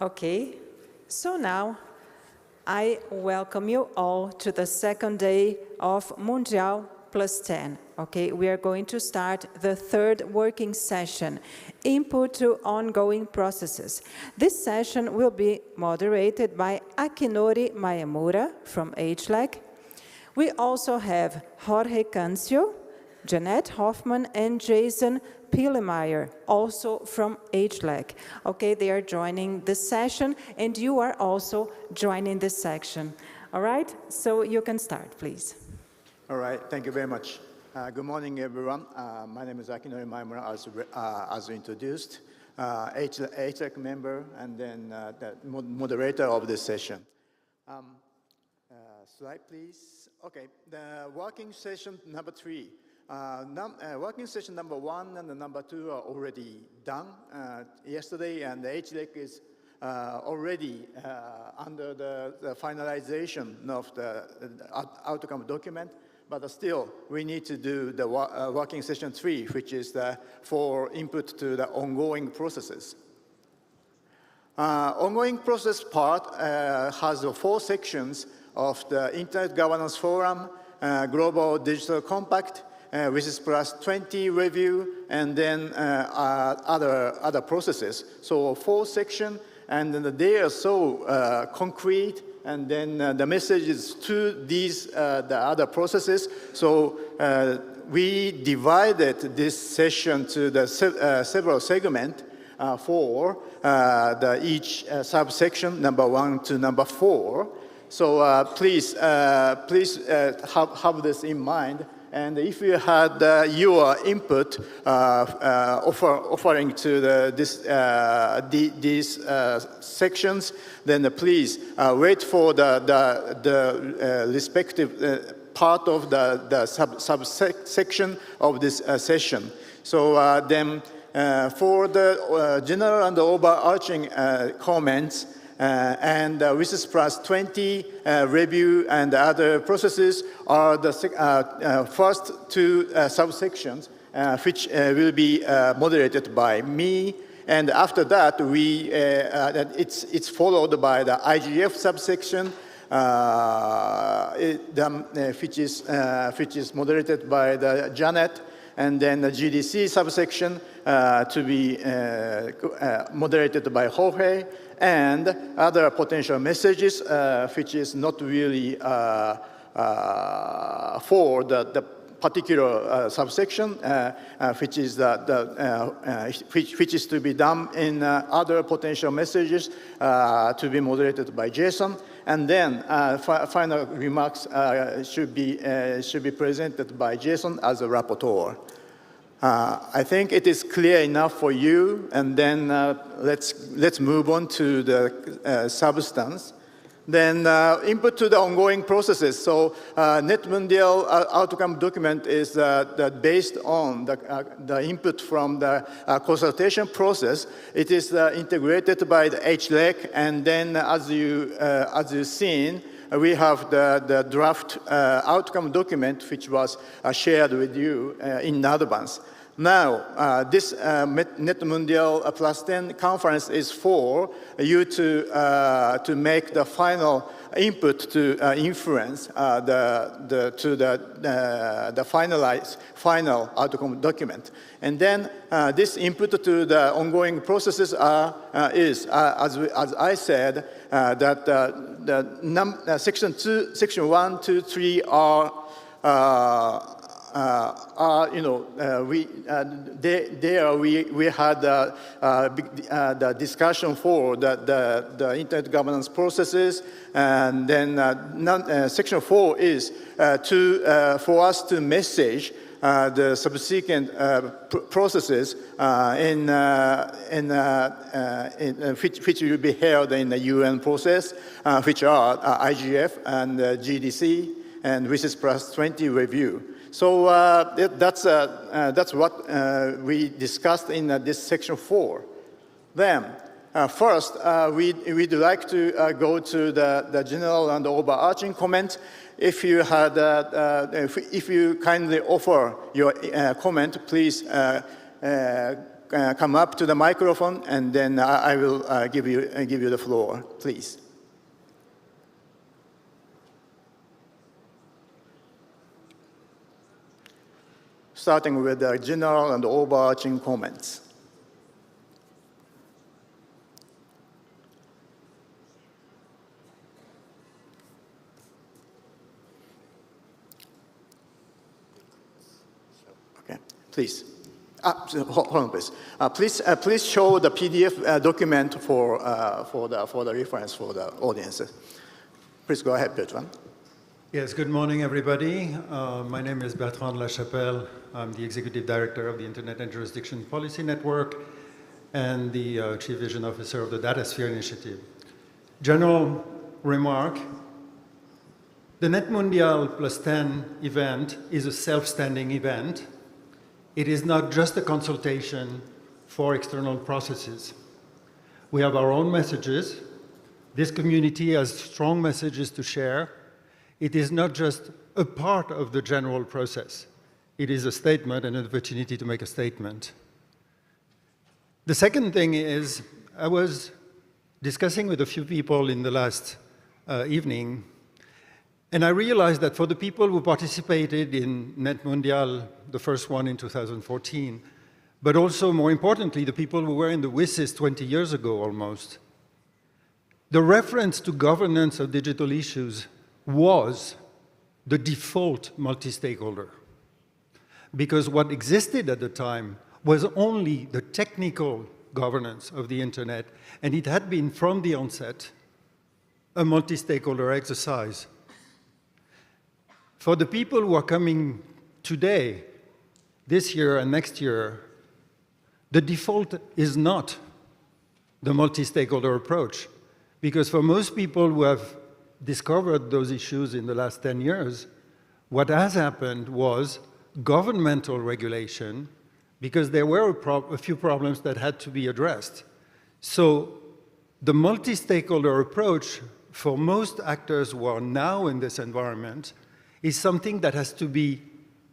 Okay, so now I welcome you all to the second day of NETmundial+10. Okay, we are going to start the third working session, Input to Ongoing Processes. This session will be moderated by Akinori Mayamura from HLEC. We also have Jorge Cancio, Jeanette Hoffman, and Jason Pielemeyer, also from HLEC. Okay, they are joining this session, and you are also joining this section. All right, so you can start, please. All right, thank you very much. Good morning, everyone. My name is Akinori Mayamura, as introduced, HLEC member, and then the moderator of this session. Slide, please. Okay, the working session number 3. Working session number 1 and number 2 are already done yesterday, and the HLEC is already under the finalization of the outcome document, but still we need to do the working session 3, which is for input to the ongoing processes. Ongoing process part has 4 sections of the Internet Governance Forum, Global Digital Compact, which is plus 20 review, and then other processes. So 4 sections, and they are so concrete, and then the message is to these the other processes. So we divided this session to the several segments for each subsection, number 1 to number 4. So please have this in mind. And if you had your input offering to these sections, then please wait for the respective part of the subsection of this session. So then for the general and overarching comments, and WISIS plus 20 review and other processes are the first 2 subsections, which will be moderated by me. And after that, it's followed by the IGF subsection, which is moderated by the Janet, and then the GDC subsection to be moderated by Jorge, and other potential messages, which is not really for the particular subsection, which is which is to be done in other potential messages to be moderated by Jason, and then final remarks should be presented by Jason as a rapporteur. I think it is clear enough for you, and then let's move on to the substance. Then input to the ongoing processes. So NETmundial outcome document is based on the input from the consultation process. It is integrated by the HLEC, and then as you've seen, we have the draft outcome document, which was shared with you in advance. Now, this NETmundial+10 conference is for you to make the final input to influence the final outcome document. And then this input to the ongoing processes is, as I said, that section 1, 2, 3 are we had the discussion for the internet governance processes, and then section 4 is for us to message the subsequent processes which will be held in the UN process, which are IGF and GDC and WISIS plus 20 review. So that's what we discussed in this section 4. Then, first, we'd like to go to the general and overarching comment. If you had, if you kindly offer your comment, please come up to the microphone, and then I will give you the floor, please. Starting with the general and overarching comments. Okay, please. Hold on, please. Please show the PDF document for the reference for the audiences. Please go ahead, Bertrand. Yes, good morning, everybody. My name is Bertrand Lachapelle. I'm the Executive Director of the Internet and Jurisdiction Policy Network and the Chief Vision Officer of the DataSphere Initiative. General remark, the NETmundial+10 event is a self-standing event. It is not just a consultation for external processes. We have our own messages. This community has strong messages to share. It is not just a part of the general process. It is a statement and an opportunity to make a statement. The second thing is, I was discussing with a few people in the last evening, and I realized that for the people who participated in NETmundial, the first one in 2014, but also, more importantly, the people who were in the WSIS 20 years ago almost, the reference to governance of digital issues was the default multi-stakeholder. Because what existed at the time was only the technical governance of the internet, and it had been from the onset a multi-stakeholder exercise. For the people who are coming today, this year and next year, the default is not the multi-stakeholder approach, because for most people who have discovered those issues in the last 10 years, what has happened was governmental regulation, because there were a few problems that had to be addressed. So the multi-stakeholder approach for most actors who are now in this environment is something that has to be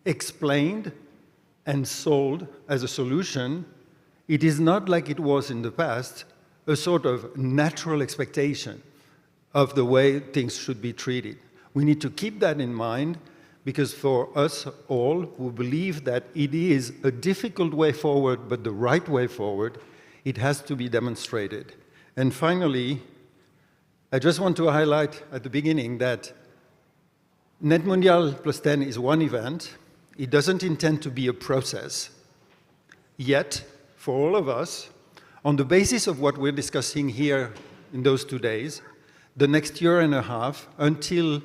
explained and sold as a solution. It is not like it was in the past, a sort of natural expectation of the way things should be treated. We need to keep that in mind, because for us all who believe that it is a difficult way forward, but the right way forward, it has to be demonstrated. And finally, I just want to highlight at the beginning that NETmundial+10 is one event. It doesn't intend to be a process. Yet, for all of us, on the basis of what we're discussing here in those 2 days, the next year and a half, until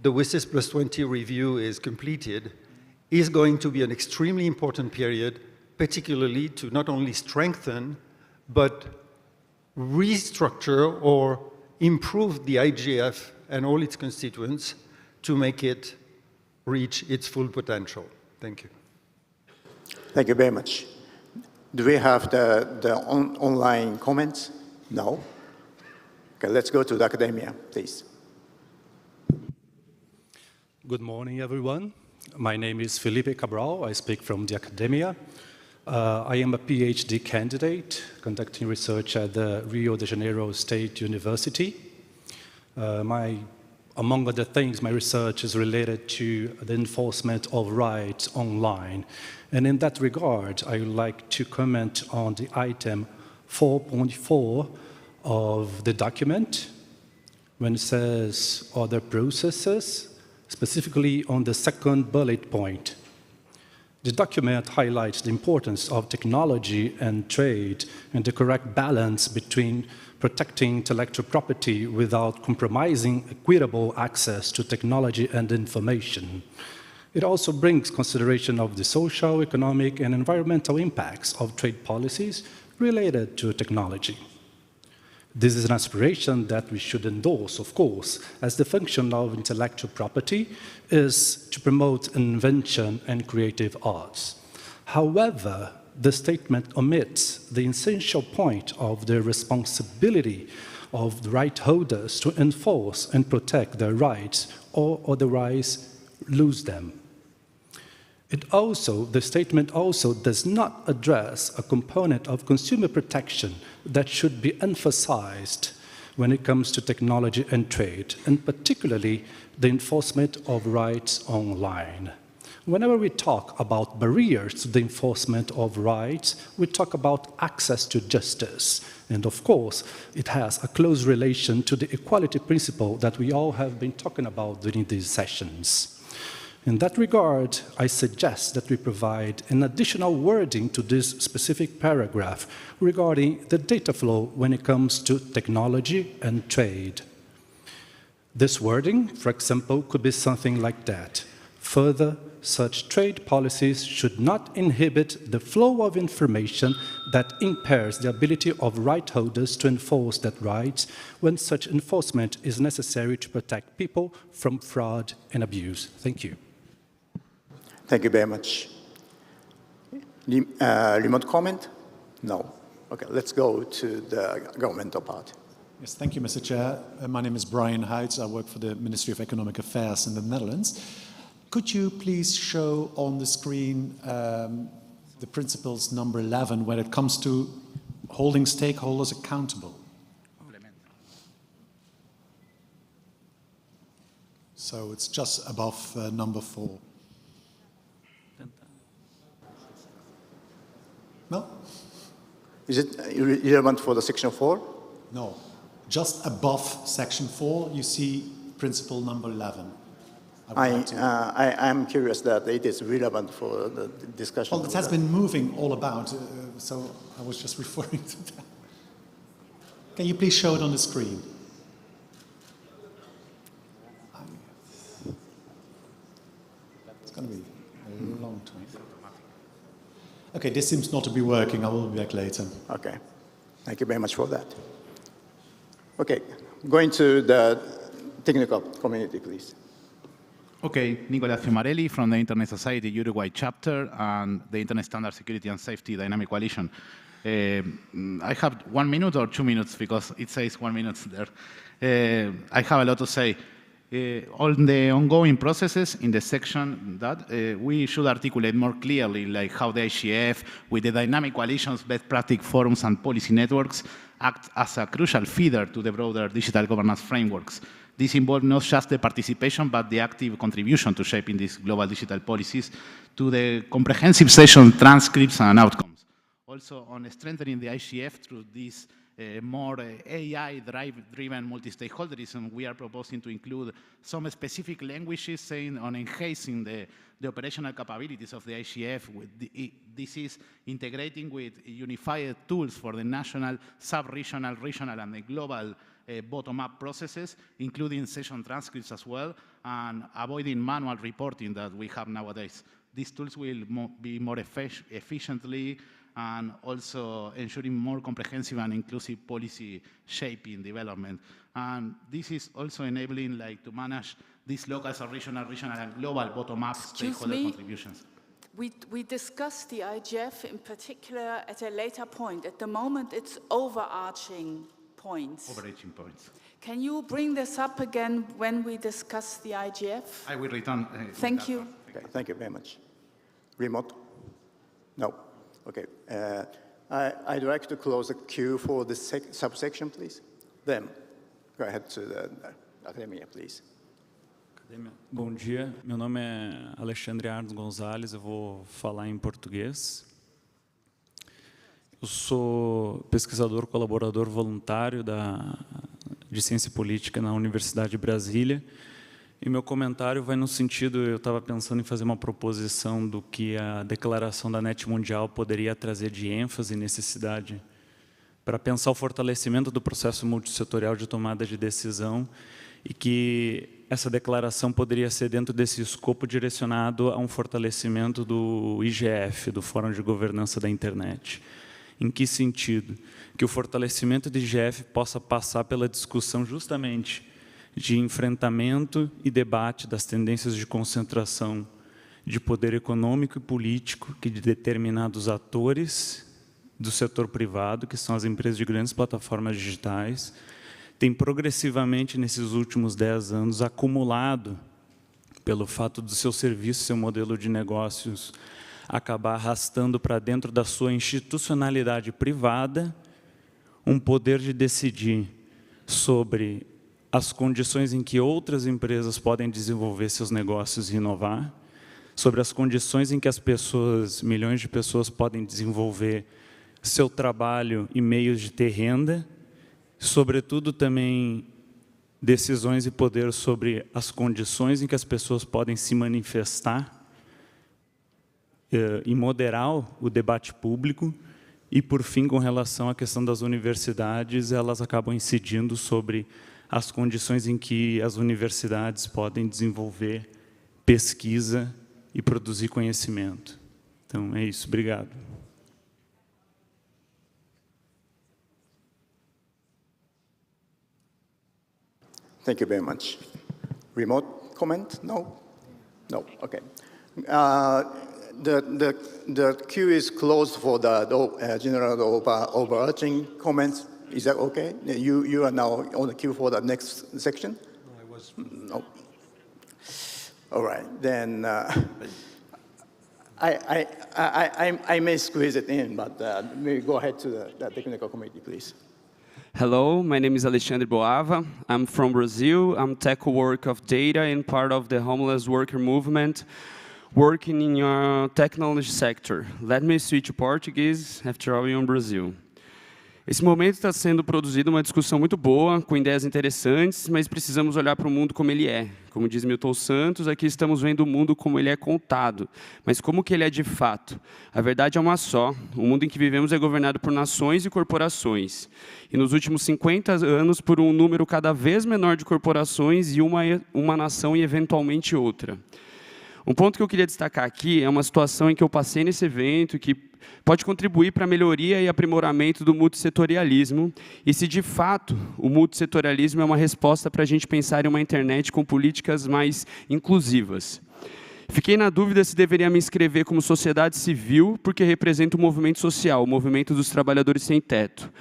the WSIS +20 review is completed, is going to be an extremely important period, particularly to not only strengthen, but restructure or improve the IGF and all its constituents to make it reach its full potential. Thank you. Thank you very much. Do we have the online comments? No? Okay, let's go to the academia, please. Good morning, everyone. My name is Felipe Cabral. I speak from the academia. I am a PhD candidate conducting research at the Rio de Janeiro State University. Among other things, my research is related to the enforcement of rights online. And in that regard, I would like to comment on the item 4.4 of the document, when it says other processes, specifically on the second bullet point. The document highlights the importance of technology and trade and the correct balance between protecting intellectual property without compromising equitable access to technology and information. It also brings consideration of the social, economic, and environmental impacts of trade policies related to technology. This is an aspiration that we should endorse, of course, as the function of intellectual property is to promote invention and creative arts. However, the statement omits the essential point of the responsibility of the right holders to enforce and protect their rights or otherwise lose them. The statement also does not address a component of consumer protection that should be emphasized when it comes to technology and trade, and particularly the enforcement of rights online. Whenever we talk about barriers to the enforcement of rights, we talk about access to justice. And of course, it has a close relation to the equality principle that we all have been talking about during these sessions. In that regard, I suggest that we provide an additional wording to this specific paragraph regarding the data flow when it comes to technology and trade. This wording, for example, could be something like that. Further, such trade policies should not inhibit the flow of information that impairs the ability of right holders to enforce that right when such enforcement is necessary to protect people from fraud and abuse. Thank you. Thank you very much. Remote comment? No. Okay, let's go to the governmental part. Yes, thank you, Mr. Chair. My name is Brian Heitz. I work for the Ministry of Economic Affairs in the Netherlands. Could you please show on the screen the principles number 11 when it comes to holding stakeholders accountable? So it's just above number 4. No? Is it relevant for the section 4? No. Just above section 4, you see principle number 11. I'm curious that it is relevant for the discussion. Well, it has been moving all about, so I was just referring to that. Can you please show it on the screen? It's going to be a long time. Okay, this seems not to be working. I will be back later. Okay. Thank you very much for that. Okay, going to the technical community, please. Okay, Nicolas Fiumarelli from the Internet Society Uruguay chapter and the Internet Standard Security and Safety Dynamic Coalition. I have 1 minute or 2 minutes because it says 1 minute there. I have a lot to say. On the ongoing processes in the section that we should articulate more clearly, like how the IGF, with the dynamic coalitions, best practice forums, and policy networks, act as a crucial feeder to the broader digital governance frameworks. This involves not just the participation, but the active contribution to shaping these global digital policies, to the comprehensive session transcripts and outcomes. Also, on strengthening the IGF through this more AI-driven multi-stakeholderism, we are proposing to include some specific languages saying on enhancing the operational capabilities of the IGF. This is integrating with unified tools for the national, sub-regional, regional, and the global bottom-up processes, including session transcripts as well, and avoiding manual reporting that we have nowadays. These tools will be more efficiently and also ensuring more comprehensive and inclusive policy shaping development. And this is also enabling to manage these local, regional, and global bottom-up stakeholder contributions. We discussed the IGF in particular at a later point. At the moment, it's overarching points. Overarching points. Can you bring this up again when we discuss the IGF? I will return. Thank you. Okay, thank you very much. Remote? No. Okay. I'd like to close the queue for the subsection, please. Then, go ahead to the academia, please. Bom dia, meu nome é Alexandre Arnos Gonzalez, eu vou falar em português. Eu sou pesquisador colaborador voluntário de Ciência Política na Universidade de Brasília. E meu comentário vai no sentido, eu estava pensando em fazer uma proposição do que a declaração da NETmundial poderia trazer de ênfase e necessidade para pensar o fortalecimento do processo multissetorial de tomada de decisão e que essa declaração poderia ser dentro desse escopo direcionado a um fortalecimento do IGF, do Fórum de Governança da Internet. Em que sentido? Que o fortalecimento do IGF possa passar pela discussão justamente de enfrentamento e debate das tendências de concentração de poder econômico e político que de determinados atores do setor privado, que são as empresas de grandes plataformas digitais, têm progressivamente, nesses últimos 10 anos, acumulado pelo fato do seu serviço, seu modelo de negócios, acabar arrastando para dentro da sua institucionalidade privada um poder de decidir sobre as condições em que outras empresas podem desenvolver seus negócios e inovar, sobre as condições em que as pessoas, milhões de pessoas, podem desenvolver seu trabalho e meios de ter renda, sobretudo também decisões e poder sobre as condições em que as pessoas podem se manifestar e moderar o debate público, e, por fim, com relação à questão das universidades, elas acabam incidindo sobre as condições em que as universidades podem desenvolver pesquisa e produzir conhecimento. Então, é isso. Obrigado. Thank you very much. Remote comment? No? No, okay. The queue is closed for the general overarching comments. Is that okay? You are now on the queue for the next section? No, I was... No. All right, then I may squeeze it in, but maybe go ahead to the technical committee, please. Hello, my name is Alexandre Boava. I'm from Brazil. I'm tech work of data and part of the homeless worker movement, working in your technology sector. Let me switch to Portuguese, after all, you're in Brazil. Esse momento está sendo produzido uma discussão muito boa, com ideias interessantes, mas precisamos olhar para o mundo como ele é. Como diz Milton Santos, aqui estamos vendo o mundo como ele é contado, mas como que ele é de fato? A verdade é uma só, o mundo em que vivemos é governado por nações e corporações. E nos últimos 50 anos, por um número cada vez menor de corporações e uma nação e eventualmente outra. Um ponto que eu queria destacar aqui é uma situação em que eu passei nesse evento, que pode contribuir para a melhoria e aprimoramento do multissetorialismo, e se de fato o multissetorialismo é uma resposta para a gente pensar em uma internet com políticas mais inclusivas. Fiquei na dúvida se deveria me inscrever como sociedade civil, porque represento o movimento social, o movimento dos trabalhadores sem teto.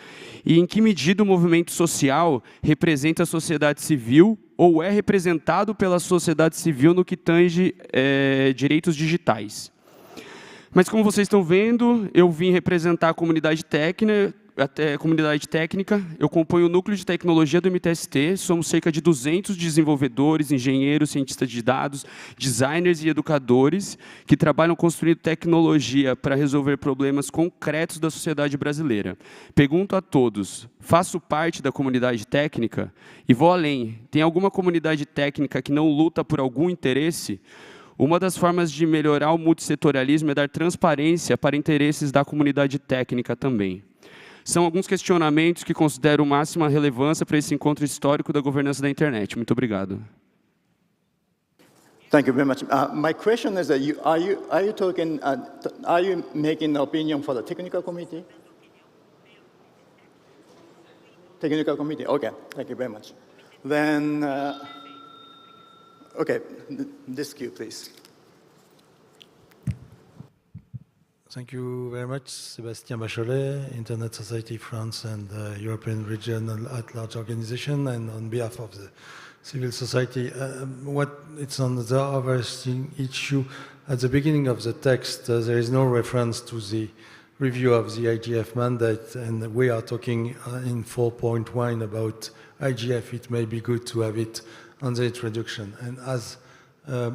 E em que medida o movimento social representa a sociedade civil ou é representado pela sociedade civil no que tange direitos digitais. Mas, como vocês estão vendo, eu vim representar a comunidade técnica, eu componho o núcleo de tecnologia do MTST, somos cerca de 200 desenvolvedores, engenheiros, cientistas de dados, designers e educadores que trabalham construindo tecnologia para resolver problemas concretos da sociedade brasileira. Pergunto a todos, faço parte da comunidade técnica? E vou além, tem alguma comunidade técnica que não luta por algum interesse? Uma das formas de melhorar o multissetorialismo é dar transparência para interesses da comunidade técnica também. São alguns questionamentos que considero máxima relevância para esse encontro histórico da governança da internet. Muito obrigado. Thank you very much. My question is that are you making an opinion for the technical committee? Technical committee. Okay. Thank you very much. Then, okay, this queue, please. Thank you very much, Sébastien Bachelet, Internet Society France and European Regional at-large organization, and on behalf of the civil society. It's on the overarching issue. At the beginning of the text, there is no reference to the review of the IGF mandate, and we are talking in 4.1 about IGF. It may be good to have it on the introduction. And as,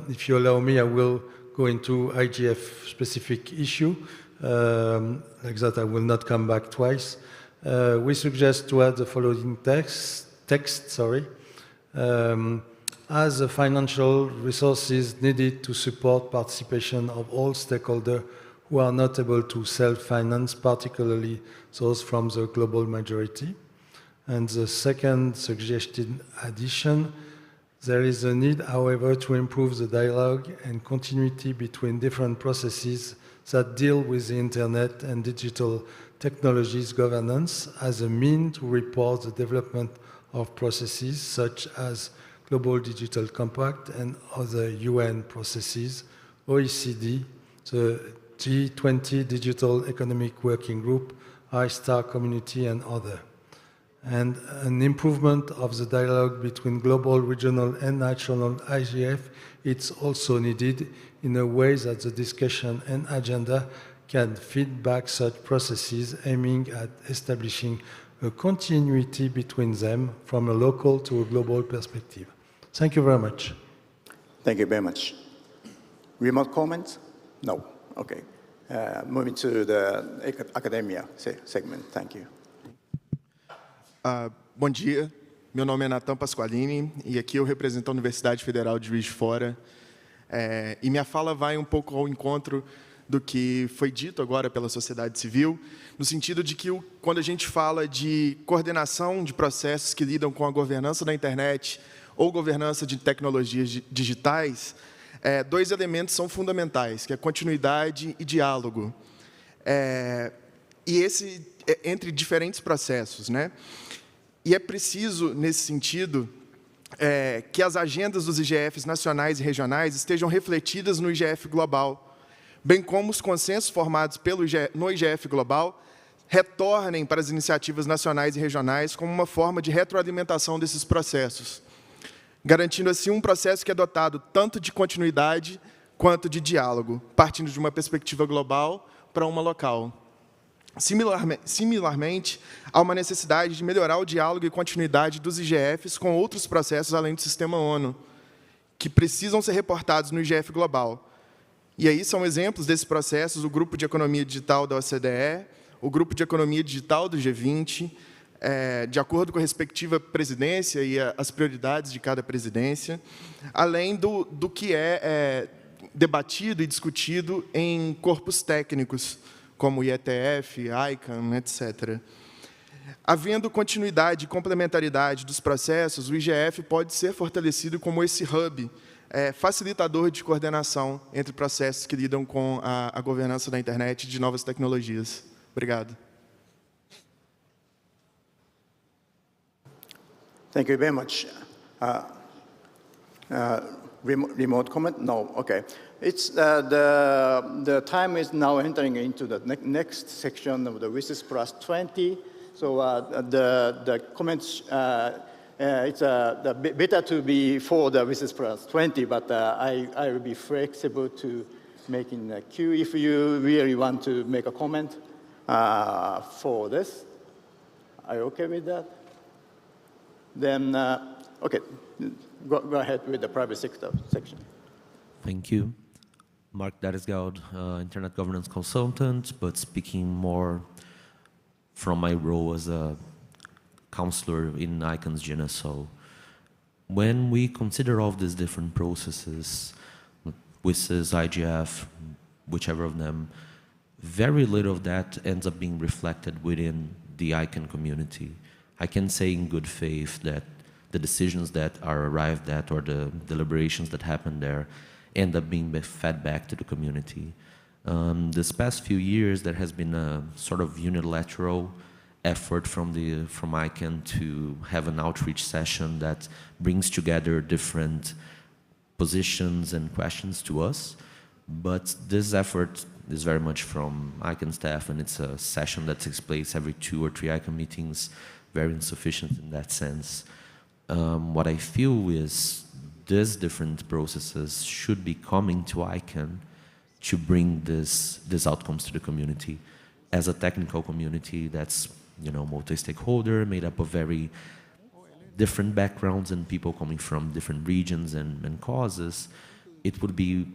if you allow me, I will go into IGF specific issue. Like that, I will not come back twice. We suggest to add the following text, as the financial resources needed to support participation of all stakeholders who are not able to self-finance, particularly those from the global majority. And the second suggested addition, there is a need, however, to improve the dialogue and continuity between different processes that deal with the internet and digital technologies governance as a means to report the development of processes such as Global Digital Compact and other UN processes, OECD, the G20 Digital Economic Working Group, I-STAR Community, and other. and an improvement of the dialogue between global, regional, and national IGF. It's also needed in a way that the discussion and agenda can feed back such processes, aiming at establishing a continuity between them from a local to a global perspective. Thank you very much. Thank you very much. Remote comments? No. Okay. Moving to the academia segment. Thank you. Bom dia, meu nome é Natan Pasqualini e aqui eu represento a Universidade Federal de Juiz de Fora. E minha fala vai um pouco ao encontro do que foi dito agora pela sociedade civil, no sentido de que quando a gente fala de coordenação de processos que lidam com a governança da internet ou governança de tecnologias digitais, dois elementos são fundamentais, que é continuidade e diálogo. E esse entre diferentes processos, né? E é preciso, nesse sentido, que as agendas dos IGFs nacionais e regionais estejam refletidas no IGF global, bem como os consensos formados no IGF global retornem para as iniciativas nacionais e regionais como uma forma de retroalimentação desses processos, garantindo assim um processo que é dotado tanto de continuidade quanto de diálogo, partindo de uma perspectiva global para uma local. Similarmente, há uma necessidade de melhorar o diálogo e continuidade dos IGFs com outros processos além do sistema ONU, que precisam ser reportados no IGF global. E aí são exemplos desses processos o Grupo de Economia Digital da OCDE, o Grupo de Economia Digital do G20, de acordo com a respectiva presidência e as prioridades de cada presidência, além do que é debatido e discutido em corpos técnicos, como o IETF, ICANN, etc. Havendo continuidade e complementaridade dos processos, o IGF pode ser fortalecido como esse hub, facilitador de coordenação entre processos que lidam com a governança da internet e de novas tecnologias. Obrigado. Thank you very much. Remote comment? No. Okay. It's the time is now entering into the next section of the WISIS plus 20. So the comments it's better to be for the WISIS plus 20, but I will be flexible to making a queue if you really want to make a comment for this. Are you okay with that? Then, okay, go ahead with the private sector section. Thank you. Mark Daresgaud, Internet Governance Consultant, but speaking more from my role as a counselor in ICANN's GNSO. When we consider all of these different processes, WISIS, IGF, whichever of them, very little of that ends up being reflected within the ICANN community. I can say in good faith that the decisions that are arrived at or the deliberations that happen there end up being fed back to the community. This past few years, there has been a sort of unilateral effort from ICANN to have an outreach session that brings together different positions and questions to us. But this effort is very much from ICANN staff, and it's a session that takes place every 2 or 3 ICANN meetings, very insufficient in that sense. What I feel is these different processes should be coming to ICANN to bring these outcomes to the community. As a technical community that's, multi-stakeholder, made up of very different backgrounds and people coming from different regions and causes, it would be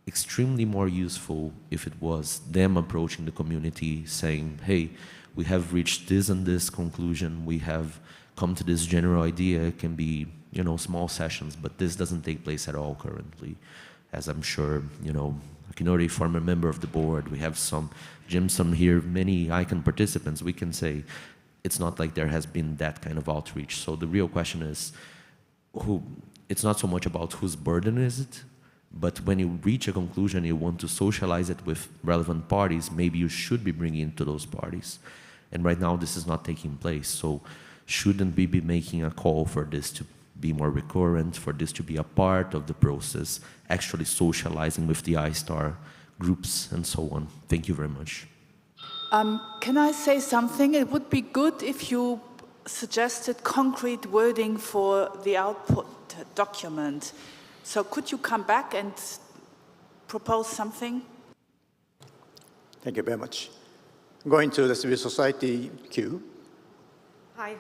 extremely more useful if it was them approaching the community saying, hey, we have reached this and this conclusion, we have come to this general idea. It can be, small sessions, but this doesn't take place at all currently. As I'm sure, Akinori, former member of the board, we have some here, many ICANN participants, we can say it's not like there has been that kind of outreach. So the real question is, it's not so much about whose burden is it, but when you reach a conclusion, you want to socialize it with relevant parties, maybe you should be bringing it to those parties. And right now, this is not taking place. So shouldn't we be making a call for this to be more recurrent, for this to be a part of the process, actually socializing with the iStar groups and so on? Thank you very much. Can I say something? It would be good if you suggested concrete wording for the output document. So could you come back and propose something? Thank you very much. Going to the civil society queue. Hi,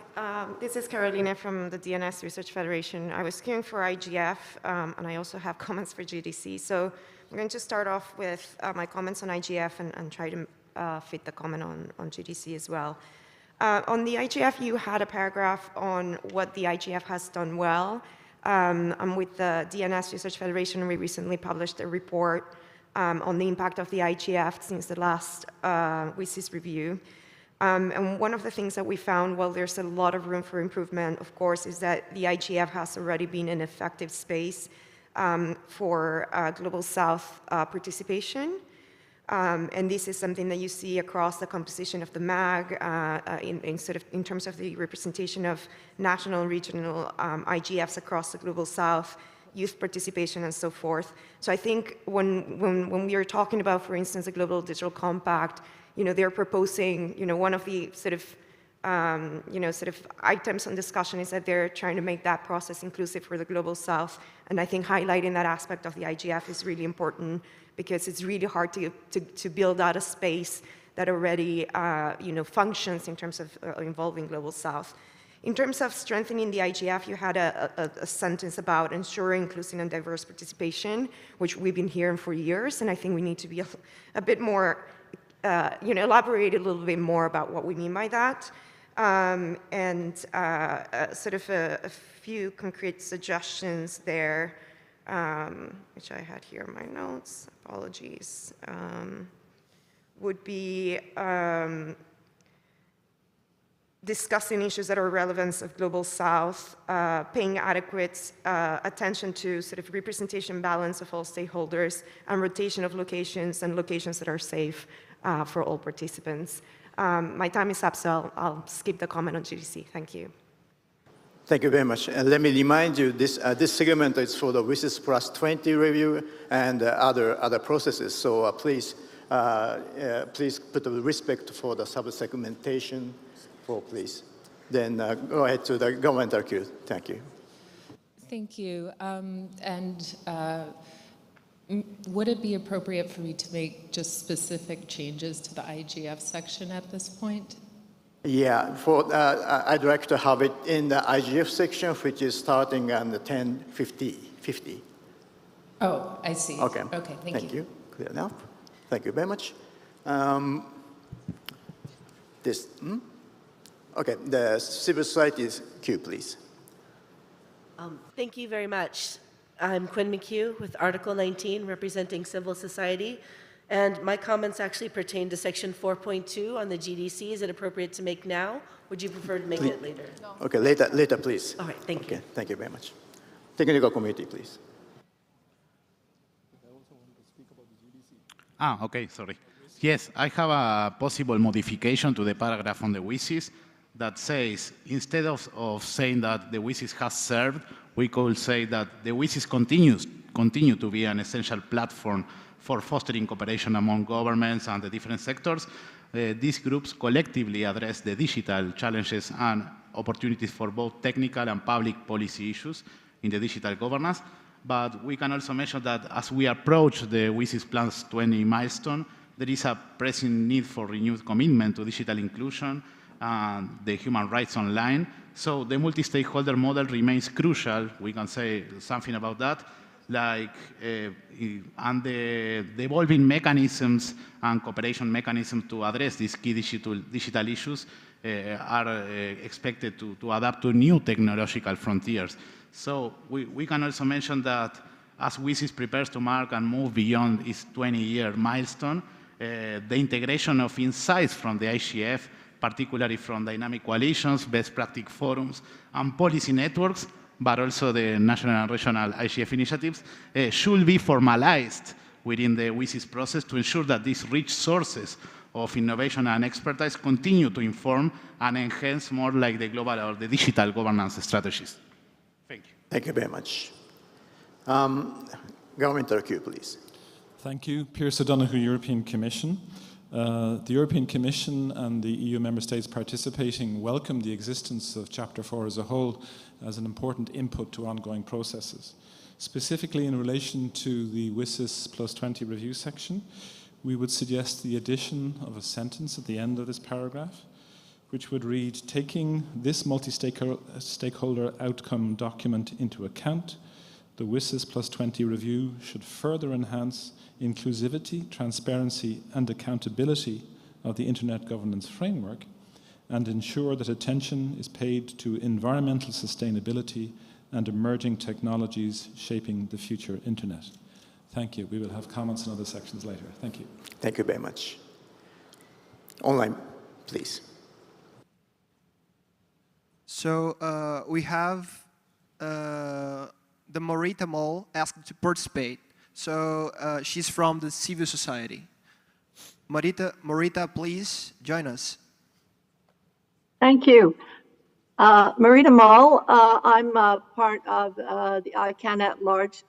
this is Carolina from the DNS Research Federation. I was queuing for IGF, and I also have comments for GDC. So I'm going to start off with my comments on IGF and try to fit the comment on GDC as well. On the IGF, you had a paragraph on what the IGF has done well. I'm with the DNS Research Federation. We recently published a report on the impact of the IGF since the last WSIS review. And one of the things that we found, while there's a lot of room for improvement, of course, is that the IGF has already been an effective space for Global South participation. And this is something that you see across the composition of the MAG in terms of the representation of national and regional IGFs across the Global South, youth participation, and so forth. So I think when we are talking about, for instance, the Global Digital Compact, they're proposing, one of the sort of items on discussion is that they're trying to make that process inclusive for the Global South. And I think highlighting that aspect of the IGF is really important because it's really hard to build out a space that already, functions in terms of involving Global South. In terms of strengthening the IGF, you had a sentence about ensuring inclusive and diverse participation, which we've been hearing for years, and I think we need to be a bit more, elaborate a little bit more about what we mean by that. Sort of a few concrete suggestions there, which I had here in my notes, apologies, would be discussing issues that are relevant of Global South, paying adequate attention to sort of representation balance of all stakeholders, and rotation of locations and locations that are safe for all participants. My time is up, so I'll skip the comment on GDC. Thank you. Thank you very much. And let me remind you, this segment is for the WSIS Plus 20 review and other processes. So please put the respect for the sub-segmentation. Please. Then go ahead to the governmental queue. Thank you. Thank you. Would it be appropriate for me to make just specific changes to the IGF section at this point? Yeah, I'd like to have it in the IGF section, which is starting on the 10:50. Oh, I see. Okay. Okay, thank you. Clear enough. Thank you very much. Okay, the civil society's queue, please. Thank you very much. I'm Quinn McHugh with Article 19, representing civil society. And my comments actually pertain to Section 4.2 on the GDC. Is it appropriate to make now? Would you prefer to make it later? No. Okay, later, please. All right, thank you. Thank you very much. Technical committee, please. Okay, sorry. Yes, I have a possible modification to the paragraph on the WSIS that says, instead of saying that the WSIS has served, we could say that the WSIS continue to be an essential platform for fostering cooperation among governments and the different sectors. These groups collectively address the digital challenges and opportunities for both technical and public policy issues in the digital governance. But we can also mention that as we approach the WSIS Plus 20 milestone, there is a pressing need for renewed commitment to digital inclusion and the human rights online. So the multi-stakeholder model remains crucial. We can say something about that. And the evolving mechanisms and cooperation mechanisms to address these key digital issues are expected to adapt to new technological frontiers. So we can also mention that as WSIS prepares to mark and move beyond its 20-year milestone, the integration of insights from the IGF, particularly from dynamic coalitions, best practice forums, and policy networks, but also the national and regional IGF initiatives, should be formalized within the WSIS process to ensure that these rich sources of innovation and expertise continue to inform and enhance more like the global or the digital governance strategies. Thank you. Thank you very much. Governmental queue, please. Thank you. Pierce O'Donoghue, European Commission. The European Commission and the EU member states participating welcome the existence of Chapter 4 as a whole as an important input to ongoing processes. Specifically in relation to the WSIS +20 review section, we would suggest the addition of a sentence at the end of this paragraph, which would read, taking this multi-stakeholder outcome document into account, the WSIS +20 review should further enhance inclusivity, transparency, and accountability of the Internet governance framework and ensure that attention is paid to environmental sustainability and emerging technologies shaping the future Internet. Thank you. We will have comments in other sections later. Thank you. Thank you very much. Online, please. So we have the Morita Mall asked to participate. So she's from the civil society. Morita, please join us. Thank you. Marita Mall, I'm part of the ICANN at Large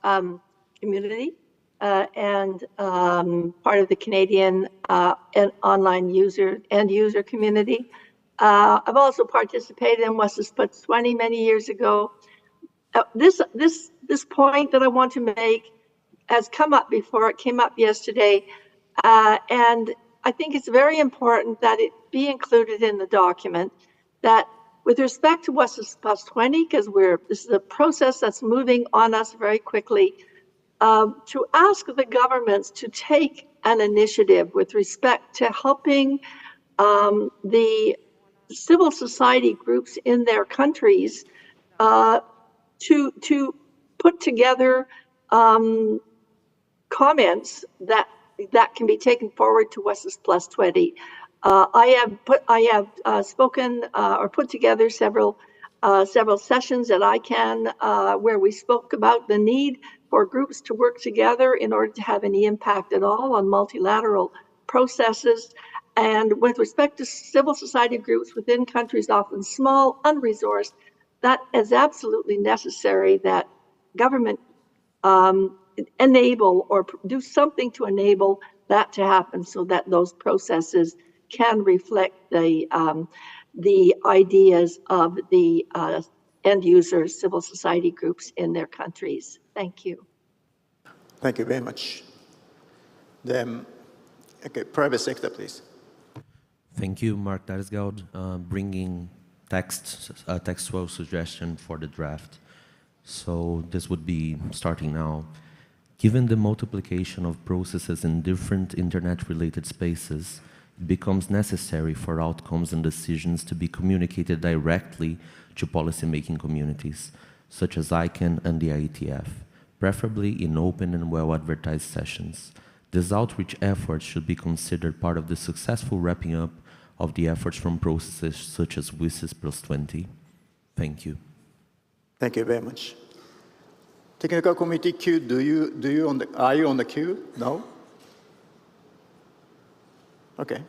community and part of the Canadian and online end user community. I've also participated in WSIS +20 many years ago. This point that I want to make has come up before. It came up yesterday, and I think it's very important that it be included in the document. That with respect to WSIS +20, because this is a process that's moving on us very quickly, to ask the governments to take an initiative with respect to helping the civil society groups in their countries to put together comments that can be taken forward to WSIS +20. I have spoken or put together several sessions at ICANN where we spoke about the need for groups to work together in order to have any impact at all on multilateral processes. And with respect to civil society groups within countries often small, unresourced, that is absolutely necessary that government enable or do something to enable that to happen so that those processes can reflect the ideas of the end users, civil society groups in their countries. Thank you. Thank you very much. Then, okay, private sector, please. Thank you, Mark Daresgaard, bringing textual suggestion for the draft. So this would be starting now. Given the multiplication of processes in different internet-related spaces, it becomes necessary for outcomes and decisions to be communicated directly to policymaking communities, such as ICANN and the IETF, preferably in open and well-advertised sessions. These outreach efforts should be considered part of the successful wrapping up of the efforts from processes such as WSIS +20. Thank you. Thank you very much. Technical committee queue, are you on the queue? No? Okay.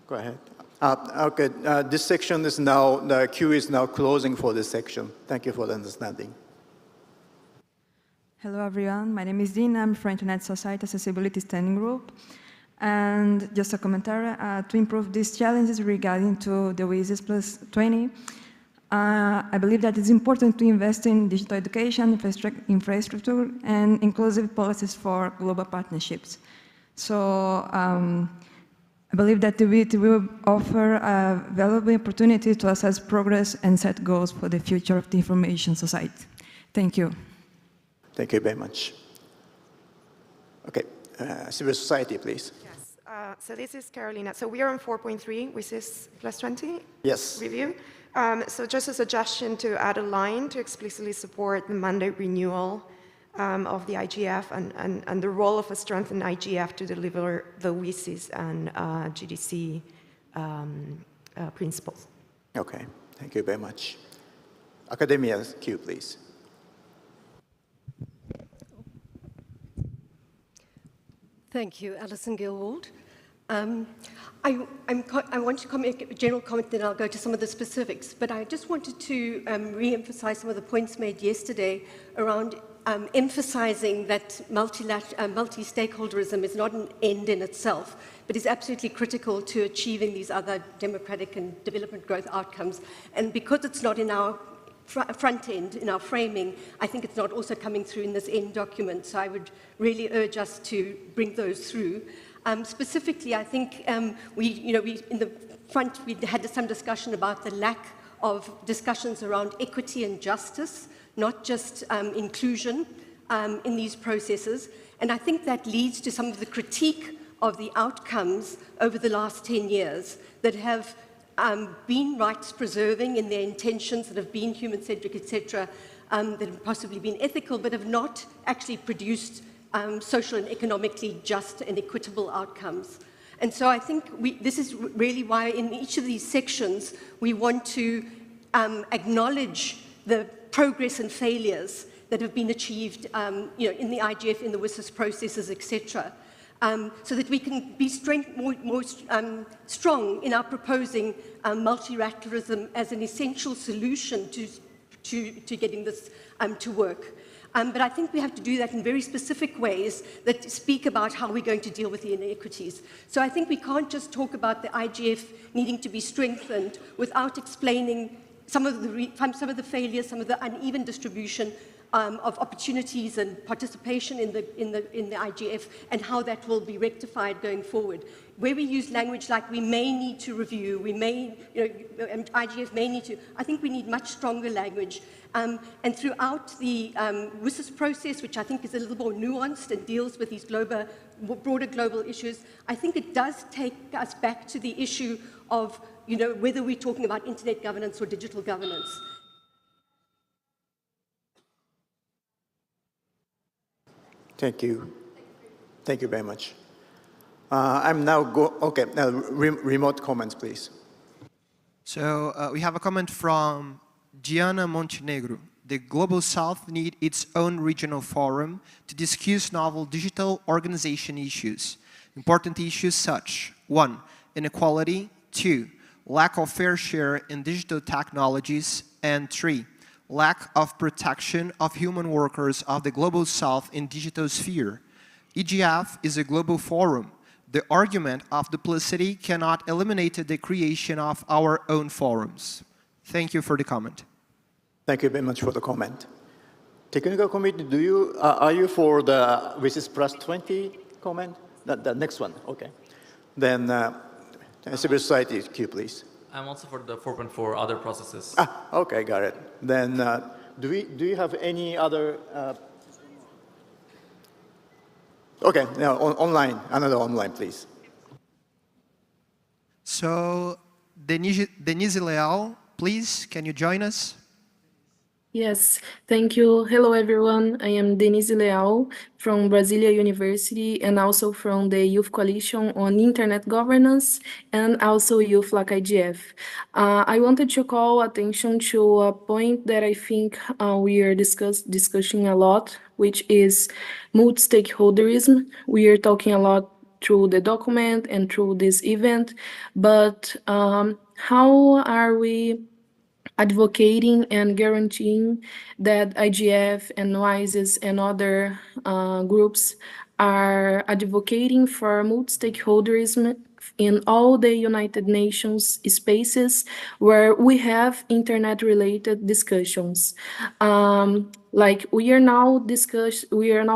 Go ahead. Okay, this section is now, the queue is now closing for this section. Thank you for the understanding. Hello everyone, my name is Dina, I'm from Internet Society Accessibility Standing Group. And just a commentary, to improve these challenges regarding to the WSIS +20, I believe that it's important to invest in digital education, infrastructure, and inclusive policies for global partnerships. So I believe that the WIT will offer a valuable opportunity to assess progress and set goals for the future of the information society. Thank you. Thank you very much. Okay, civil society, please. Yes, so this is Carolina. So we are on 4.3, which is +20 yes. review. So just a suggestion to add a line to explicitly support the mandate renewal of the IGF and the role of a strengthened IGF to deliver the WSIS and GDC principles. Okay, thank you very much. Academia queue, please. Thank you, Alison Gilwald. I want to make a general comment, then I'll go to some of the specifics, but I just wanted to re-emphasize some of the points made yesterday around emphasizing that multi-stakeholderism is not an end in itself, but is absolutely critical to achieving these other democratic and development growth outcomes. And because it's not in our front end, in our framing, I think it's not also coming through in this end document. So I would really urge us to bring those through. Specifically, I think we in the front, we had some discussion about the lack of discussions around equity and justice, not just inclusion in these processes. And I think that leads to some of the critique of the outcomes over the last 10 years that have been rights preserving in their intentions, that have been human-centric, etc., that have possibly been ethical, but have not actually produced social and economically just and equitable outcomes. And so I think this is really why in each of these sections we want to acknowledge the progress and failures that have been achieved in the IGF, in the WSIS processes, etc., so that we can be more strong in our proposing multilateralism as an essential solution to getting this to work. But I think we have to do that in very specific ways that speak about how we're going to deal with the inequities. So I think we can't just talk about the IGF needing to be strengthened without explaining some of the failures, some of the uneven distribution of opportunities and participation in the IGF, and how that will be rectified going forward. Where we use language like we may need to review, we may, and IGF may need to, I think we need much stronger language. And throughout the WSIS process, which I think is a little more nuanced and deals with these broader global issues, I think it does take us back to the issue of whether we're talking about internet governance or digital governance. Thank you. Thank you very much. I'm now remote comments, please. So we have a comment from Gianna Montenegro. The Global South needs its own regional forum to discuss novel digital organization issues. Important issues such: 1. Inequality, 2. Lack of fair share in digital technologies, and 3. Lack of protection of human workers of the Global South in digital sphere. EGF is a global forum. The argument of duplicity cannot eliminate the creation of our own forums. Thank you for the comment. Thank you very much for the comment. Technical committee, are you for the WSIS plus 20 comment? The next one, okay. Then civil society Q, please. I'm also for the 4.4 other processes. Okay, got it. Then do you have any other? Okay, now online, another online, please. So Denise Leal, please, can you join us? Yes, thank you. Hello, everyone. I am Denise Leal from Brasilia University and also from the Youth Coalition on Internet Governance and also Youth like IGF. I wanted to call attention to a point that I think we are discussing a lot, which is multi-stakeholderism. We are talking a lot through the document and through this event, but how are we advocating and guaranteeing that IGF and WISES and other groups are advocating for multi-stakeholderism in all the United Nations spaces where we have internet-related discussions. Like we are now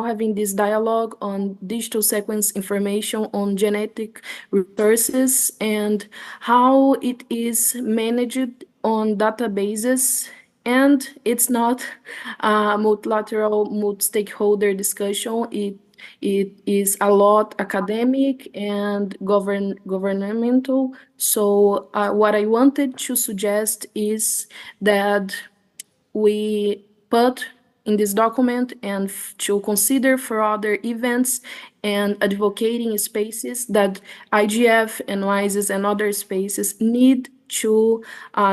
having this dialogue on digital sequence information on genetic resources and how it is managed on databases, and it's not a multilateral, multi-stakeholder discussion. It is a lot academic and governmental. So what I wanted to suggest is that we put in this document and to consider for other events and advocating spaces that IGF and WISES and other spaces need to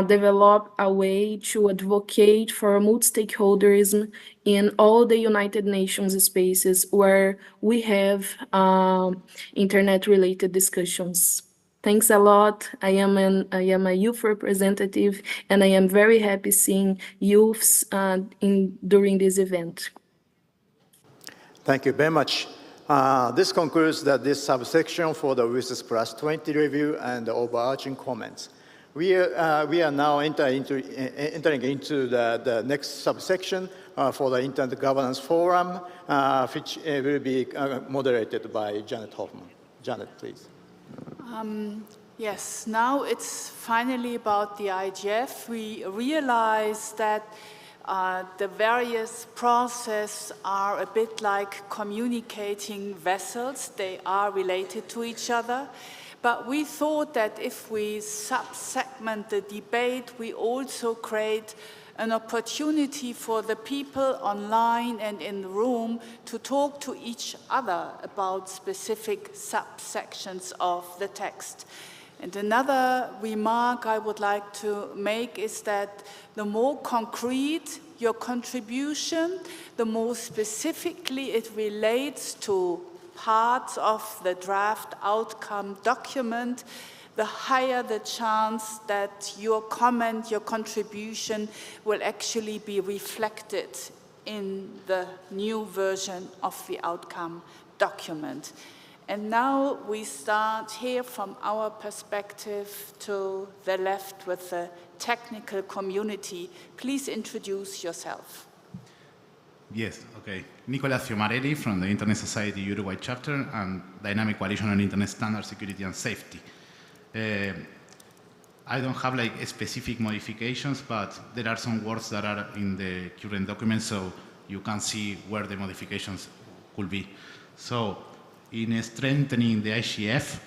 develop a way to advocate for multi-stakeholderism in all the United Nations spaces where we have internet-related discussions. Thanks a lot. I am a youth representative, and I am very happy seeing youths during this event. Thank you very much. This concludes this subsection for the WSIS plus 20 review and the overarching comments. We are now entering into the next subsection for the Internet Governance Forum, which will be moderated by Janet Hoffman. Janet, please. Yes, now it's finally about the IGF. We realize that the various processes are a bit like communicating vessels. They are related to each other. But we thought that if we sub-segment the debate, we also create an opportunity for the people online and in the room to talk to each other about specific subsections of the text. And another remark I would like to make is that the more concrete your contribution, the more specifically it relates to parts of the draft outcome document, the higher the chance that your comment, your contribution will actually be reflected in the new version of the outcome document. And now we start here from our perspective to the left with the technical community. Please introduce yourself. Yes, okay. Nicolas Fiomarelli from the Internet Society Uruguay chapter and Dynamic Coalition on Internet Standard Security and Safety. I don't have like specific modifications, but there are some words that are in the current document, so you can see where the modifications could be. So, in strengthening the IGF,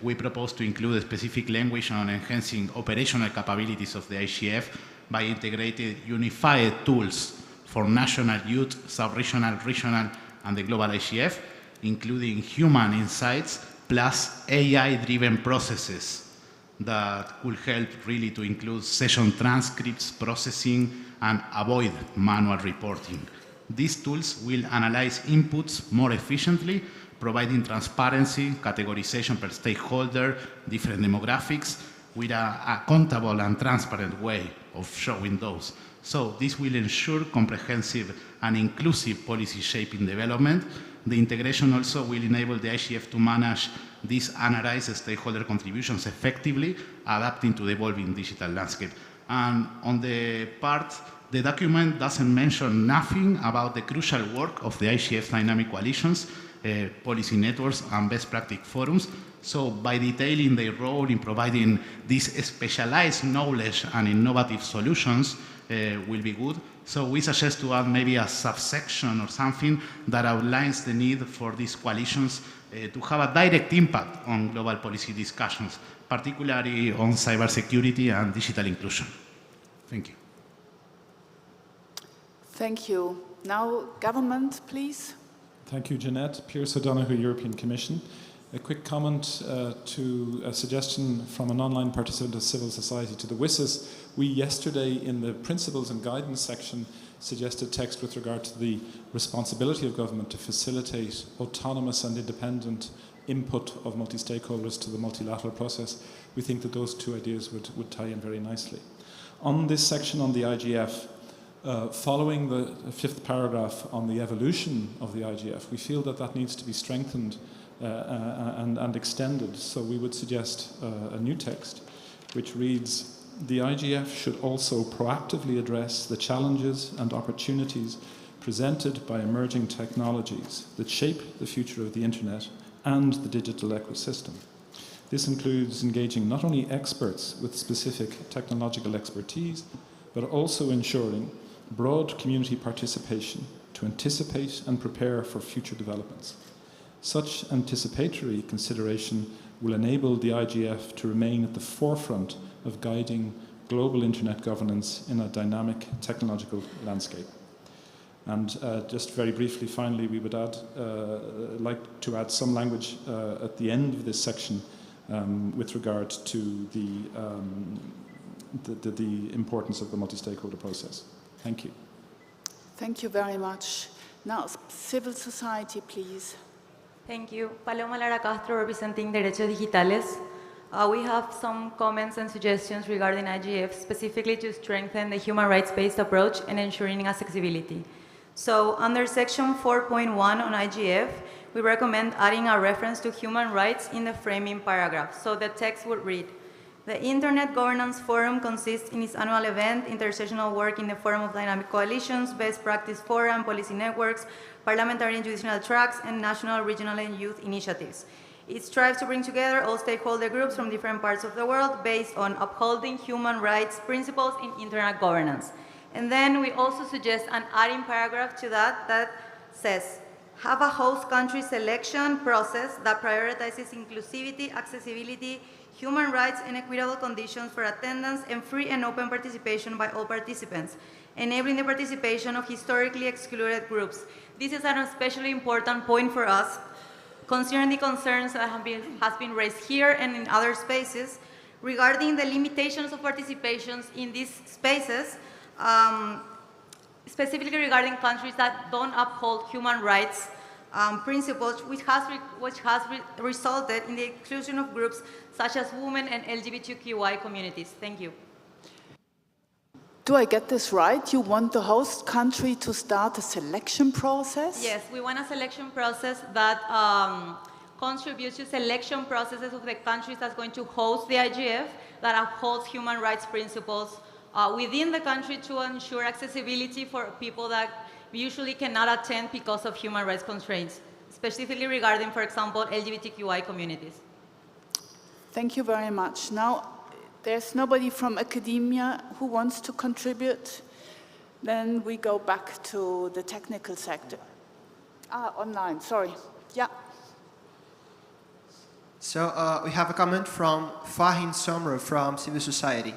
we propose to include a specific language on enhancing operational capabilities of the IGF by integrating unified tools for national, youth, sub-regional, regional, and the global IGF, including human insights plus AI-driven processes that will help really to include session transcripts, processing, and avoid manual reporting. These tools will analyze inputs more efficiently, providing transparency, categorization per stakeholder, different demographics, with an accountable and transparent way of showing those. So this will ensure comprehensive and inclusive policy shaping development. The integration also will enable the IGF to manage these analyzed stakeholder contributions effectively, adapting to the evolving digital landscape. And on the part, the document doesn't mention nothing about the crucial work of the IGF dynamic coalitions, policy networks, and best practice forums. So by detailing their role in providing this specialized knowledge and innovative solutions will be good. So we suggest to add maybe a subsection or something that outlines the need for these coalitions to have a direct impact on global policy discussions, particularly on cybersecurity and digital inclusion. Thank you. Thank you. Now, government, please. Thank you, Jeanette. Pierce O'Donoghue, European Commission. A quick comment to a suggestion from an online participant of civil society to the WSIS. We yesterday in the principles and guidance section suggested text with regard to the responsibility of government to facilitate autonomous and independent input of multi-stakeholders to the multilateral process. We think that those two ideas would tie in very nicely. On this section on the IGF, following the fifth paragraph on the evolution of the IGF, we feel that that needs to be strengthened and extended. So we would suggest a new text which reads, the IGF should also proactively address the challenges and opportunities presented by emerging technologies that shape the future of the internet and the digital ecosystem. This includes engaging not only experts with specific technological expertise, but also ensuring broad community participation to anticipate and prepare for future developments. Such anticipatory consideration will enable the IGF to remain at the forefront of guiding global internet governance in a dynamic technological landscape. And just very briefly, finally, we would like to add some language at the end of this section with regard to the importance of the multi-stakeholder process. Thank you. Thank you very much. Now, civil society, please. Thank you. Paloma Lara Castro, representing Derechos Digitales. We have some comments and suggestions regarding IGF, specifically to strengthen the human rights-based approach and ensuring accessibility. So under section 4.1 on IGF, we recommend adding a reference to human rights in the framing paragraph. So the text would read, the Internet Governance Forum consists in its annual event, intersessional work in the form of dynamic coalitions, best practice fora and policy networks, parliamentary and judicial tracks, and national, regional, and youth initiatives. It strives to bring together all stakeholder groups from different parts of the world based on upholding human rights principles in internet governance. And then we also suggest an adding paragraph to that says, have a host country selection process that prioritizes inclusivity, accessibility, human rights, and equitable conditions for attendance and free and open participation by all participants, enabling the participation of historically excluded groups. This is an especially important point for us, considering the concerns that has been raised here and in other spaces regarding the limitations of participations in these spaces, specifically regarding countries that don't uphold human rights principles, which has resulted in the exclusion of groups such as women and LGBTQI communities. Thank you. Do I get this right? You want the host country to start a selection process? Yes, we want a selection process that contributes to selection processes of the countries that's going to host the IGF that upholds human rights principles within the country to ensure accessibility for people that usually cannot attend because of human rights constraints, specifically regarding, for example, LGBTQI communities. Thank you very much. Now, there's nobody from academia who wants to contribute. Then we go back to the technical sector. Online, sorry. Yeah. So we have a comment from Fahin Somro from Civil Society.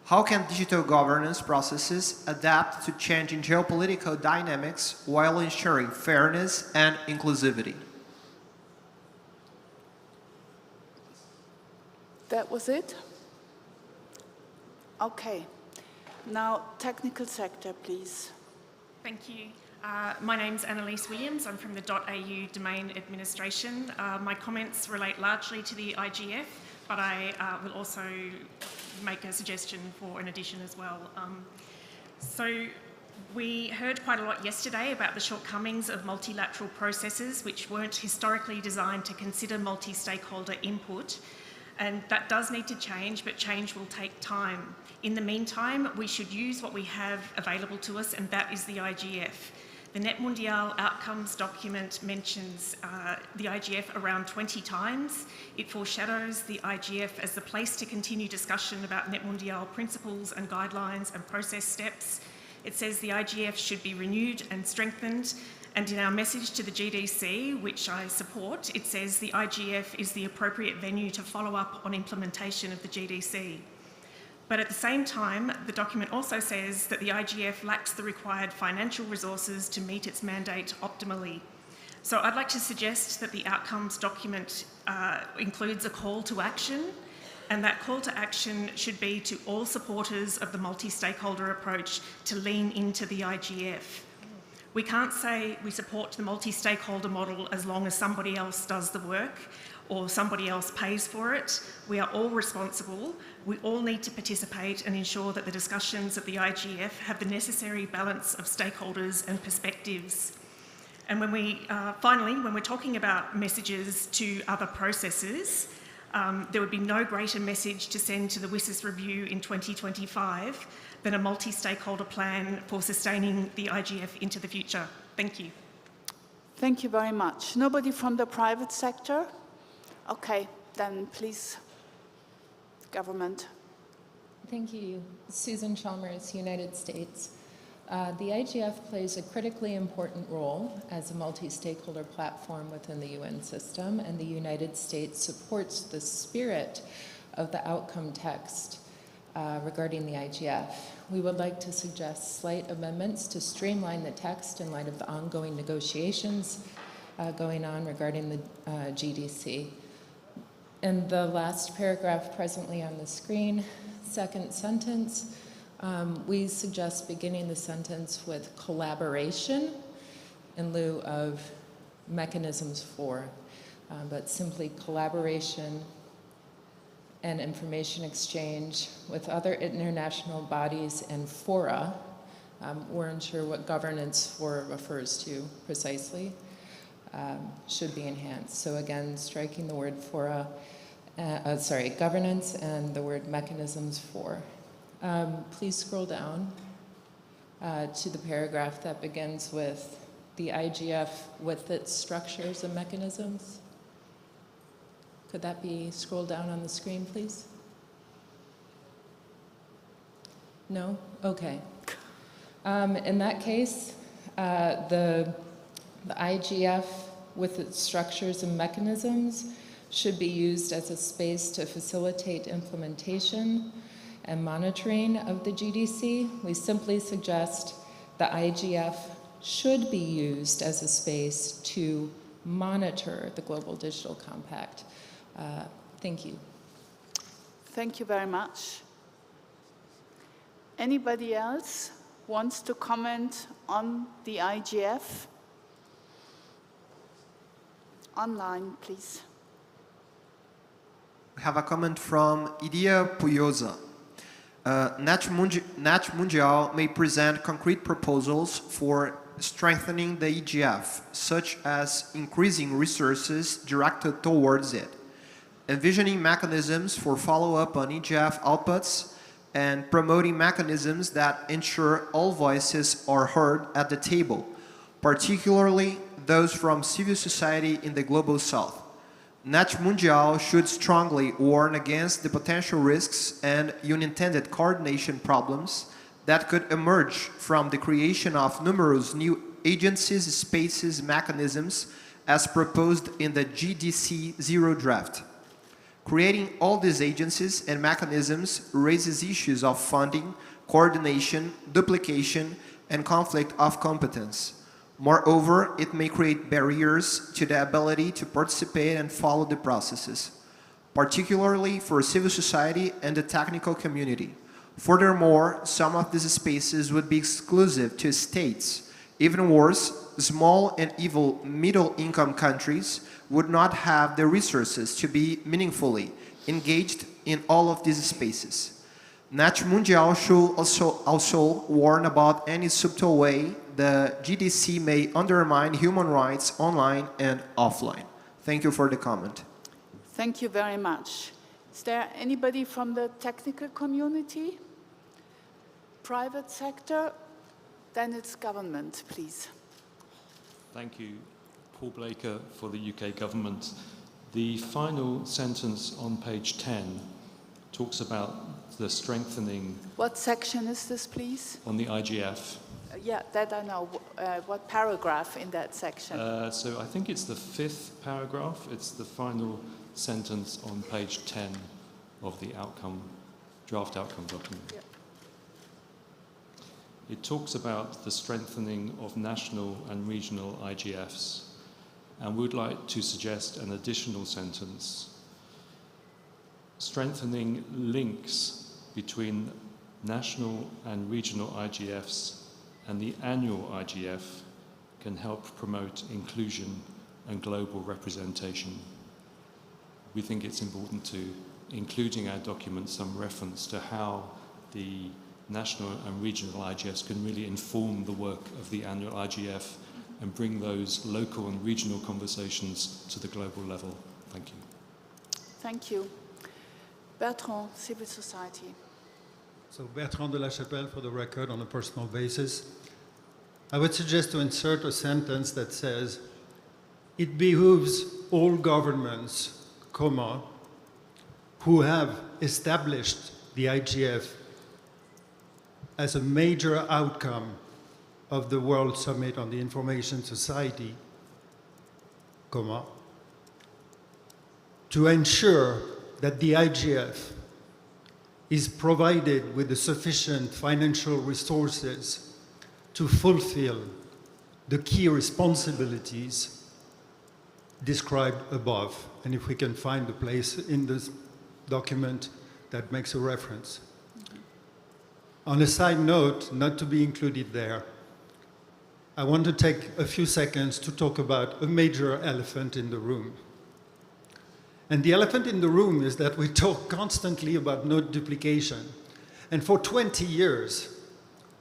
How can digital governance processes adapt to changing geopolitical dynamics while ensuring fairness and inclusivity? That was it? Okay. Now, technical sector, please. Thank you. My name's Annalise Williams. I'm from the .au domain administration. My comments relate largely to the IGF, but I will also make a suggestion for an addition as well. So we heard quite a lot yesterday about the shortcomings of multilateral processes which weren't historically designed to consider multi-stakeholder input. And that does need to change, but change will take time. In the meantime, we should use what we have available to us, and that is the IGF. The NETmundial outcomes document mentions the IGF around 20 times. It foreshadows the IGF as the place to continue discussion about NETmundial principles and guidelines and process steps. It says the IGF should be renewed and strengthened. And in our message to the GDC, which I support, it says the IGF is the appropriate venue to follow up on implementation of the GDC. But at the same time, the document also says that the IGF lacks the required financial resources to meet its mandate optimally. So I'd like to suggest that the outcomes document includes a call to action, and that call to action should be to all supporters of the multi-stakeholder approach to lean into the IGF. We can't say we support the multi-stakeholder model as long as somebody else does the work or somebody else pays for it. We are all responsible. We all need to participate and ensure that the discussions of the IGF have the necessary balance of stakeholders and perspectives. And when we, finally, when we're talking about messages to other processes, there would be no greater message to send to the WSIS review in 2025 than a multi-stakeholder plan for sustaining the IGF into the future. Thank you. Thank you very much. Nobody from the private sector? Okay, then please, government. Thank you. Susan Chalmers, United States. The IGF plays a critically important role as a multi-stakeholder platform within the UN system, and the United States supports the spirit of the outcome text regarding the IGF. We would like to suggest slight amendments to streamline the text in light of the ongoing negotiations going on regarding the GDC. In the last paragraph presently on the screen, second sentence, we suggest beginning the sentence with collaboration in lieu of mechanisms for, but simply collaboration and information exchange with other international bodies and fora we're unsure what governance for refers to precisely, should be enhanced. So again, striking the word for governance and the word mechanisms for. Please scroll down to the paragraph that begins with the IGF with its structures and mechanisms. Could that be scrolled down on the screen, please? No? Okay. In that case, the IGF with its structures and mechanisms should be used as a space to facilitate implementation and monitoring of the GDC. We simply suggest the IGF should be used as a space to monitor the Global Digital Compact. Thank you. Thank you very much. Anybody else wants to comment on the IGF? Online, please. We have a comment from Iria Puyosa. NETmundial may present concrete proposals for strengthening the IGF, such as increasing resources directed towards it, envisioning mechanisms for follow-up on IGF outputs, and promoting mechanisms that ensure all voices are heard at the table, particularly those from civil society in the Global South. NETmundial should strongly warn against the potential risks and unintended coordination problems that could emerge from the creation of numerous new agencies, spaces, mechanisms as proposed in the GDC Zero draft. Creating all these agencies and mechanisms raises issues of funding, coordination, duplication, and conflict of competence. Moreover, it may create barriers to the ability to participate and follow the processes, particularly for civil society and the technical community. Furthermore, some of these spaces would be exclusive to states. Even worse, small and even middle-income countries would not have the resources to be meaningfully engaged in all of these spaces. NETmundial should also warn about any subtle way the GDC may undermine human rights online and offline. Thank you for the comment. Thank you very much. Is there anybody from the technical community? Private sector? Then it's government, please. Thank you, Paul Blaker for the UK government. The final sentence on page 10 talks about the strengthening. What section is this, please? On the IGF. Yeah, that I know. What paragraph in that section? So I think it's the 5th paragraph. It's the final sentence on page 10 of the draft outcome document. Yeah. It talks about the strengthening of national and regional IGFs, and we'd like to suggest an additional sentence. Strengthening links between national and regional IGFs and the annual IGF can help promote inclusion and global representation. We think it's important to include in our document some reference to how the national and regional IGFs can really inform the work of the annual IGF and bring those local and regional conversations to the global level. Thank you. Thank you. Bertrand, civil society. So Bertrand de la Chapelle, for the record, on a personal basis. I would suggest to insert a sentence that says, it behooves all governments, who have established the IGF as a major outcome of the World Summit on the Information Society, to ensure that the IGF is provided with the sufficient financial resources to fulfill the key responsibilities described above. And if we can find the place in this document that makes a reference. On a side note, not to be included there, I want to take a few seconds to talk about a major elephant in the room. And the elephant in the room is that we talk constantly about node duplication. And for 20 years,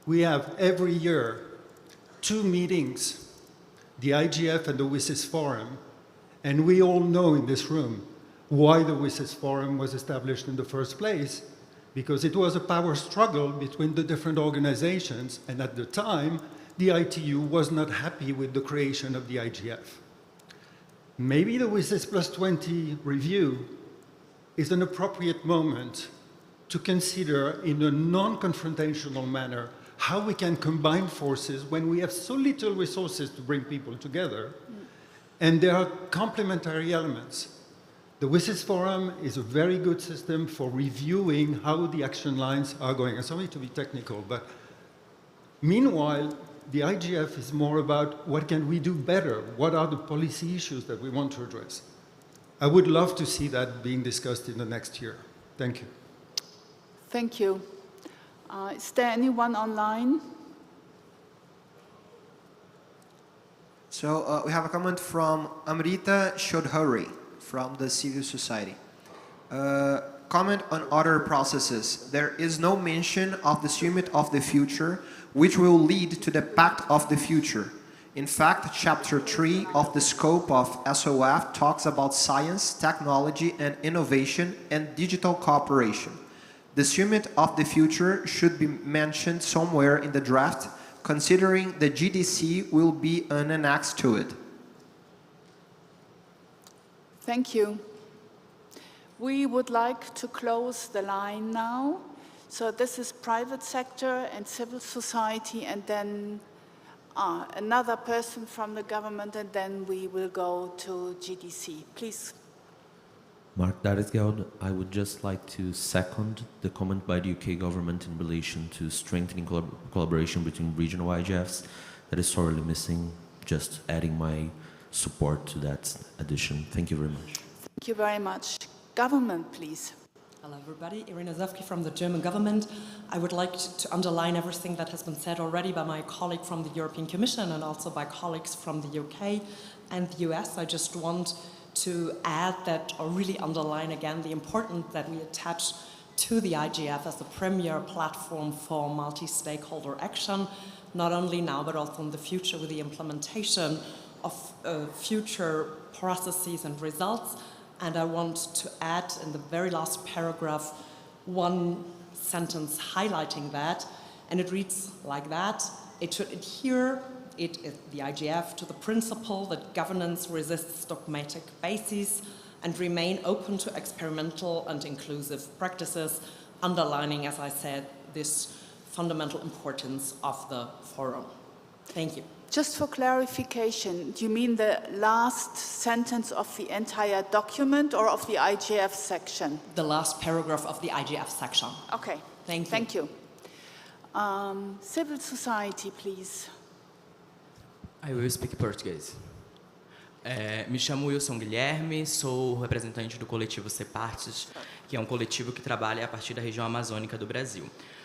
we have every year 2 meetings, the IGF and the WSIS Forum, and we all know in this room why the WSIS Forum was established in the first place, because it was a power struggle between the different organizations, and at the time, the ITU was not happy with the creation of the IGF. Maybe the WSIS +20 review is an appropriate moment to consider in a non-confrontational manner how we can combine forces when we have so little resources to bring people together, and there are complementary elements. The WSIS Forum is a very good system for reviewing how the action lines are going. I'm sorry to be technical, but meanwhile, the IGF is more about what can we do better? What are the policy issues that we want to address? I would love to see that being discussed in the next year. Thank you. Thank you. Is there anyone online? So we have a comment from Amrita Shodhuri from the civil society. Comment on other processes. There is no mention of the summit of the future, which will lead to the pact of the future. In fact, chapter 3 of the scope of SOF talks about science, technology and innovation and digital cooperation. The summit of the future should be mentioned somewhere in the draft, considering the GDC will be an annex to it. Thank you. We would like to close the line now. So this is private sector and civil society, and then another person from the government, and then we will go to GDC. Please. Mark Daresgeld, I would just like to second the comment by the UK government in relation to strengthening collaboration between regional IGFs. That is sorely missing. Just adding my support to that addition. Thank you very much. Thank you very much. Government, please. Hello everybody, Irina Zevki from the German government. I would like to underline everything that has been said already by my colleague from the European Commission and also by colleagues from the UK and the US. I just want to add that, or really underline again, the importance that we attach to the IGF as the premier platform for multi-stakeholder action, not only now but also in the future with the implementation of future processes and results. And I want to add in the very last paragraph one sentence highlighting that, and it reads like that: it should adhere, the IGF, to the principle that governance resists dogmatic bases and remain open to experimental and inclusive practices, underlining, as I said, this fundamental importance of the forum. Thank you. Just for clarification, do you mean the last sentence of the entire document or of the IGF section? The last paragraph of the IGF section. Okay. Thank you. Thank you. Civil society, please. I will speak português. Me chamo Wilson Guilherme, sou representante do coletivo Parte, que é um coletivo que trabalha a partir da região amazônica do Brasil.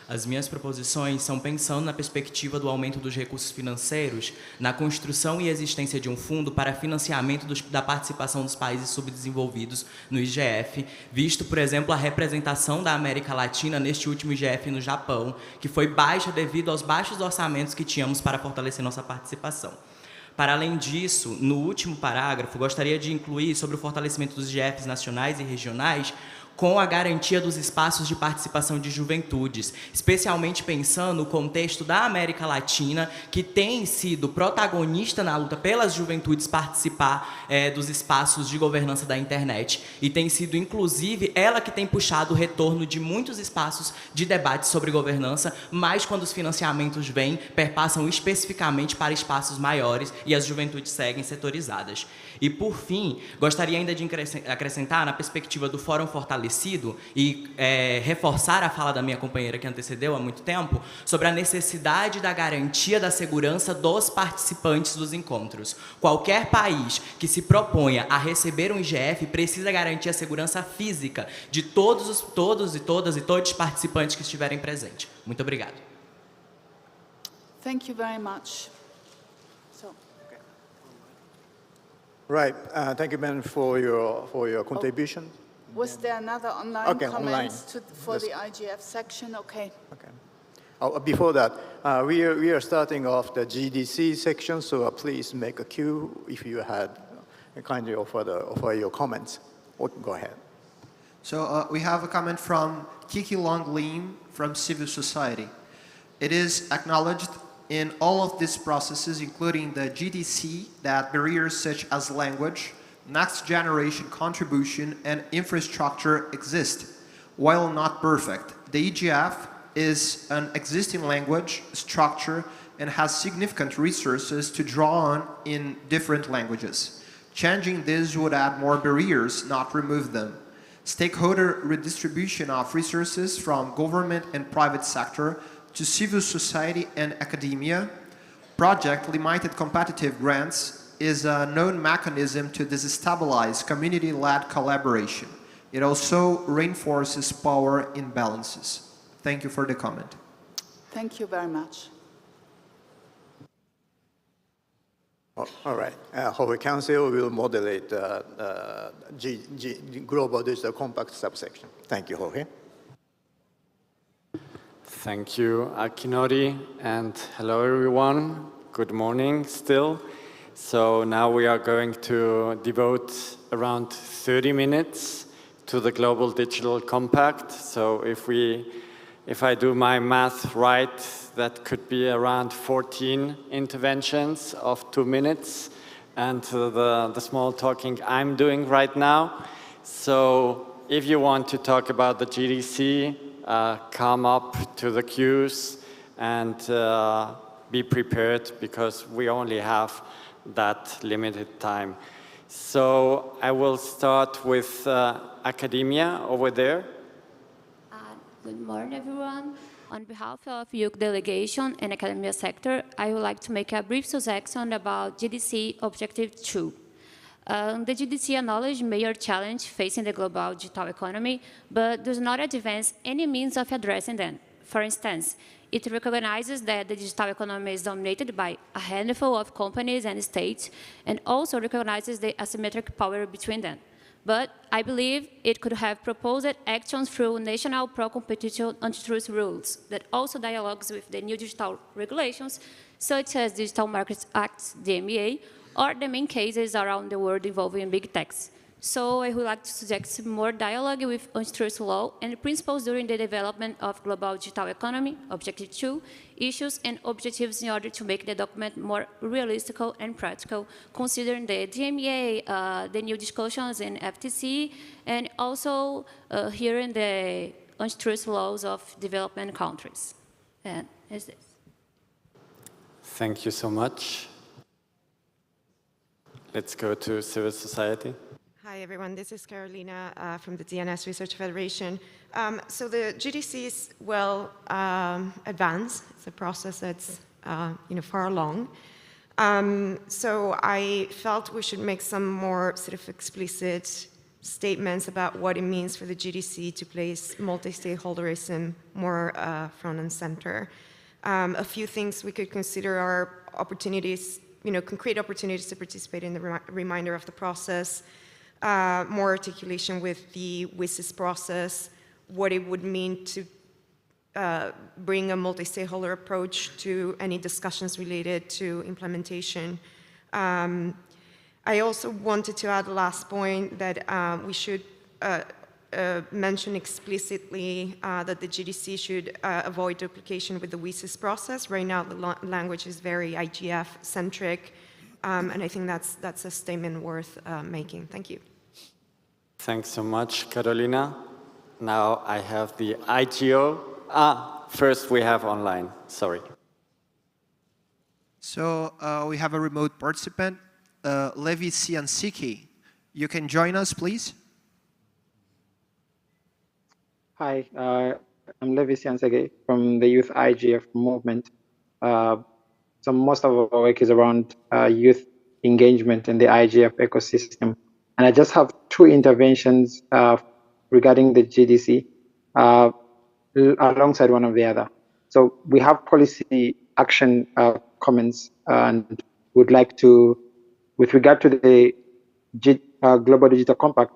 As minhas proposições são pensando na perspectiva do aumento dos recursos financeiros, na construção e existência de um fundo para financiamento da participação dos países subdesenvolvidos no IGF, visto, por exemplo, a representação da América Latina neste último IGF no Japão, que foi baixa devido aos baixos orçamentos que tínhamos para fortalecer nossa participação. Para além disso, no último parágrafo, gostaria de incluir sobre o fortalecimento dos IGFs nacionais e regionais com a garantia dos espaços de participação de juventudes, especialmente pensando no contexto da América Latina, que tem sido protagonista na luta pelas juventudes participar dos espaços de governança da internet, e tem sido, inclusive, ela que tem puxado o retorno de muitos espaços de debate sobre governança, mas quando os financiamentos vêm, perpassam especificamente para espaços maiores e as juventudes seguem setorizadas. E, por fim, gostaria ainda de acrescentar, na perspectiva do Fórum Fortalecido, e reforçar a fala da minha companheira que antecedeu há muito tempo, sobre a necessidade da garantia da segurança dos participantes dos encontros. Qualquer país que se proponha a receber um IGF precisa garantir a segurança física de todos os participantes que estiverem presentes. Muito obrigado. Thank you very much. Right. Thank you, Ben, for your contribution. Was there another online comment for the IGF section? Okay. Before that, we are starting off the GDC section, so please make a queue if you had kindly offer your comments. Go ahead. So we have a comment from Kiki Long Lim from civil society. It is acknowledged in all of these processes, including the GDC, that barriers such as language, next generation contribution, and infrastructure exist. While not perfect, the EGF is an existing language structure and has significant resources to draw on in different languages. Changing this would add more barriers, not remove them. Stakeholder redistribution of resources from government and private sector to civil society and academia, project limited competitive grants is a known mechanism to destabilize community-led collaboration. It also reinforces power imbalances. Thank you for the comment. Thank you very much. All right. However, Council will moderate the Global Digital Compact subsection. Thank you, Jorge. Thank you, Akinori, and hello, everyone. Good morning still. So now we are going to devote around 30 minutes to the Global Digital Compact. So if I do my math right, that could be around 14 interventions of 2 minutes, and the small talking I'm doing right now. So if you want to talk about the GDC, come up to the queues and be prepared, because we only have that limited time. So I will start with academia over there. Good morning, everyone. On behalf of youth delegation and academia sector, I would like to make a brief suggestion about GDC Objective 2. The GDC acknowledges major challenge facing the global digital economy, but does not advance any means of addressing them. For instance, it recognizes that the digital economy is dominated by a handful of companies and states, and also recognizes the asymmetric power between them. But I believe it could have proposed actions through national pro-competition antitrust rules that also dialogues with the new digital regulations, such as Digital Markets Act, DMA, or the main cases around the world involving big techs. So I would like to suggest more dialogue with antitrust law and principles during the development of global digital economy, Objective 2, issues and objectives in order to make the document more realistic and practical, considering the DMA, the new discussions in FTC, and also hearing the antitrust laws of development countries. And is this. Thank you so much. Let's go to civil society. Hi, everyone. This is Carolina from the DNS Research Federation. So the GDC is well advanced. It's a process that's far along. So I felt we should make some more sort of explicit statements about what it means for the GDC to place multi-stakeholderism more front and center. A few things we could consider are opportunities, concrete opportunities to participate in the reminder of the process. More articulation with the WSIS process, what it would mean to bring a multi-stakeholder approach to any discussions related to implementation. I also wanted to add a last point that we should mention explicitly that the GDC should avoid duplication with the WSIS process. Right now, the language is very IGF-centric. And I think that's a statement worth making. Thank you. Thanks so much, Carolina. Now I have the IGO. First we have online. Sorry. So we have a remote participant, Levi Siansiki. You can join us, please. Hi, I'm Levi Siansiki from the Youth IGF movement. So most of our work is around youth engagement in the IGF ecosystem. And I just have 2 interventions regarding the GDC alongside one of the other. So we have policy action comments, and would like to, with regard to the Global Digital Compact,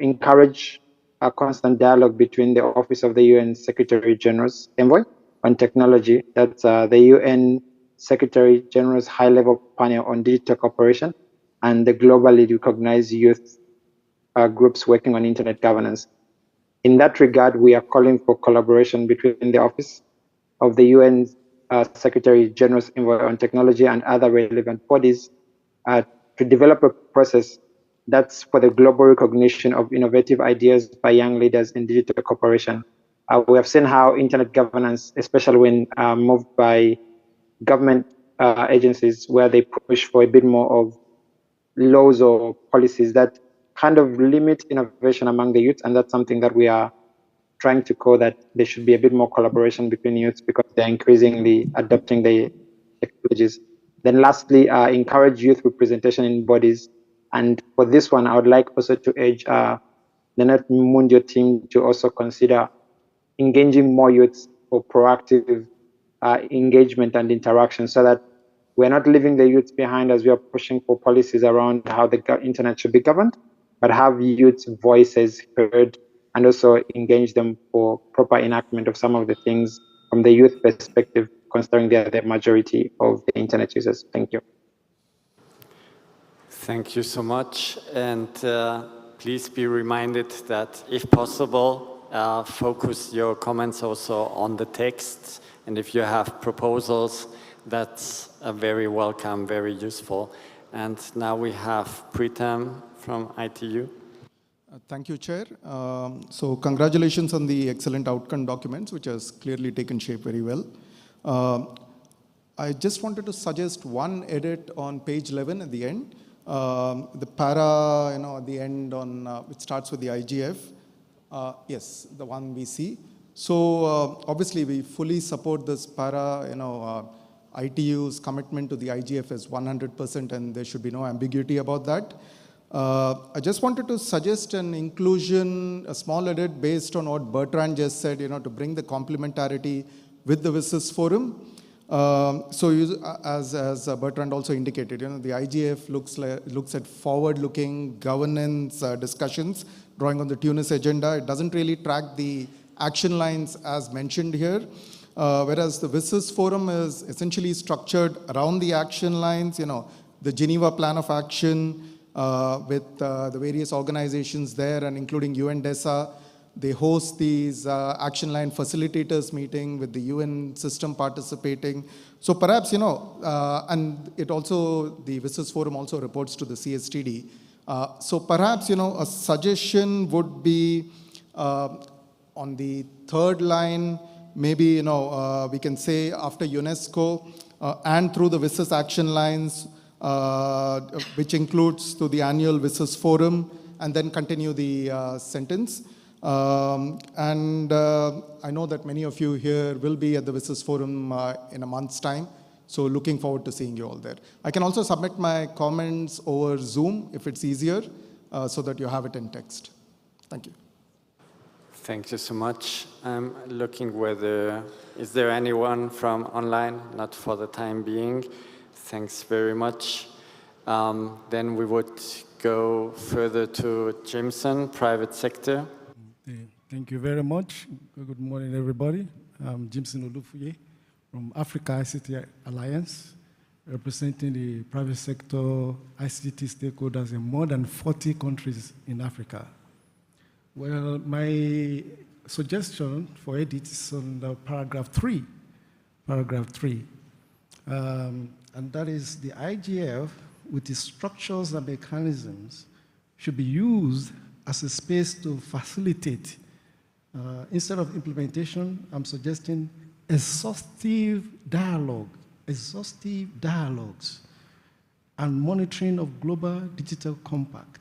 encourage a constant dialogue between the Office of the UN Secretary General's Envoy on Technology. That's the UN Secretary General's high-level panel on digital cooperation and the globally recognized youth groups working on internet governance. In that regard, we are calling for collaboration between the Office of the UN Secretary General's on Technology and other relevant bodies to develop a process that's for the global recognition of innovative ideas by young leaders in digital cooperation. We have seen how internet governance, especially when moved by government agencies, where they push for a bit more of laws or policies that kind of limit innovation among the youth, and that's something that we are trying to call that there should be a bit more collaboration between youths because they're increasingly adopting the technologies. Then lastly, encourage youth representation in bodies. And for this one, I would like also to urge the NETmundial team to also consider engaging more youths for proactive engagement and interaction so that we're not leaving the youths behind as we are pushing for policies around how the internet should be governed, but have youths' voices heard and also engage them for proper enactment of some of the things from the youth perspective, considering they are the majority of the internet users. Thank you. Thank you so much. And please be reminded that if possible, focus your comments also on the text. And if you have proposals, that's very welcome, very useful. And now we have Pritam from ITU. Thank you, Chair. So congratulations on the excellent outcome documents, which has clearly taken shape very well. I just wanted to suggest one edit on page 11 at the end. The para, at the end on, it starts with the IGF. Yes, the one we see. So obviously we fully support this para, ITU's commitment to the IGF is 100% and there should be no ambiguity about that. I just wanted to suggest an inclusion, a small edit based on what Bertrand just said, to bring the complementarity with the WSIS forum. As Bertrand also indicated, the IGF looks at forward-looking governance discussions, drawing on the Tunis agenda. It doesn't really track the action lines as mentioned here, whereas the WSIS forum is essentially structured around the action lines, the Geneva Plan of Action with the various organizations there and including UNDESA. They host these action line facilitators meeting with the UN system participating. So perhaps, and it also, the WSIS forum also reports to the CSTD. So perhaps, a suggestion would be on the third line, maybe, we can say after UNESCO and through the WSIS action lines, which includes to the annual WSIS forum, and then continue the sentence. I know that many of you here will be at the WSIS forum in a month's time, so looking forward to seeing you all there. I can also submit my comments over Zoom if it's easier, so that you have it in text. Thank you. Thank you so much. I'm looking whether, is there anyone from online? Not for the time being. Thanks very much. Then we would go further to Jimson, private sector. Thank you very much. Good morning, everybody. I'm Jimson Olufuye from Africa ICT Alliance, representing the private sector ICT stakeholders in more than 40 countries in Africa. Well, my suggestion for edit is on the paragraph 3. And that is the IGF with its structures and mechanisms should be used as a space to facilitate. Instead of implementation, I'm suggesting exhaustive dialogues and monitoring of global digital compact,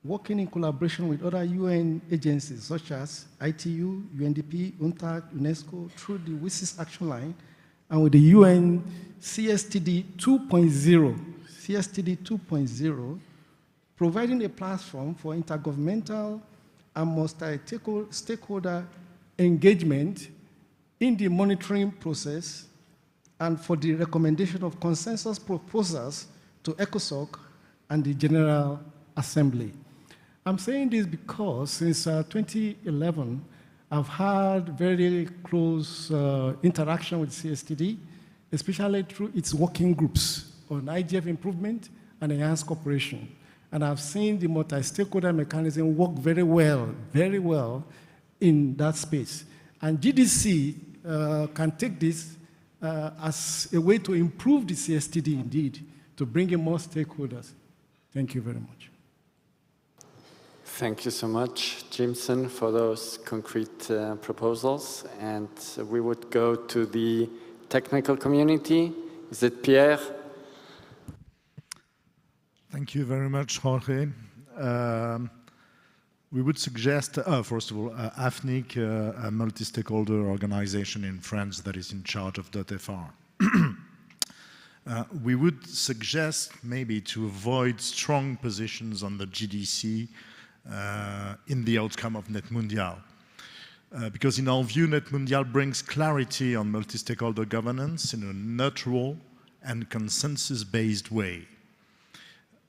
working in collaboration with other UN agencies such as ITU, UNDP, UNTAC, UNESCO through the WSIS action line, and with the UN CSTD 2.0, providing a platform for intergovernmental and multi-stakeholder engagement in the monitoring process and for the recommendation of consensus proposals to ECOSOC and the General Assembly. I'm saying this because since 2011, I've had very close interaction with CSTD, especially through its working groups on IGF improvement and enhanced cooperation. And I've seen the multi-stakeholder mechanism work very well in that space. And GDC can take this as a way to improve the CSTD indeed, to bring in more stakeholders. Thank you very much. Thank you so much, Jimson, for those concrete proposals. And we would go to the technical community. Is it Pierre? Thank you very much, Jorge. We would suggest, first of all, AFNIC, a multi-stakeholder organization in France that is in charge of .fr. We would suggest maybe to avoid strong positions on the GDC in the outcome of NETmundial. Because in our view, NETmundial brings clarity on multi-stakeholder governance in a neutral and consensus-based way.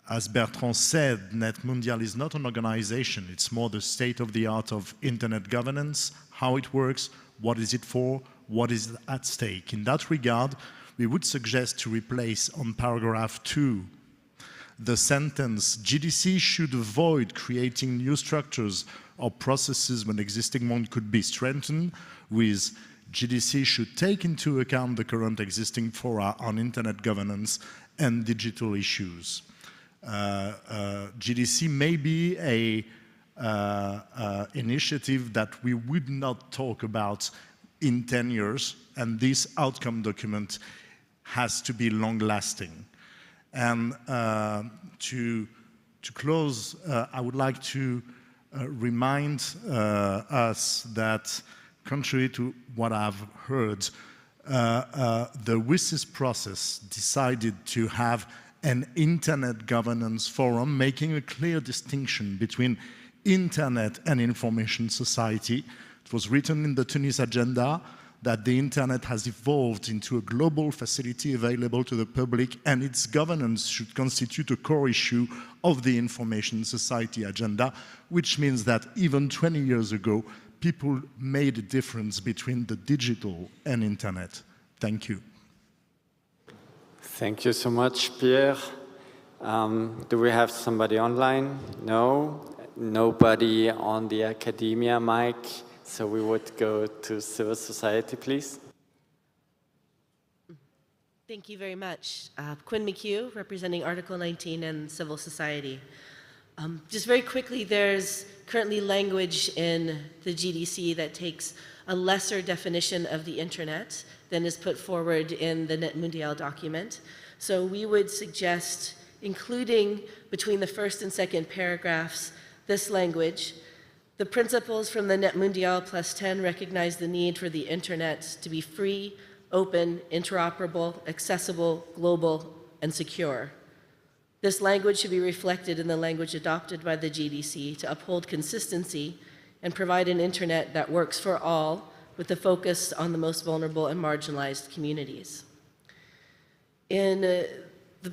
As Bertrand said, NETmundial is not an organization, it's more the state-of-the-art of internet governance, how it works, what is it for, what is at stake. In that regard, we would suggest to replace on paragraph 2 the sentence, GDC should avoid creating new structures or processes when existing one could be strengthened, with GDC should take into account the current existing fora on internet governance and digital issues. GDC may be a initiative that we would not talk about in 10 years, and this outcome document has to be long-lasting. And to close, I would like to remind us that, contrary to what I've heard, the WSIS process decided to have an internet governance forum, making a clear distinction between internet and information society. It was written in the Tunis agenda that the internet has evolved into a global facility available to the public, and its governance should constitute a core issue of the information society agenda, which means that even 20 years ago, people made a difference between the digital and internet. Thank you. Thank you so much, Pierre. Do we have somebody online? No. Nobody on the academia mic. So we would go to civil society, please. Thank you very much. Quinn McHugh, representing Article 19 and civil society. Just very quickly, there's currently language in the GDC that takes a lesser definition of the internet than is put forward in the NETmundial document. So we would suggest including between the first and second paragraphs this language. The principles from the NETmundial+10 recognize the need for the internet to be free, open, interoperable, accessible, global, and secure. This language should be reflected in the language adopted by the GDC to uphold consistency and provide an internet that works for all, with the focus on the most vulnerable and marginalized communities. In the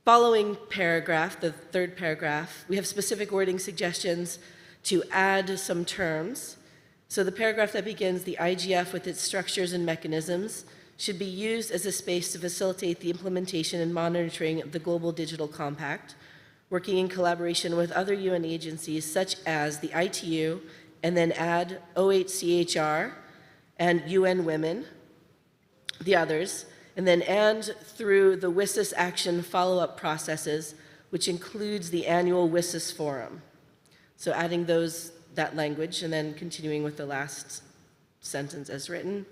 following paragraph, the third paragraph, we have specific wording suggestions to add some terms. So the paragraph that begins, the IGF with its structures and mechanisms should be used as a space to facilitate the implementation and monitoring of the Global Digital Compact, working in collaboration with other UN agencies such as the ITU, and then add OHCHR and UN Women, the others, and then through the WSIS action follow-up processes, which includes the annual WSIS forum. So adding that language and then continuing with the last sentence as written.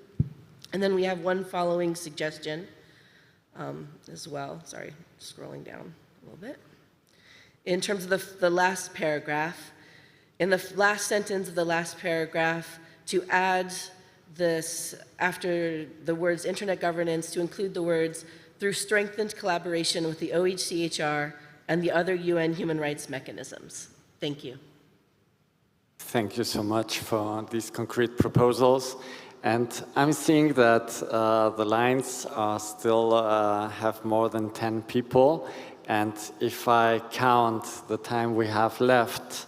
And then we have one following suggestion as well. Sorry, scrolling down a little bit. In terms of the last paragraph, in the last sentence of the last paragraph, to add this after the words internet governance, to include the words through strengthened collaboration with the OHCHR and the other UN human rights mechanisms. Thank you. Thank you so much for these concrete proposals. And I'm seeing that the lines are still have more than 10 people. And if I count the time we have left,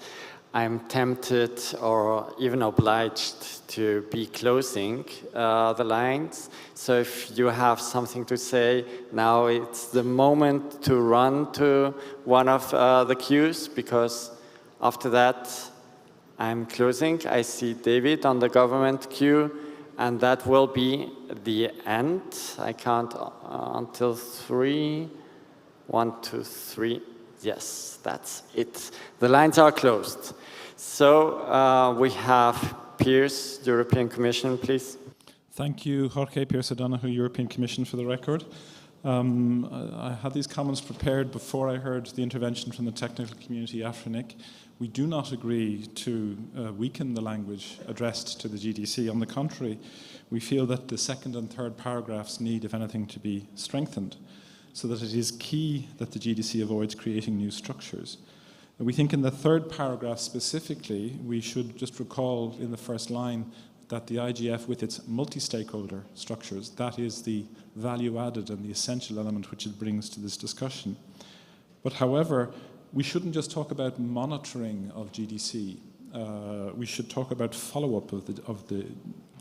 I'm tempted or even obliged to be closing the lines. So if you have something to say, now it's the moment to run to one of the queues, because after that I'm closing. I see David on the government queue, and that will be the end. I count until 3. 1, 2, 3. Yes, that's it. The lines are closed. So we have Pierce, European Commission, please. Thank you, Jorge Pierce O'Donoghue, European Commission, for the record. I had these comments prepared before I heard the intervention from the technical community, Afrinic. We do not agree to weaken the language addressed to the GDC. On the contrary, we feel that the second and third paragraphs need, if anything, to be strengthened, so that it is key that the GDC avoids creating new structures. We think in the third paragraph specifically, we should just recall in the first line that the IGF, with its multi-stakeholder structures, that is the value added and the essential element which it brings to this discussion. But however, we shouldn't just talk about monitoring of GDC. We should talk about follow-up of the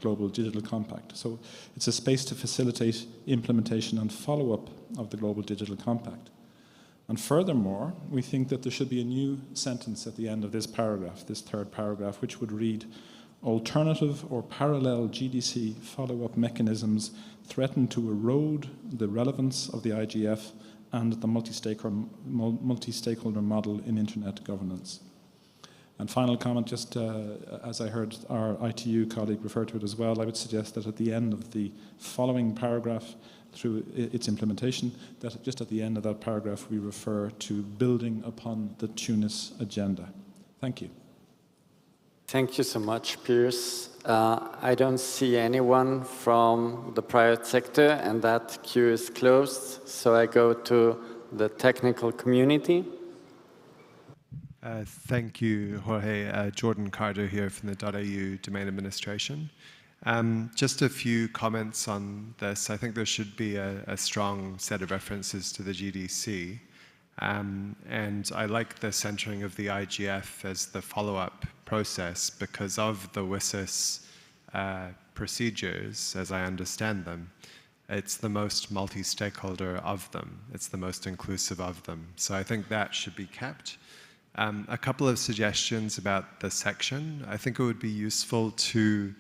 Global Digital Compact. So it's a space to facilitate implementation and follow-up of the Global Digital Compact. And furthermore, we think that there should be a new sentence at the end of this paragraph, this third paragraph, which would read, alternative or parallel GDC follow-up mechanisms threaten to erode the relevance of the IGF and the multi-stakeholder model in internet governance. And final comment, just as I heard our ITU colleague refer to it as well, I would suggest that at the end of the following paragraph, through its implementation, that just at the end of that paragraph we refer to building upon the Tunis agenda. Thank you. Thank you so much, Pierce. I don't see anyone from the private sector, and that queue is closed. So I go to the technical community. Thank you, Jorge. Jordan Carter here from the .au domain administration. Just a few comments on this. I think there should be a strong set of references to the GDC. And I like the centering of the IGF as the follow-up process because of the WSIS procedures, as I understand them. It's the most multi-stakeholder of them. It's the most inclusive of them. So I think that should be kept. A couple of suggestions about the section. I think it would be useful to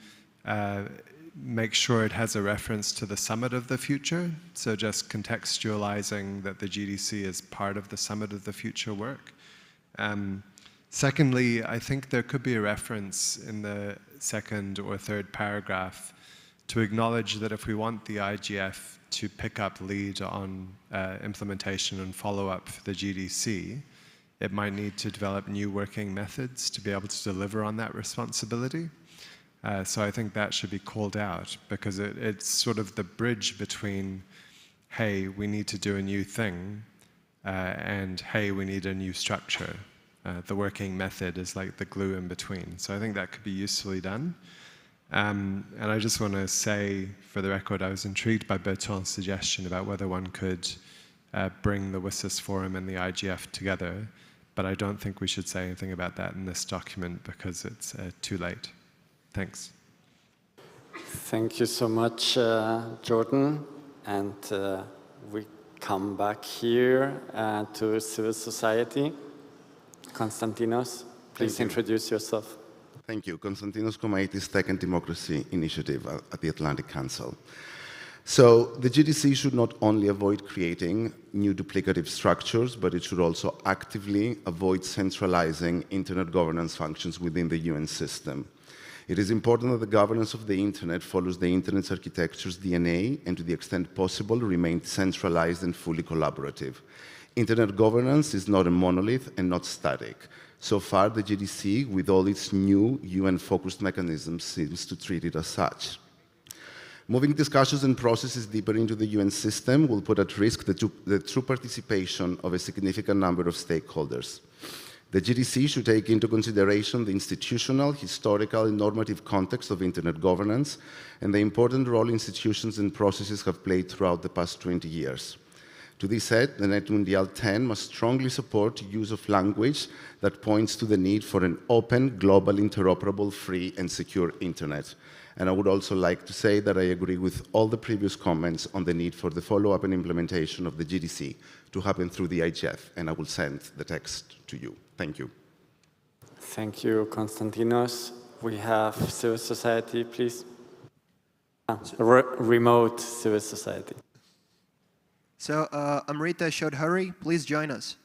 make sure it has a reference to the Summit of the Future. So just contextualizing that the GDC is part of the Summit of the Future work. Secondly, I think there could be a reference in the second or third paragraph to acknowledge that if we want the IGF to pick up lead on implementation and follow-up for the GDC, it might need to develop new working methods to be able to deliver on that responsibility. So I think that should be called out because it's sort of the bridge between, hey, we need to do a new thing, and hey, we need a new structure. The working method is like the glue in between. So I think that could be usefully done. And I just want to say, for the record, I was intrigued by Bertrand's suggestion about whether one could bring the WSIS Forum and the IGF together, but I don't think we should say anything about that in this document because it's too late. Thanks. Thank you so much, Jordan. And we come back here to civil society. Konstantinos, please introduce yourself. Thank you. Konstantinos Komaitis, Tech and Democracy Initiative at the Atlantic Council. So the GDC should not only avoid creating new duplicative structures, but it should also actively avoid centralizing internet governance functions within the UN system. It is important that the governance of the internet follows the internet's architecture's DNA and to the extent possible remain centralized and fully collaborative. Internet governance is not a monolith and not static. So far, the GDC, with all its new UN-focused mechanisms, seems to treat it as such. Moving discussions and processes deeper into the UN system will put at risk the true participation of a significant number of stakeholders. The GDC should take into consideration the institutional, historical, and normative context of internet governance and the important role institutions and processes have played throughout the past 20 years. To this end, the NETmundial+10 must strongly support use of language that points to the need for an open, global, interoperable, free and secure internet. And I would also like to say that I agree with all the previous comments on the need for the follow-up and implementation of the GDC to happen through the IGF, and I will send the text to you. Thank you. Thank you, Konstantinos. We have civil society, please. Remote civil society. So, Amrita Shodhuri, please join us.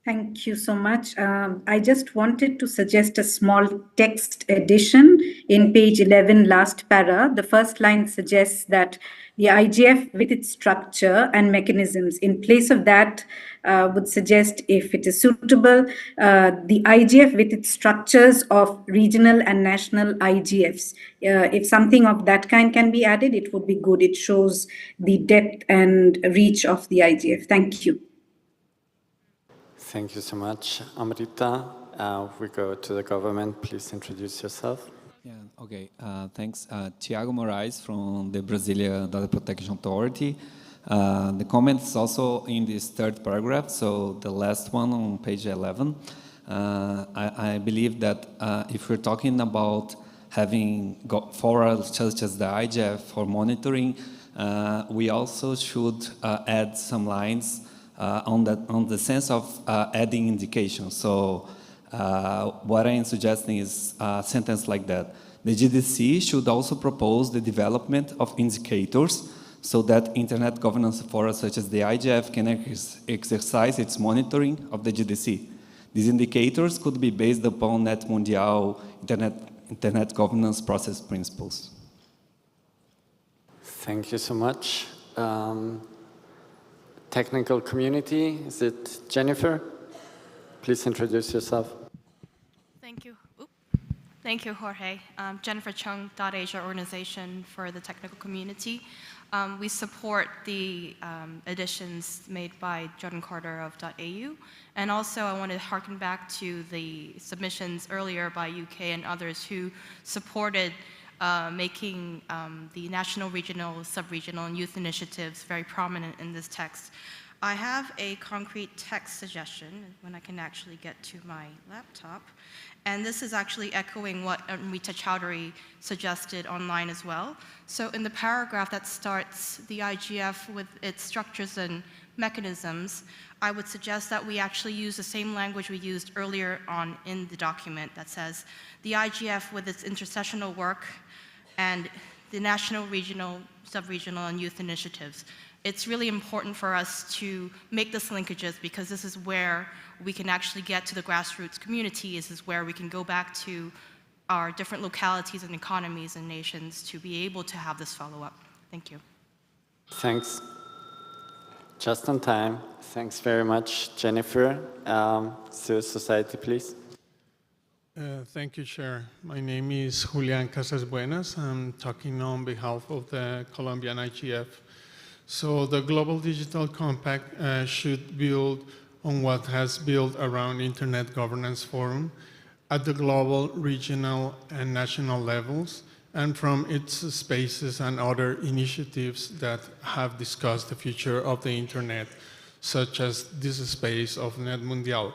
Thank you so much. I just wanted to suggest a small text addition in page 11, last para. The first line suggests that the IGF with its structure and mechanisms. In place of that, would suggest, if it is suitable, the IGF with its structures of regional and national IGFs. If something of that kind can be added, it would be good. It shows the depth and reach of the IGF. Thank you. Thank you so much, Amrita. We go to the government. Please introduce yourself. Yeah, okay. Thanks. Tiago Moraes from the Brazilian Data Protection Authority. The comment is also in this third paragraph, so the last one on page 11. I believe that if we're talking about having forums such as the IGF for monitoring, we also should add some lines on the sense of adding indications. So what I am suggesting is a sentence like that. The GDC should also propose the development of indicators so that internet governance forums such as the IGF can exercise its monitoring of the GDC. These indicators could be based upon NETmundial internet governance process principles. Thank you so much. Technical community, is it Jennifer? Please introduce yourself. Thank you. Thank you, Jorge. Jennifer Chung, .Asia organization for the technical community. We support the additions made by Jordan Carter of .au. And also I want to harken back to the submissions earlier by UK and others who supported making the national, regional, sub-regional, and youth initiatives very prominent in this text. I have a concrete text suggestion when I can actually get to my laptop. And this is actually echoing what Amrita Chowdhury suggested online as well. So in the paragraph that starts the IGF with its structures and mechanisms, I would suggest that we actually use the same language we used earlier on in the document that says the IGF with its intersessional work and the national, regional, sub-regional, and youth initiatives. It's really important for us to make these linkages because this is where we can actually get to the grassroots community. This is where we can go back to our different localities and economies and nations to be able to have this follow-up. Thank you. Thanks. Just on time. Thanks very much, Jennifer. Civil society, please. Thank you, Chair. My name is Julian Casasbuenas. I'm talking on behalf of the Colombian IGF. So the Global Digital Compact should build on what has built around Internet Governance Forum at the global, regional, and national levels, and from its spaces and other initiatives that have discussed the future of the Internet, such as this space of NETmundial.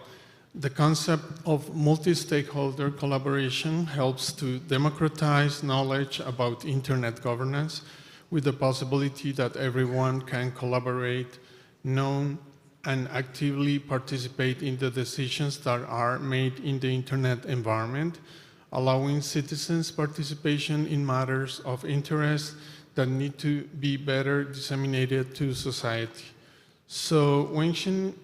The concept of multi-stakeholder collaboration helps to democratize knowledge about Internet governance with the possibility that everyone can collaborate, know, and actively participate in the decisions that are made in the Internet environment, allowing citizens' participation in matters of interest that need to be better disseminated to society. So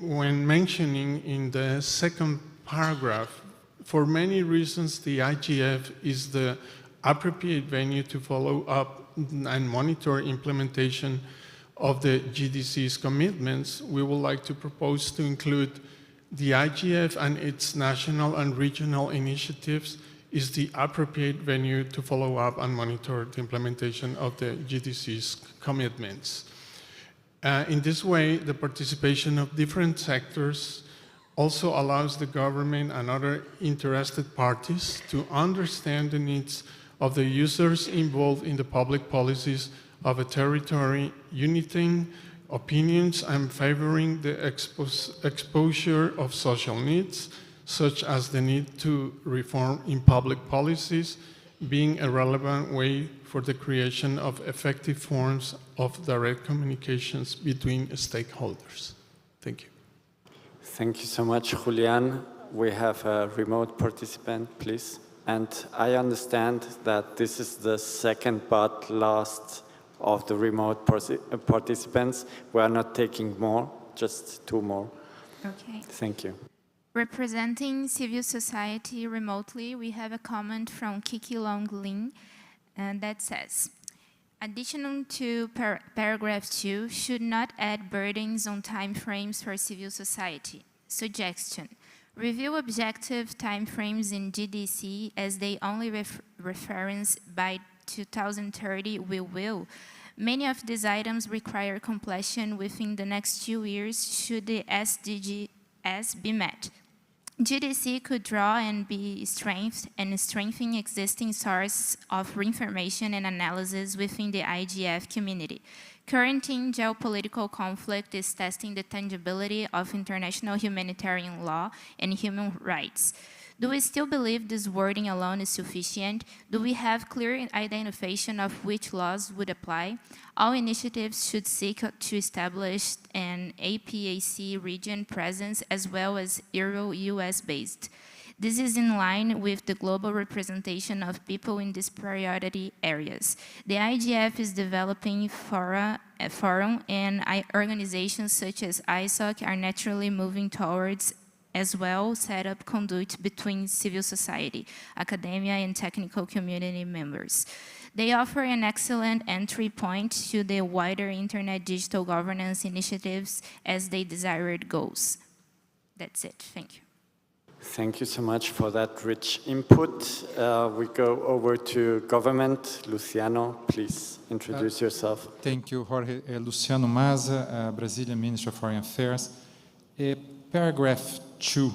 when mentioning in the second paragraph, for many reasons, the IGF is the appropriate venue to follow up and monitor implementation of the GDC's commitments, we would like to propose to include the IGF and its national and regional initiatives is the appropriate venue to follow up and monitor the implementation of the GDC's commitments. In this way, the participation of different sectors also allows the government and other interested parties to understand the needs of the users involved in the public policies of a territory, uniting opinions, I'm favoring the exposure of social needs, such as the need to reform in public policies, being a relevant way for the creation of effective forms of direct communications between stakeholders. Thank you. Thank you so much, Julian. We have a remote participant, please. And I understand that this is the second but last of the remote participants. We are not taking more, just 2 more. Okay. Thank you. Representing civil society remotely, we have a comment from Kiki Long Lin that says, additional to paragraph 2, should not add burdens on timeframes for civil society. Suggestion, review objective timeframes in GDC as they only reference by 2030 will. Many of these items require completion within the next 2 years should the SDGs be met. GDC could draw and be strengthen existing sources of information and analysis within the IGF community. Current geopolitical conflict is testing the tangibility of international humanitarian law and human rights. Do we still believe this wording alone is sufficient? Do we have clear identification of which laws would apply? All initiatives should seek to establish an APAC region presence as well as Euro-US-based. This is in line with the global representation of people in these priority areas. The IGF is developing forum and organizations such as ISOC are naturally moving towards as well set up conduit between civil society, academia, and technical community members. They offer an excellent entry point to the wider internet digital governance initiatives as they desired goals. That's it. Thank you. Thank you so much for that rich input. We go over to government. Luciano, please introduce yourself. Thank you, Jorge. Luciano Maza, Brazilian Minister of Foreign Affairs. Paragraph 2,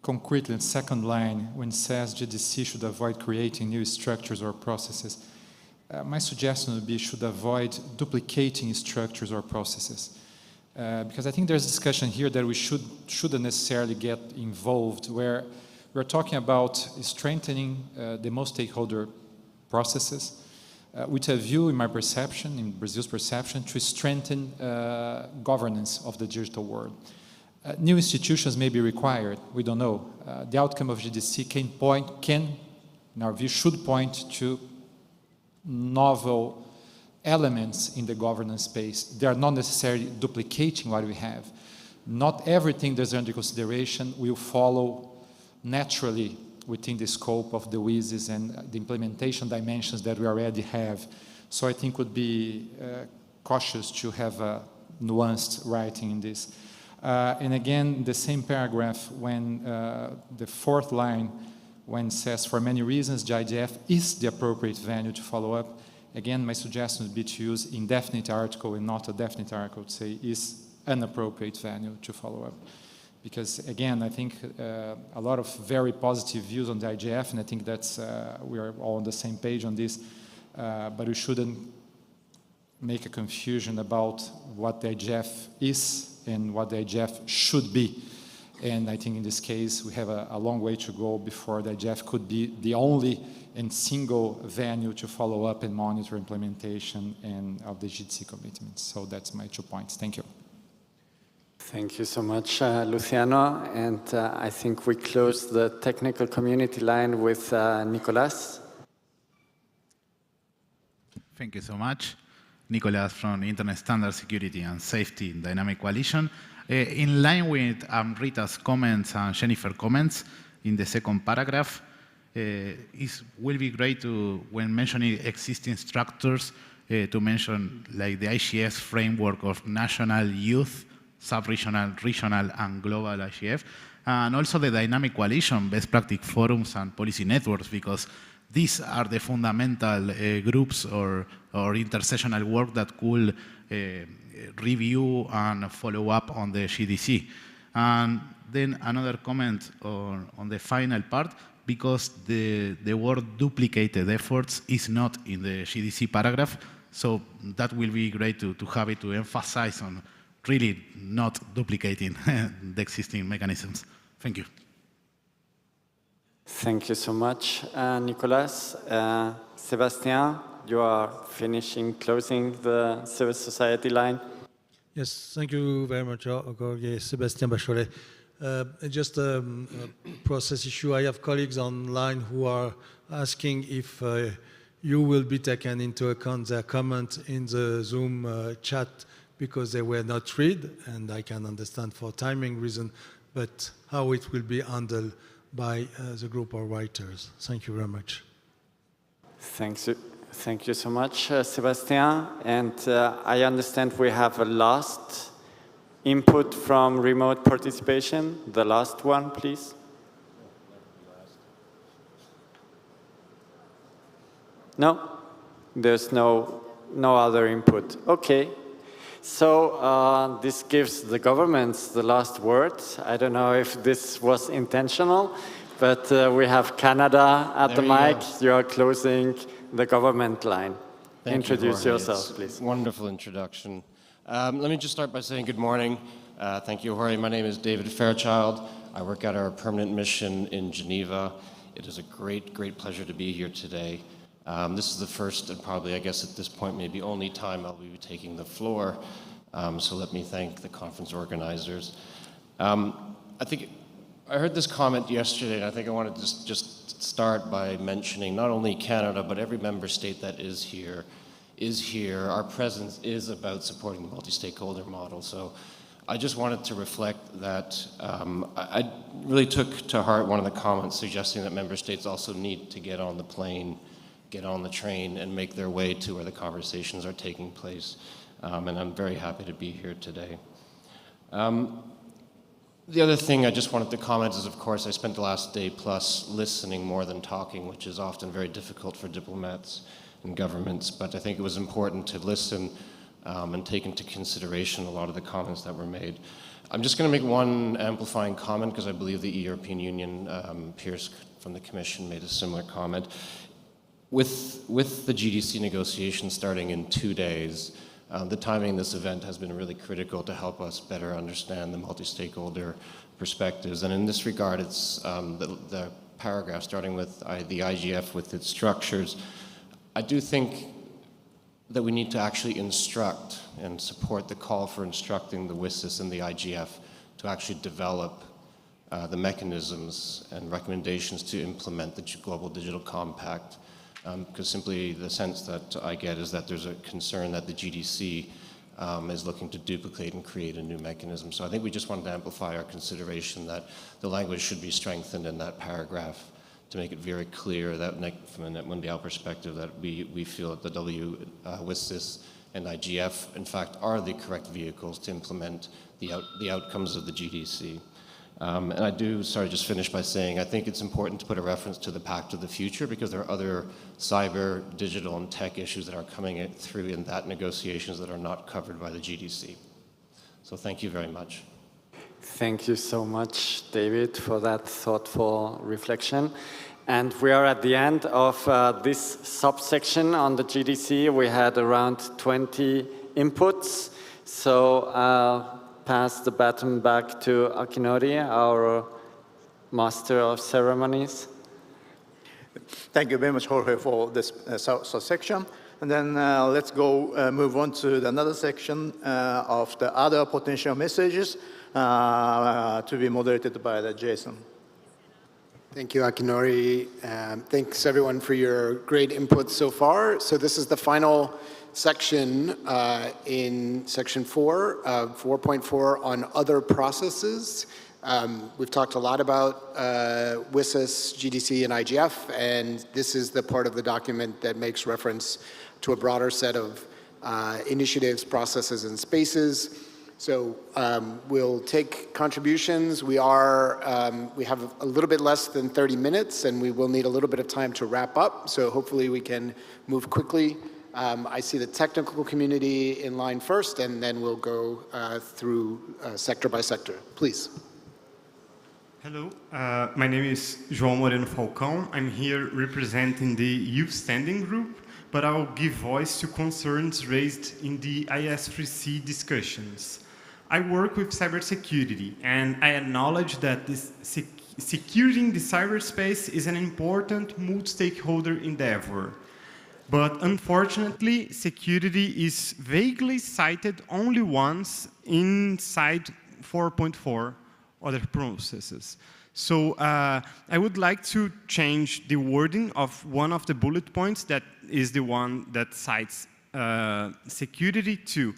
concretely, second line, when it says GDC should avoid creating new structures or processes, my suggestion would be should avoid duplicating structures or processes. Because I think there's discussion here that we shouldn't necessarily get involved, where we're talking about strengthening the most stakeholder processes, with a view, in my perception, in Brazil's perception, to strengthen governance of the digital world. New institutions may be required, we don't know. The outcome of GDC can, in our view, should point to novel elements in the governance space. They are not necessarily duplicating what we have. Not everything that's under consideration will follow naturally within the scope of the WISs and the implementation dimensions that we already have. So I think would be cautious to have a nuanced writing in this. And again, the same paragraph, when the fourth line, when it says, for many reasons, the IGF is the appropriate venue to follow up. Again, my suggestion would be to use indefinite article and not a definite article, to say is an appropriate venue to follow up. Because again, I think a lot of very positive views on the IGF, and I think that's, we are all on the same page on this, but we shouldn't make a confusion about what the IGF is and what the IGF should be. And I think in this case, we have a long way to go before the IGF could be the only and single venue to follow up and monitor implementation and of the GDC commitments. So that's my 2 points. Thank you. Thank you so much, Luciano. And I think we close the technical community line with Nicolas. Thank you so much. Nicolas from Internet Standard Security and Safety Dynamic Coalition. In line with Rita's comments and Jennifer's comments in the second paragraph, it will be great to, when mentioning existing structures, to mention like the IGF framework of national, youth, sub-regional, regional, and global IGF, and also the dynamic coalition, best practice forums, and policy networks, because these are the fundamental groups or intersectional work that could review and follow up on the GDC. And then another comment on the final part, because the word duplicated efforts is not in the GDC paragraph, So that will be great to have it, to emphasize on really not duplicating the existing mechanisms. Thank you. Thank you so much, Nicolas. Sébastien, you are closing the civil society line. Yes, thank you very much, Jorge. Sébastien Bacholet. Just a process issue. I have colleagues online who are asking if you will be taken into account their comment in the Zoom chat because they were not read, and I can understand for timing reason, but how it will be handled by the group of writers. Thank you very much. Thank you so much, Sébastien. And I understand we have a last input from remote participation. The last one, please. No? There's no other input. Okay. So this gives the governments the last word. I don't know if this was intentional, but we have Canada at the mic. You are closing the government line. Introduce yourself, please. Wonderful introduction. Let me just start by saying good morning. Thank you, Jorge. My name is David Fairchild. I work at our permanent mission in Geneva. It is a great, great pleasure to be here today. This is the first and probably, I guess at this point, maybe only time I'll be taking the floor. So let me thank the conference organizers. I think I heard this comment yesterday, and I think I wanted to just start by mentioning not only Canada, but every member state that is here. Our presence is about supporting the multi-stakeholder model. So I just wanted to reflect that I really took to heart one of the comments suggesting that member states also need to get on the plane, get on the train, and make their way to where the conversations are taking place. And I'm very happy to be here today. The other thing I just wanted to comment is, of course, I spent the last day plus listening more than talking, which is often very difficult for diplomats and governments, but I think it was important to listen and take into consideration a lot of the comments that were made. I'm just going to make one amplifying comment because I believe the European Union, Pierce from the Commission made a similar comment. With the GDC negotiations starting in 2 days, the timing of this event has been really critical to help us better understand the multi-stakeholder perspectives. And in this regard, it's the paragraph starting with the IGF with its structures. I do think that we need to actually instruct and support the call for instructing the WSIS and the IGF to actually develop the mechanisms and recommendations to implement the Global Digital Compact. Because simply the sense that I get is that there's a concern that the GDC is looking to duplicate and create a new mechanism. So I think we just wanted to amplify our consideration that the language should be strengthened in that paragraph to make it very clear that from a NETmundial perspective that we feel that the WSIS and IGF in fact are the correct vehicles to implement the outcomes of the GDC. And I do, just finish by saying, I think it's important to put a reference to the Pact of the Future because there are other cyber, digital, and tech issues that are coming through in that negotiations that are not covered by the GDC. So thank you very much. Thank you so much, David, for that thoughtful reflection. And we are at the end of this subsection on the GDC. We had around 20 inputs. So I'll pass the baton back to Akinori, our master of ceremonies. Thank you very much, Jorge, for this section. And then let's move on to another section of the other potential messages to be moderated by Jason. Thank you, Akinori. Thanks, everyone, for your great input so far. So this is the final section in section 4, 4.4 on other processes. We've talked a lot about WSIS, GDC, and IGF, and this is the part of the document that makes reference to a broader set of initiatives, processes, and spaces. So we'll take contributions. We have a little bit less than 30 minutes, and we will need a little bit of time to wrap up. So hopefully we can move quickly. I see the technical community in line first, and then we'll go through sector by sector. Please. Hello, my name is João Moreno Falcão. I'm here representing the Youth Standing Group, but I will give voice to concerns raised in the IS3C discussions. I work with cybersecurity, and I acknowledge that securing the cyberspace is an important multi-stakeholder endeavor. But unfortunately, security is vaguely cited only once inside 4.4 other processes. So I would like to change the wording of one of the bullet points that is the one that cites security to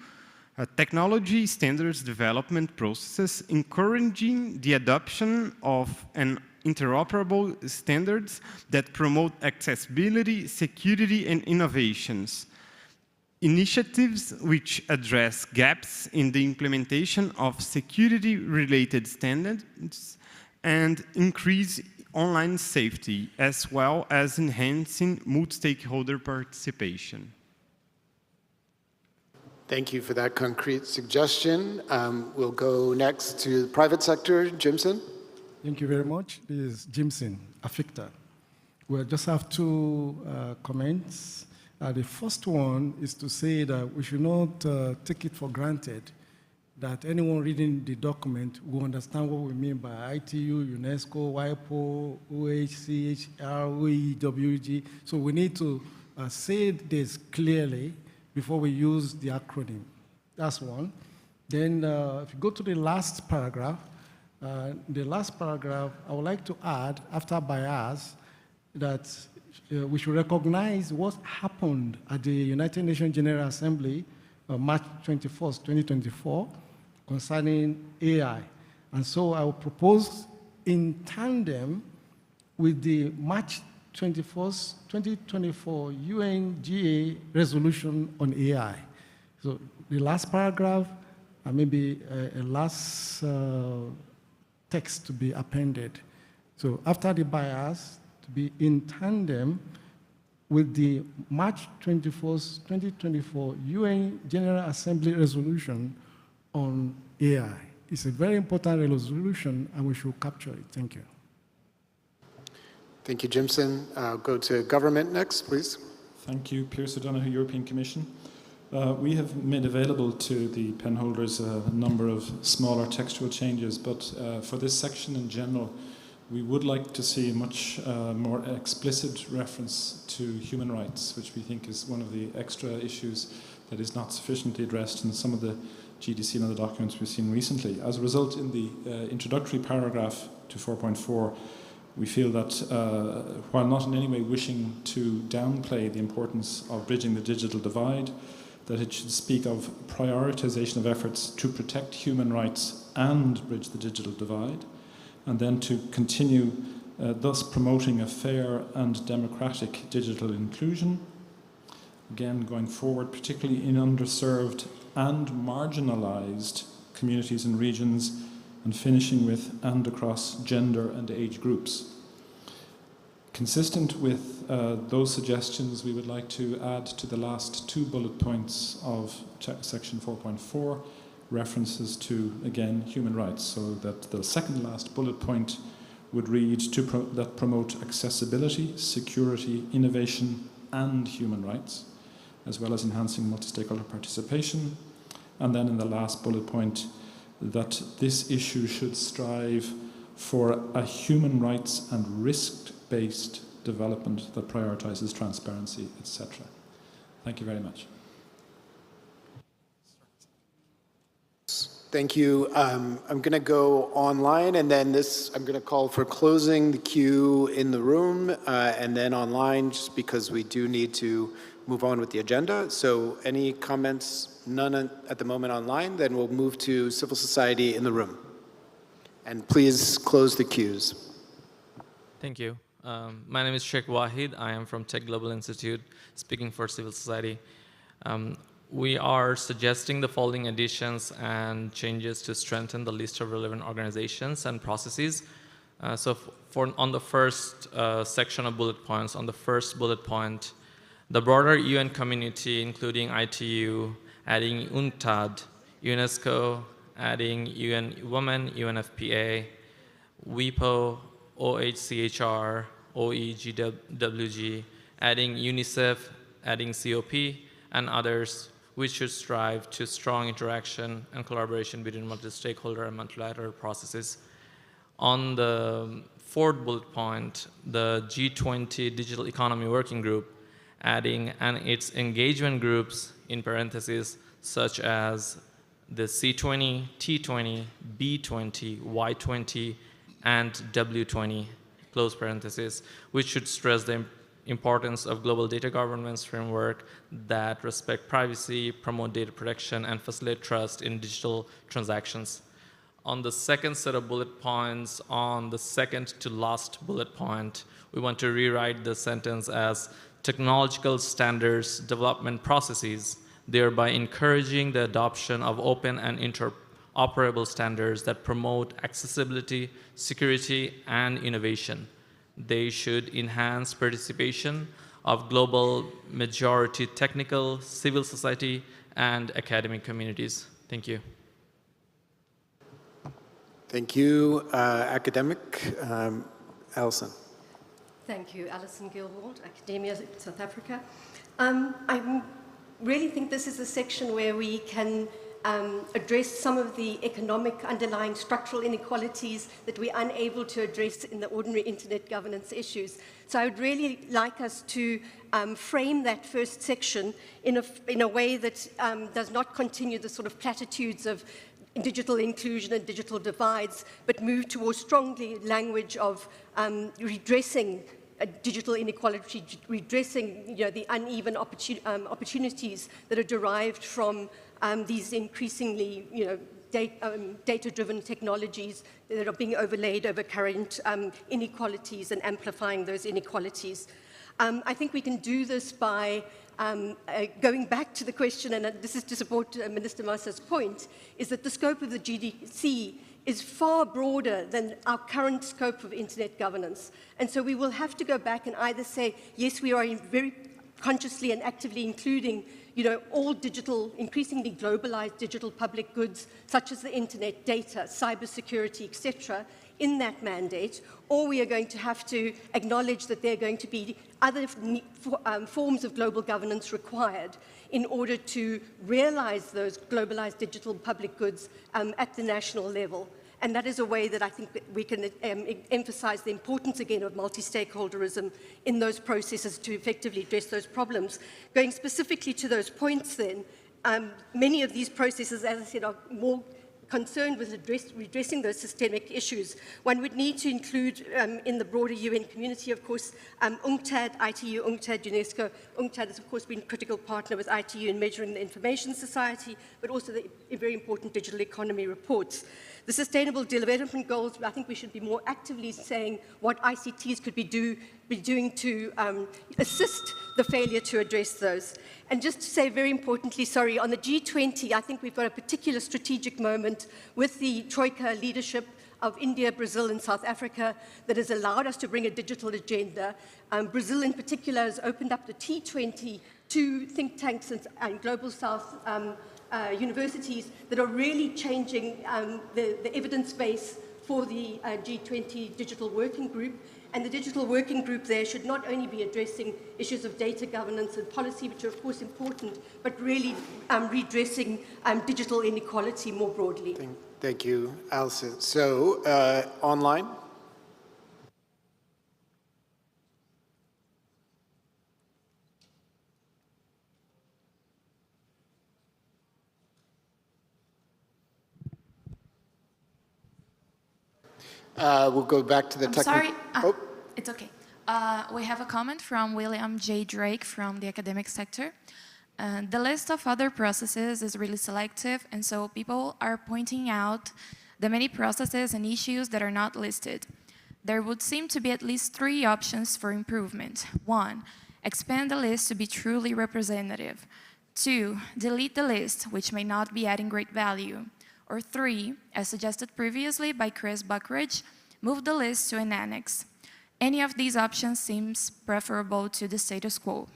technology standards development processes, encouraging the adoption of an interoperable standards that promote accessibility, security, and innovations. Initiatives which address gaps in the implementation of security-related standards and increase online safety, as well as enhancing multi-stakeholder participation. Thank you for that concrete suggestion. We'll go next to the private sector. Jimson. Thank you very much. This is Jimson, Aficta. We'll just have two comments. The first one is to say that we should not take it for granted that anyone reading the document will understand what we mean by ITU, UNESCO, WIPO, OHCHR, OEWG. So we need to say this clearly before we use the acronym. That's one. Then if you go to the last paragraph, I would like to add, after bias, that we should recognize what happened at the United Nations General Assembly March 21st, 2024, concerning AI. And so I will propose in tandem with the March 21st, 2024 UNGA resolution on AI. So the last paragraph, and maybe a last text to be appended. So after the bias, to be in tandem with the March 21st, 2024 UN General Assembly resolution on AI. It's a very important resolution, and we should capture it. Thank you. Thank you, Jimson. I'll go to government next, please. Thank you, Pierce O'Donoghue, European Commission. We have made available to the pen holders a number of smaller textual changes, but for this section in general, we would like to see a much more explicit reference to human rights, which we think is one of the extra issues that is not sufficiently addressed in some of the GDC and other documents we've seen recently. As a result, in the introductory paragraph to 4.4, we feel that while not in any way wishing to downplay the importance of bridging the digital divide, that it should speak of prioritization of efforts to protect human rights and bridge the digital divide, and then to continue thus promoting a fair and democratic digital inclusion. Again, going forward, particularly in underserved and marginalized communities and regions, and finishing with and across gender and age groups. Consistent with those suggestions, we would like to add to the last two bullet points of section 4.4 references to, again, human rights, so that the second last bullet point would read that promote accessibility, security, innovation, and human rights, as well as enhancing multi-stakeholder participation. And then in the last bullet point, that this issue should strive for a human rights and risk-based development that prioritizes transparency, etc. Thank you very much. Thank you. I'm going to go online, and then I'm going to call for closing the queue in the room, and then online, just because we do need to move on with the agenda. So any comments? None at the moment online. Then we'll move to civil society in the room. And please close the queues. Thank you. My name is Sheikh Wahid. I am from Tech Global Institute, speaking for civil society. We are suggesting the following additions and changes to strengthen the list of relevant organizations and processes. On the first section of bullet points, on the first bullet point, the broader UN community, including ITU, adding UNCTAD, UNESCO, adding UN Women, UNFPA, WIPO, OHCHR, OEGWG, adding UNICEF, adding COP, and others, which should strive to strong interaction and collaboration between multi-stakeholder and multilateral processes. On the fourth bullet point, the G20 Digital Economy Working Group, adding and its engagement groups in parentheses, such as the C20, T20, B20, Y20, and W20, close parentheses, which should stress the importance of global data governance framework that respect privacy, promote data protection, and facilitate trust in digital transactions. On the second set of bullet points, on the second to last bullet point, we want to rewrite the sentence as technological standards development processes, thereby encouraging the adoption of open and interoperable standards that promote accessibility, security, and innovation. They should enhance participation of global majority technical, civil society, and academic communities. Thank you. Thank you. Academic, Alison. Thank you, Alison Gilward, Academia South Africa. I really think this is a section where we can address some of the economic underlying structural inequalities that we're unable to address in the ordinary internet governance issues. So I would really like us to frame that first section in a way that does not continue the sort of platitudes of digital inclusion and digital divides, but move towards strongly language of redressing digital inequality, redressing the uneven opportunities that are derived from these increasingly data-driven technologies that are being overlaid over current inequalities and amplifying those inequalities. I think we can do this by going back to the question, and this is to support Minister Massa's point, is that the scope of the GDC is far broader than our current scope of internet governance. And so we will have to go back and either say, yes, we are very consciously and actively including all digital, increasingly globalized digital public goods, such as the internet, data, cybersecurity, etc., in that mandate, or we are going to have to acknowledge that there are going to be other forms of global governance required in order to realize those globalized digital public goods at the national level. And that is a way that I think that we can emphasize the importance again of multi-stakeholderism in those processes to effectively address those problems. Going specifically to those points then, many of these processes, as I said, are more concerned with redressing those systemic issues. One would need to include in the broader UN community, of course, UNCTAD, ITU, UNCTAD, UNESCO. UNCTAD has, of course, been a critical partner with ITU in measuring the information society, but also the very important digital economy reports. The Sustainable Development Goals, I think we should be more actively saying what ICTs could be doing to assist the failure to address those. And just to say very importantly, sorry, on the G20, I think we've got a particular strategic moment with the Troika leadership of India, Brazil, and South Africa that has allowed us to bring a digital agenda. Brazil in particular has opened up the T20 to think tanks and Global South universities that are really changing the evidence base for the G20 Digital Working Group. And the Digital Working Group there should not only be addressing issues of data governance and policy, which are of course important, but really redressing digital inequality more broadly. Thank you, Alison. So, online? We'll go back to the Sorry, it's okay. We have a comment from William J. Drake from the academic sector. The list of other processes is really selective, and so people are pointing out the many processes and issues that are not listed. There would seem to be at least 3 options for improvement. 1, expand the list to be truly representative. 2, delete the list, which may not be adding great value. Or 3, as suggested previously by Chris Buckridge, move the list to an annex. Any of these options seems preferable to the status quo.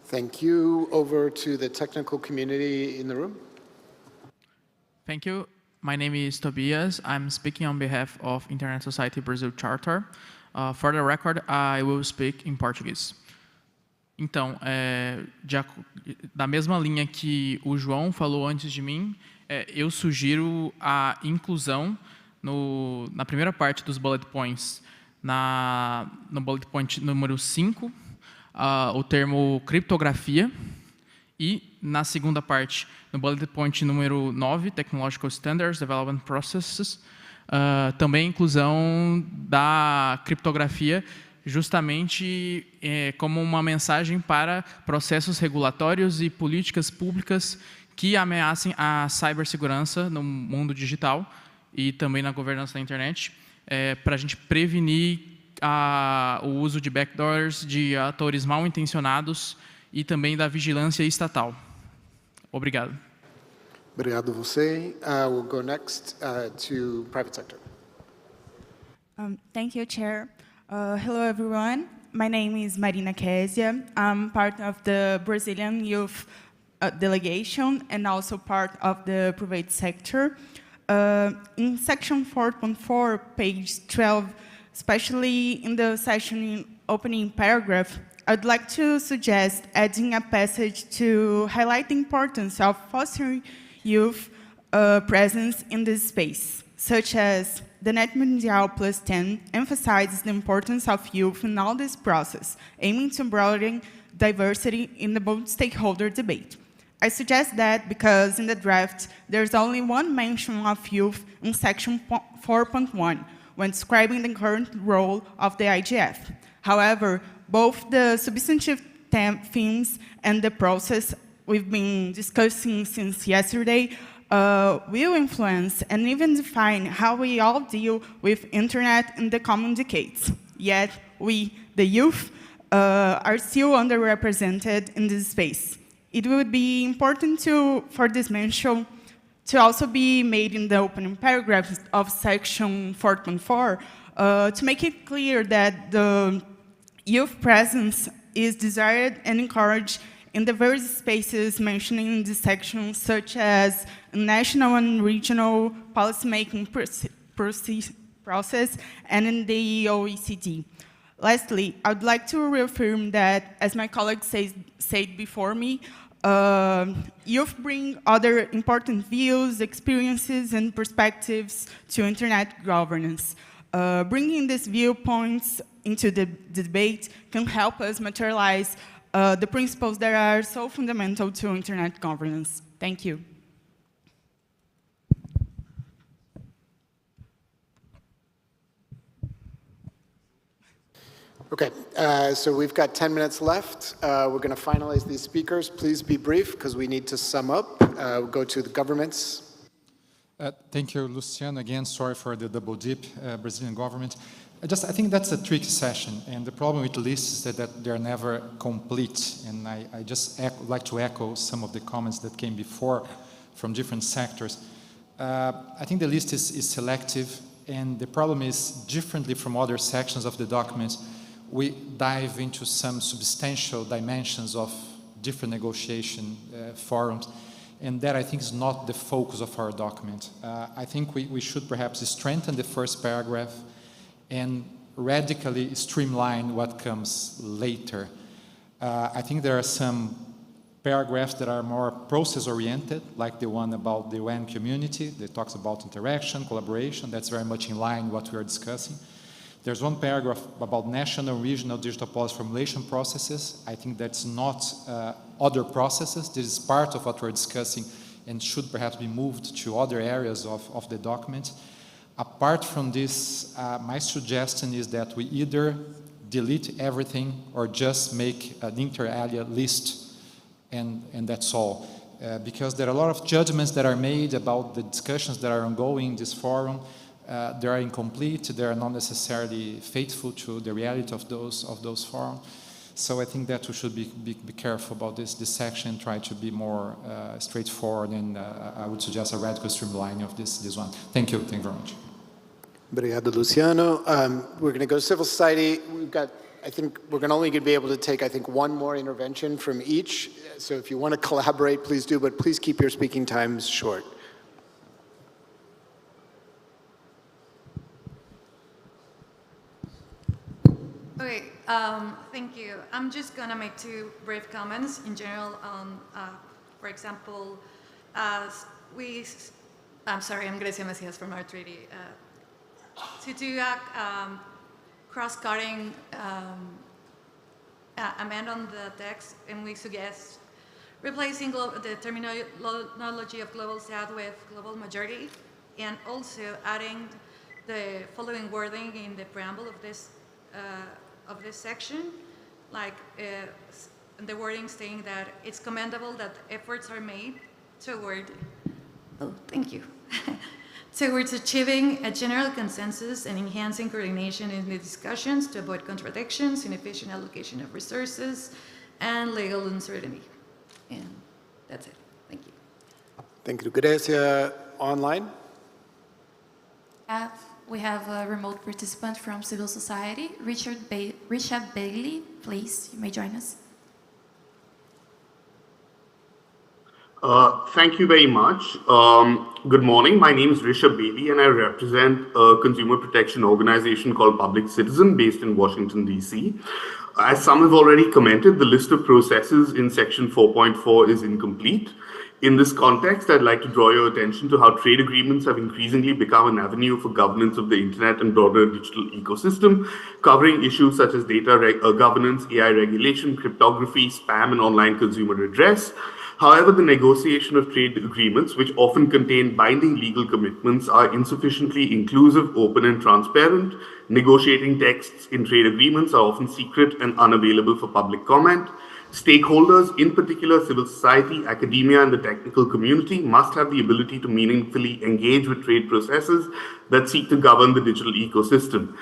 Thank you. Over to the technical community in the room. Thank you. My name is Tobias. I'm speaking on behalf of Internet Society Brazil Charter. For the record, I will speak in Portuguese. Então, da mesma linha que o João falou antes de mim, eu sugiro a inclusão na primeira parte dos bullet points, no bullet point número 5, o termo criptografia, e na segunda parte, no bullet point número 9, Technological Standards, Development Processes, também a inclusão da criptografia, justamente como uma mensagem para processos regulatórios e políticas públicas que ameacem a cibersegurança no mundo digital e também na governança da internet, para a gente prevenir o uso de backdoors, de atores mal intencionados e também da vigilância estatal. Obrigado. Obrigado você. We'll go next to private sector. Thank you, Chair. Hello, everyone. My name is Marina Kézia. I'm part of the Brazilian youth delegation and also part of the private sector. In section 4.4, page 12, especially in the section opening paragraph, I'd like to suggest adding a passage to highlight the importance of fostering youth presence in this space, such as the NETmundial+10 emphasizes the importance of youth in all this process, aiming to broaden diversity in the both stakeholder debate. I suggest that because in the draft, there's only one mention of youth in section 4.1 when describing the current role of the IGF. However, both the substantive themes and the process we've been discussing since yesterday will influence and even define how we all deal with internet in the coming decades. Yet we, the youth, are still underrepresented in this space. It would be important for this mention to also be made in the opening paragraph of section 4.4 to make it clear that the youth presence is desired and encouraged in the various spaces mentioned in this section, such as national and regional policymaking process and in the OECD. Lastly, I would like to reaffirm that, as my colleague said before me, youth bring other important views, experiences, and perspectives to internet governance. Bringing these viewpoints into the debate can help us materialize the principles that are so fundamental to internet governance. Thank you. Okay, so we've got 10 minutes left. We're going to finalize these speakers. Please be brief, because we need to sum up. We'll go to the governments. Thank you, Luciano. Again, sorry for the double dip, Brazilian government. I think that's a tricky session, and the problem with lists is that they're never complete. And I just like to echo some of the comments that came before from different sectors. I think the list is selective, and the problem is, differently from other sections of the document, we dive into some substantial dimensions of different negotiation forums, and that I think is not the focus of our document. I think we should perhaps strengthen the first paragraph and radically streamline what comes later. I think there are some paragraphs that are more process-oriented, like the one about the UN community that talks about interaction, collaboration. That's very much in line with what we are discussing. There's one paragraph about national and regional digital policy formulation processes. I think that's not other processes. This is part of what we're discussing and should perhaps be moved to other areas of the document. Apart from this, my suggestion is that we either delete everything or just make an inter alia list, and that's all. Because there are a lot of judgments that are made about the discussions that are ongoing in this forum. They are incomplete, they are not necessarily faithful to the reality of those forums. So I think that we should be careful about this section, try to be more straightforward, and I would suggest a radical streamlining of this one. Thank you very much. Obrigado, Luciano. We're going to go to civil society. I think we're only going to be able to take, one more intervention from each. So if you want to collaborate, please do, but please keep your speaking times short. Okay, thank you. I'm just gonna make two brief comments in general on, for example, I'm sorry, I'm Grecia Messias from our treaty. To do a cross-cutting amend on the text, and we suggest replacing the terminology of global south with global majority, and also adding the following wording in the preamble of this section, like the wording saying that it's commendable that efforts are made toward, thank you, towards achieving a general consensus and enhancing coordination in the discussions to avoid contradictions, inefficient allocation of resources, and legal uncertainty. And that's it. Thank you. Thank you, Grecia. Online? We have a remote participant from civil society, Richard Bailey. Please, you may join us. Thank you very much. Good morning. My name is Rishabh Bailey, and I represent a consumer protection organization called Public Citizen based in Washington, D.C. As some have already commented, the list of processes in section 4.4 is incomplete. In this context, I'd like to draw your attention to how trade agreements have increasingly become an avenue for governance of the internet and broader digital ecosystem, covering issues such as data governance, AI regulation, cryptography, spam, and online consumer redress. However, the negotiation of trade agreements, which often contain binding legal commitments, are insufficiently inclusive, open, and transparent. Negotiating texts in trade agreements are often secret and unavailable for public comment. Stakeholders, in particular civil society, academia, and the technical community, must have the ability to meaningfully engage with trade processes that seek to govern the digital ecosystem.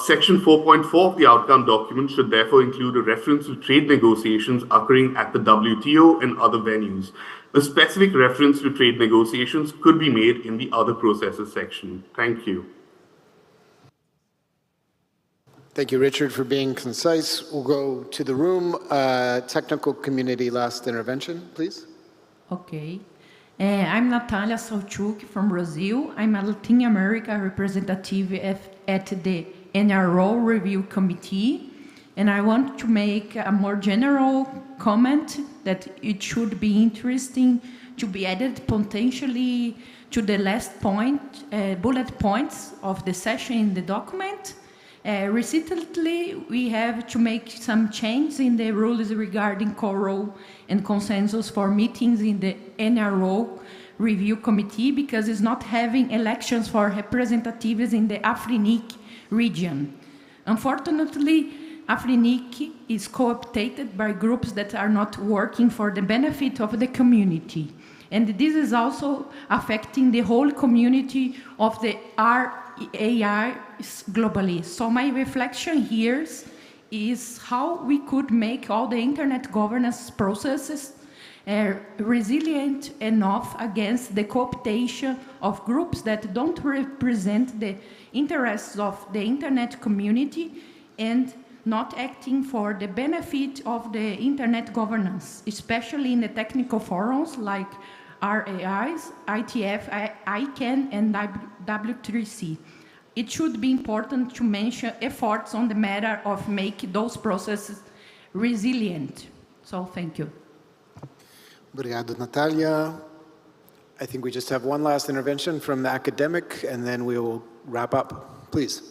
Section 4.4 of the outcome document should therefore include a reference to trade negotiations occurring at the WTO and other venues. A specific reference to trade negotiations could be made in the other processes section. Thank you. Thank you, Richard, for being concise. We'll go to the room. Technical community, last intervention, please. Okay. I'm Natalia Salchuk from Brazil. I'm a Latin America representative at the NRO Review Committee. And I want to make a more general comment that it should be interesting to be added potentially to the last point, bullet points of the session in the document. Recently, we have to make some changes in the rules regarding quorum and consensus for meetings in the NRO Review Committee because it's not having elections for representatives in the Afrinic region. Unfortunately, Afrinic is co-opted by groups that are not working for the benefit of the community. And this is also affecting the whole community of the AI globally. So my reflection here is how we could make all the internet governance processes resilient enough against the co-optation of groups that don't represent the interests of the internet community and not acting for the benefit of the internet governance, especially in the technical forums like RAIs, ITF, ICANN, and W3C. It should be important to mention efforts on the matter of making those processes resilient. So thank you. Obrigado, Natalia. I think we just have one last intervention from the academic, and then we will wrap up. Please.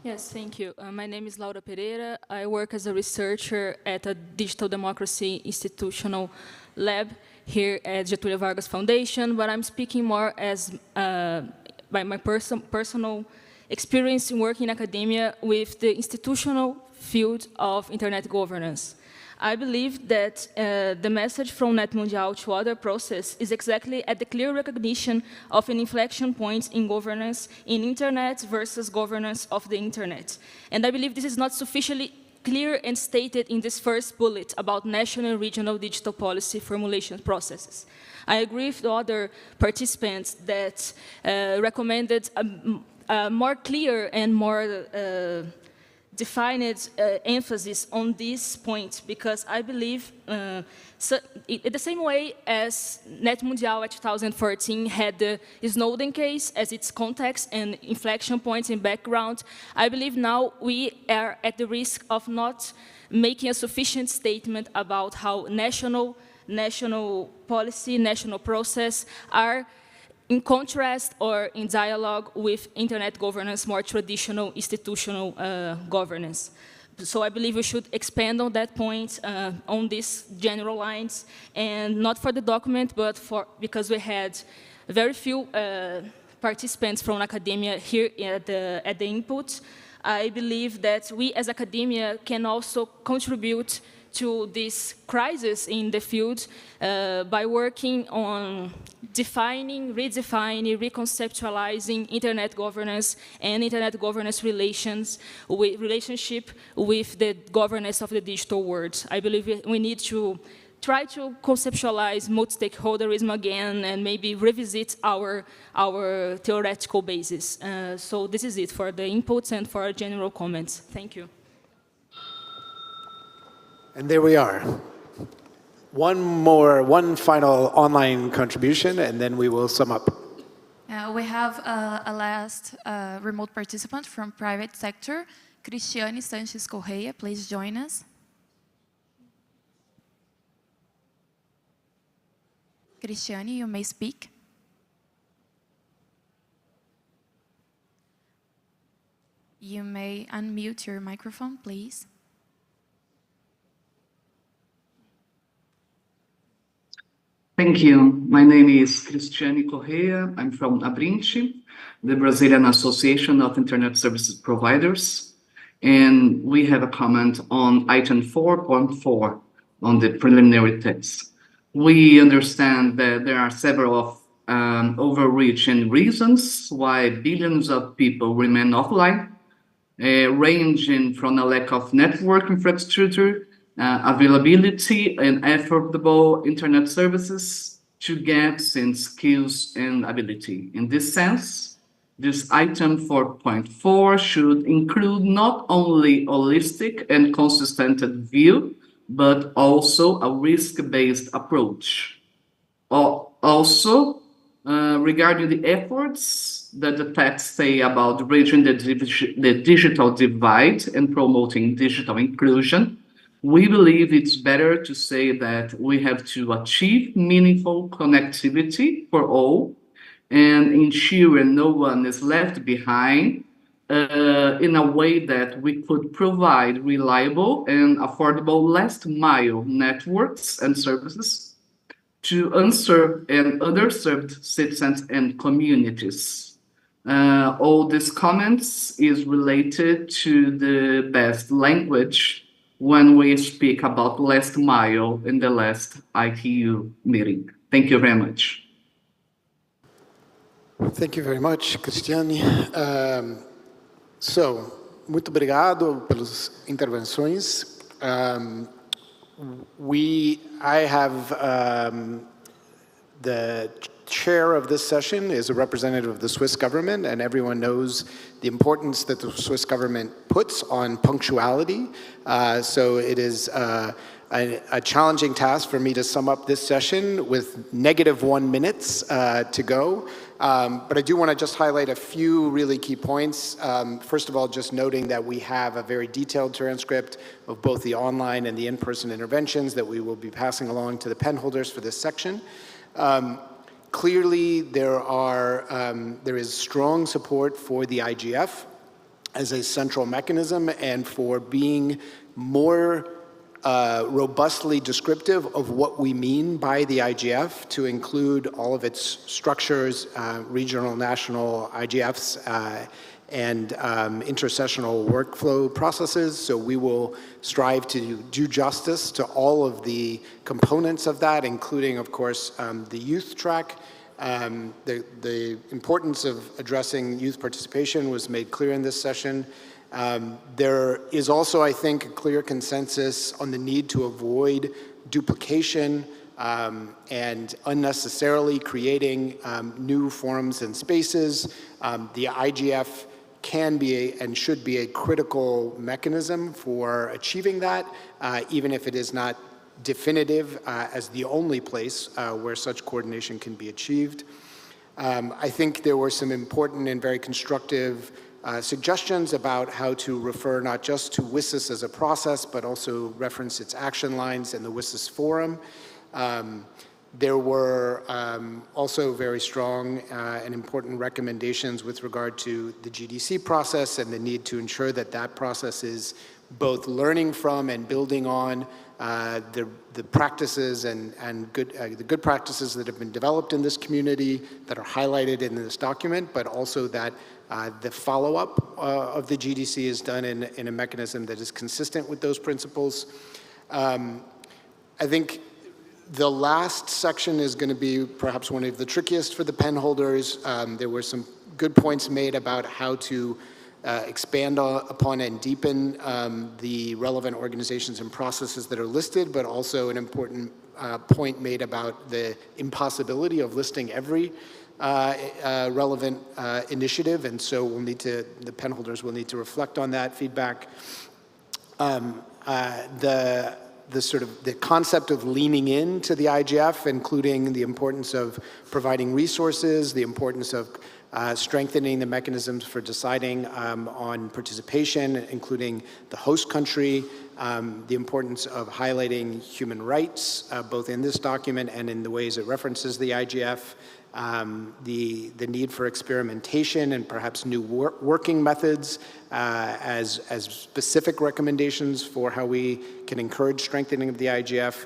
Yes, thank you. My name is Laura Pereira. I work as a researcher at a digital democracy institutional lab here at Getúlio Vargas Foundation, but I'm speaking more as by my personal experience in working in academia with the institutional field of internet governance. I believe that the message from NETmundial to other process is exactly at the clear recognition of an inflection point in governance in internet versus governance of the internet. And I believe this is not sufficiently clear and stated in this first bullet about national and regional digital policy formulation processes. I agree with the other participants that recommended a more clear and more defined emphasis on this point, because I believe in the same way as NETmundial 2014 had the Snowden case as its context and inflection points in background, I believe now we are at the risk of not making a sufficient statement about how national policy, national process are in contrast or in dialogue with internet governance, more traditional institutional governance. So I believe we should expand on that point, on these general lines, and not for the document, but because we had very few participants from academia here at the input. I believe that we as academia can also contribute to this crisis in the field by working on defining, redefining, reconceptualizing internet governance and internet governance relationship with the governance of the digital world. I believe we need to try to conceptualize multi-stakeholderism again and maybe revisit our theoretical basis. So this is it for the inputs and for our general comments. Thank you. And there we are. One final online contribution, and then we will sum up. We have a last remote participant from private sector, Cristiane Sanchez Correia. Please join us. Cristiane, you may speak. You may unmute your microphone, please. Thank you. My name is Cristiane Correia. I'm from Abrinte, the Brazilian Association of Internet Services Providers. And we have a comment on item 4.4 on the preliminary text. We understand that there are several overreaching reasons why billions of people remain offline, ranging from a lack of network infrastructure, availability and affordable internet services to gaps in skills and ability. In this sense, this item 4.4 should include not only holistic and consistent view, but also a risk-based approach. Also, regarding the efforts that the text say about bridging the digital divide and promoting digital inclusion, we believe it's better to say that we have to achieve meaningful connectivity for all and ensure no one is left behind in a way that we could provide reliable and affordable last-mile networks and services to unserved and underserved citizens and communities. All these comments is related to the best language when we speak about last mile in the last ITU meeting. Thank you very much. Thank you very much, Cristiane. So, muito obrigado pelas intervenções. I have the chair of this session is a representative of the Swiss government, and everyone knows the importance that the Swiss government puts on punctuality. So it is a challenging task for me to sum up this session with -1 minute to go. But I do want to just highlight a few really key points. First of all, just noting that we have a very detailed transcript of both the online and the in-person interventions that we will be passing along to the pen holders for this section. Clearly, there is strong support for the IGF as a central mechanism and for being more robustly descriptive of what we mean by the IGF to include all of its structures, regional, national IGFs, and intersessional workflow processes. So we will strive to do justice to all of the components of that, including, of course, the youth track. The importance of addressing youth participation was made clear in this session. There is also, I think, a clear consensus on the need to avoid duplication and unnecessarily creating new forums and spaces. The IGF can be and should be a critical mechanism for achieving that, even if it is not definitive as the only place where such coordination can be achieved. I think there were some important and very constructive suggestions about how to refer not just to WSIS as a process, but also reference its action lines in the WSIS forum. There were also very strong and important recommendations with regard to the GDC process and the need to ensure that that process is both learning from and building on the practices and the good practices that have been developed in this community that are highlighted in this document, but also that the follow-up of the GDC is done in a mechanism that is consistent with those principles. I think the last section is going to be perhaps one of the trickiest for the pen holders. There were some good points made about how to expand upon and deepen the relevant organizations and processes that are listed, but also an important point made about the impossibility of listing every relevant initiative, and so we'll need to, the pen holders will need to reflect on that feedback. The concept of leaning into the IGF, including the importance of providing resources, the importance of strengthening the mechanisms for deciding on participation, including the host country, the importance of highlighting human rights, both in this document and in the ways it references the IGF, the need for experimentation and perhaps new working methods as specific recommendations for how we can encourage strengthening of the IGF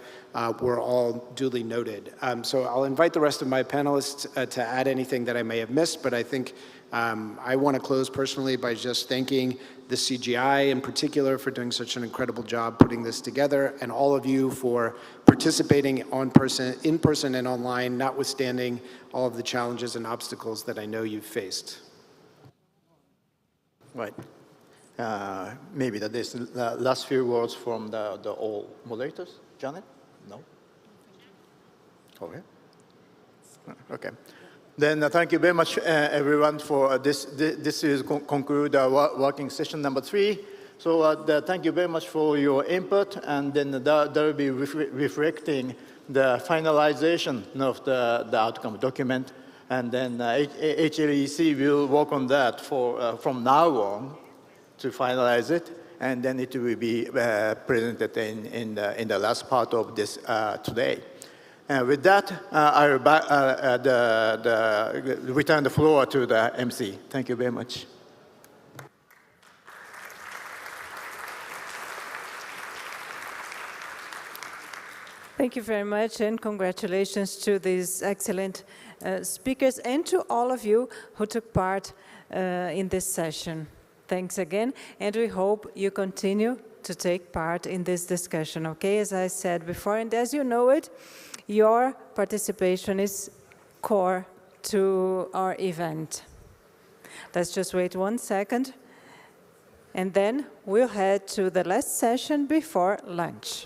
were all duly noted. So I'll invite the rest of my panelists to add anything that I may have missed, but I think I want to close personally by just thanking the CGI in particular for doing such an incredible job putting this together, and all of you for participating in person and online, notwithstanding all of the challenges and obstacles that I know you've faced. Right. Maybe the last few words from the all moderators. Janet? No? Okay. Okay. Then thank you very much, everyone, for this. This is conclude our working session number 3. So thank you very much for your input, and then that will be reflecting the finalization of the outcome document, and then HLEC will work on that from now on to finalize it, and then it will be presented in the last part of this today. With that, I will return the floor to the MC. Thank you very much. Thank you very much, and congratulations to these excellent speakers and to all of you who took part in this session. Thanks again, and we hope you continue to take part in this discussion, okay? As I said before, and as you know it, your participation is core to our event. Let's just wait 1 second, and then we'll head to the last session before lunch.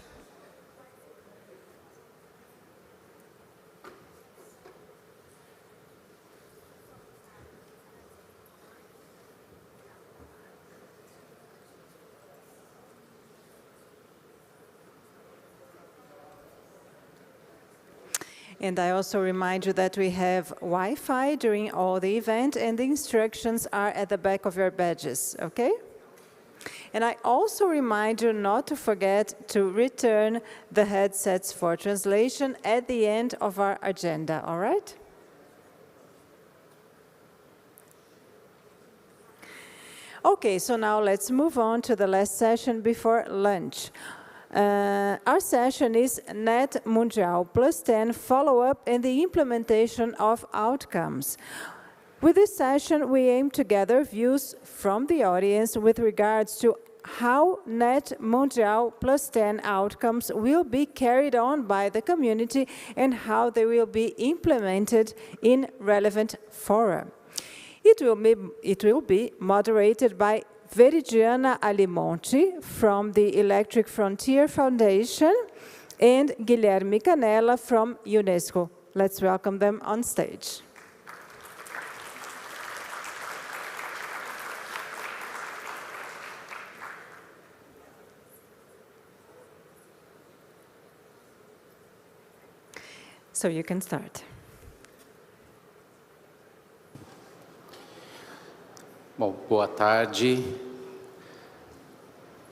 And I also remind you that we have Wi-Fi during all the event, and the instructions are at the back of your badges, okay? And I also remind you not to forget to return the headsets for translation at the end of our agenda, all right? Okay, so now let's move on to the last session before lunch. Our session is NETmundial+10 follow-up and the implementation of outcomes. With this session, we aim to gather views from the audience with regards to how NETmundial+10 outcomes will be carried on by the community and how they will be implemented in relevant fora. It will be moderated by Veridiana Alimonti from the Electric Frontier Foundation and Guilherme Canella from UNESCO. Let's welcome them on stage. So you can start. Bom, boa tarde.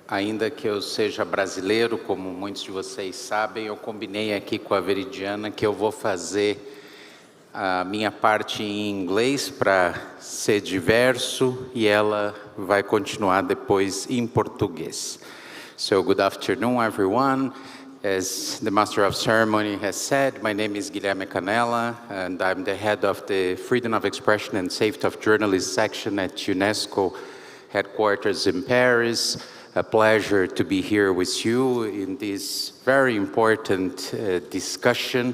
Ainda que eu seja brasileiro, como muitos de vocês sabem, eu combinei aqui com a Veridiana que eu vou fazer a minha parte em inglês para ser diverso e ela vai continuar depois em português. So, good afternoon, everyone. As the Master of Ceremony has said, my name is Guilherme Canella, and I'm the head of the Freedom of Expression and Safety of Journalists section at UNESCO headquarters in Paris. A pleasure to be here with you in this very important discussion.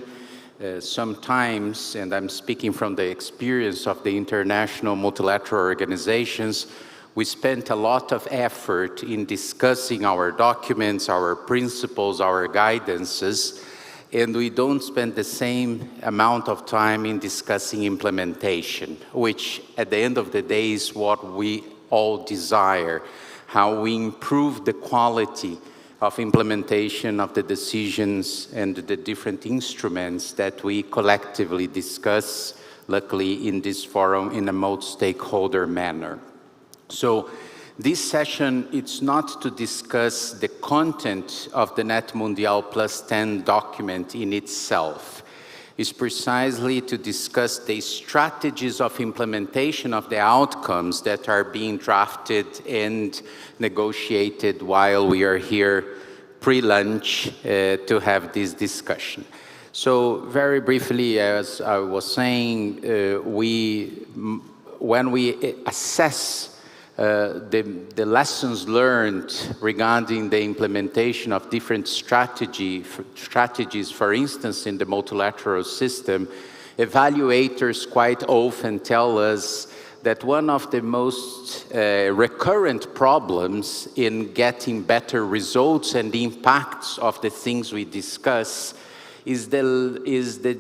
Sometimes, and I'm speaking from the experience of the international multilateral organizations, we spent a lot of effort in discussing our documents, our principles, our guidances, and we don't spend the same amount of time in discussing implementation, which at the end of the day is what we all desire, how we improve the quality of implementation of the decisions and the different instruments that we collectively discuss, luckily in this forum, in a multi-stakeholder manner. So this session, it's not to discuss the content of the NETmundial+10 document in itself. It's precisely to discuss the strategies of implementation of the outcomes that are being drafted and negotiated while we are here pre-lunch to have this discussion. So very briefly, as I was saying, when we assess the lessons learned regarding the implementation of different strategies, for instance, in the multilateral system, evaluators quite often tell us that one of the most recurrent problems in getting better results and the impacts of the things we discuss is the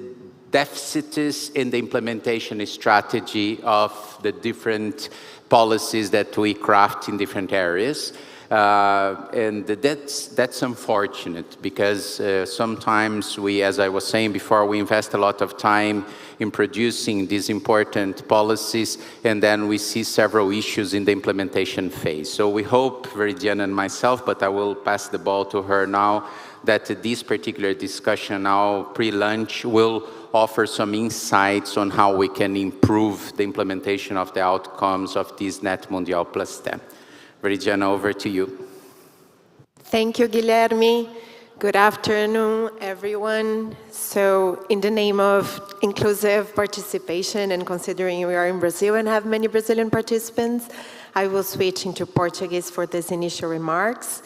deficits in the implementation strategy of the different policies that we craft in different areas. And that's unfortunate because sometimes we, as I was saying before, we invest a lot of time in producing these important policies and then we see several issues in the implementation phase. So we hope, Veridiana and myself, but I will pass the ball to her now, that this particular discussion now pre-lunch will offer some insights on how we can improve the implementation of the outcomes of this NETmundial+10. Veridiana, over to you. Thank you, Guilherme. Good afternoon, everyone. So in the name of inclusive participation and considering we are in Brazil and have many Brazilian participants, I will switch into Portuguese for these initial remarks.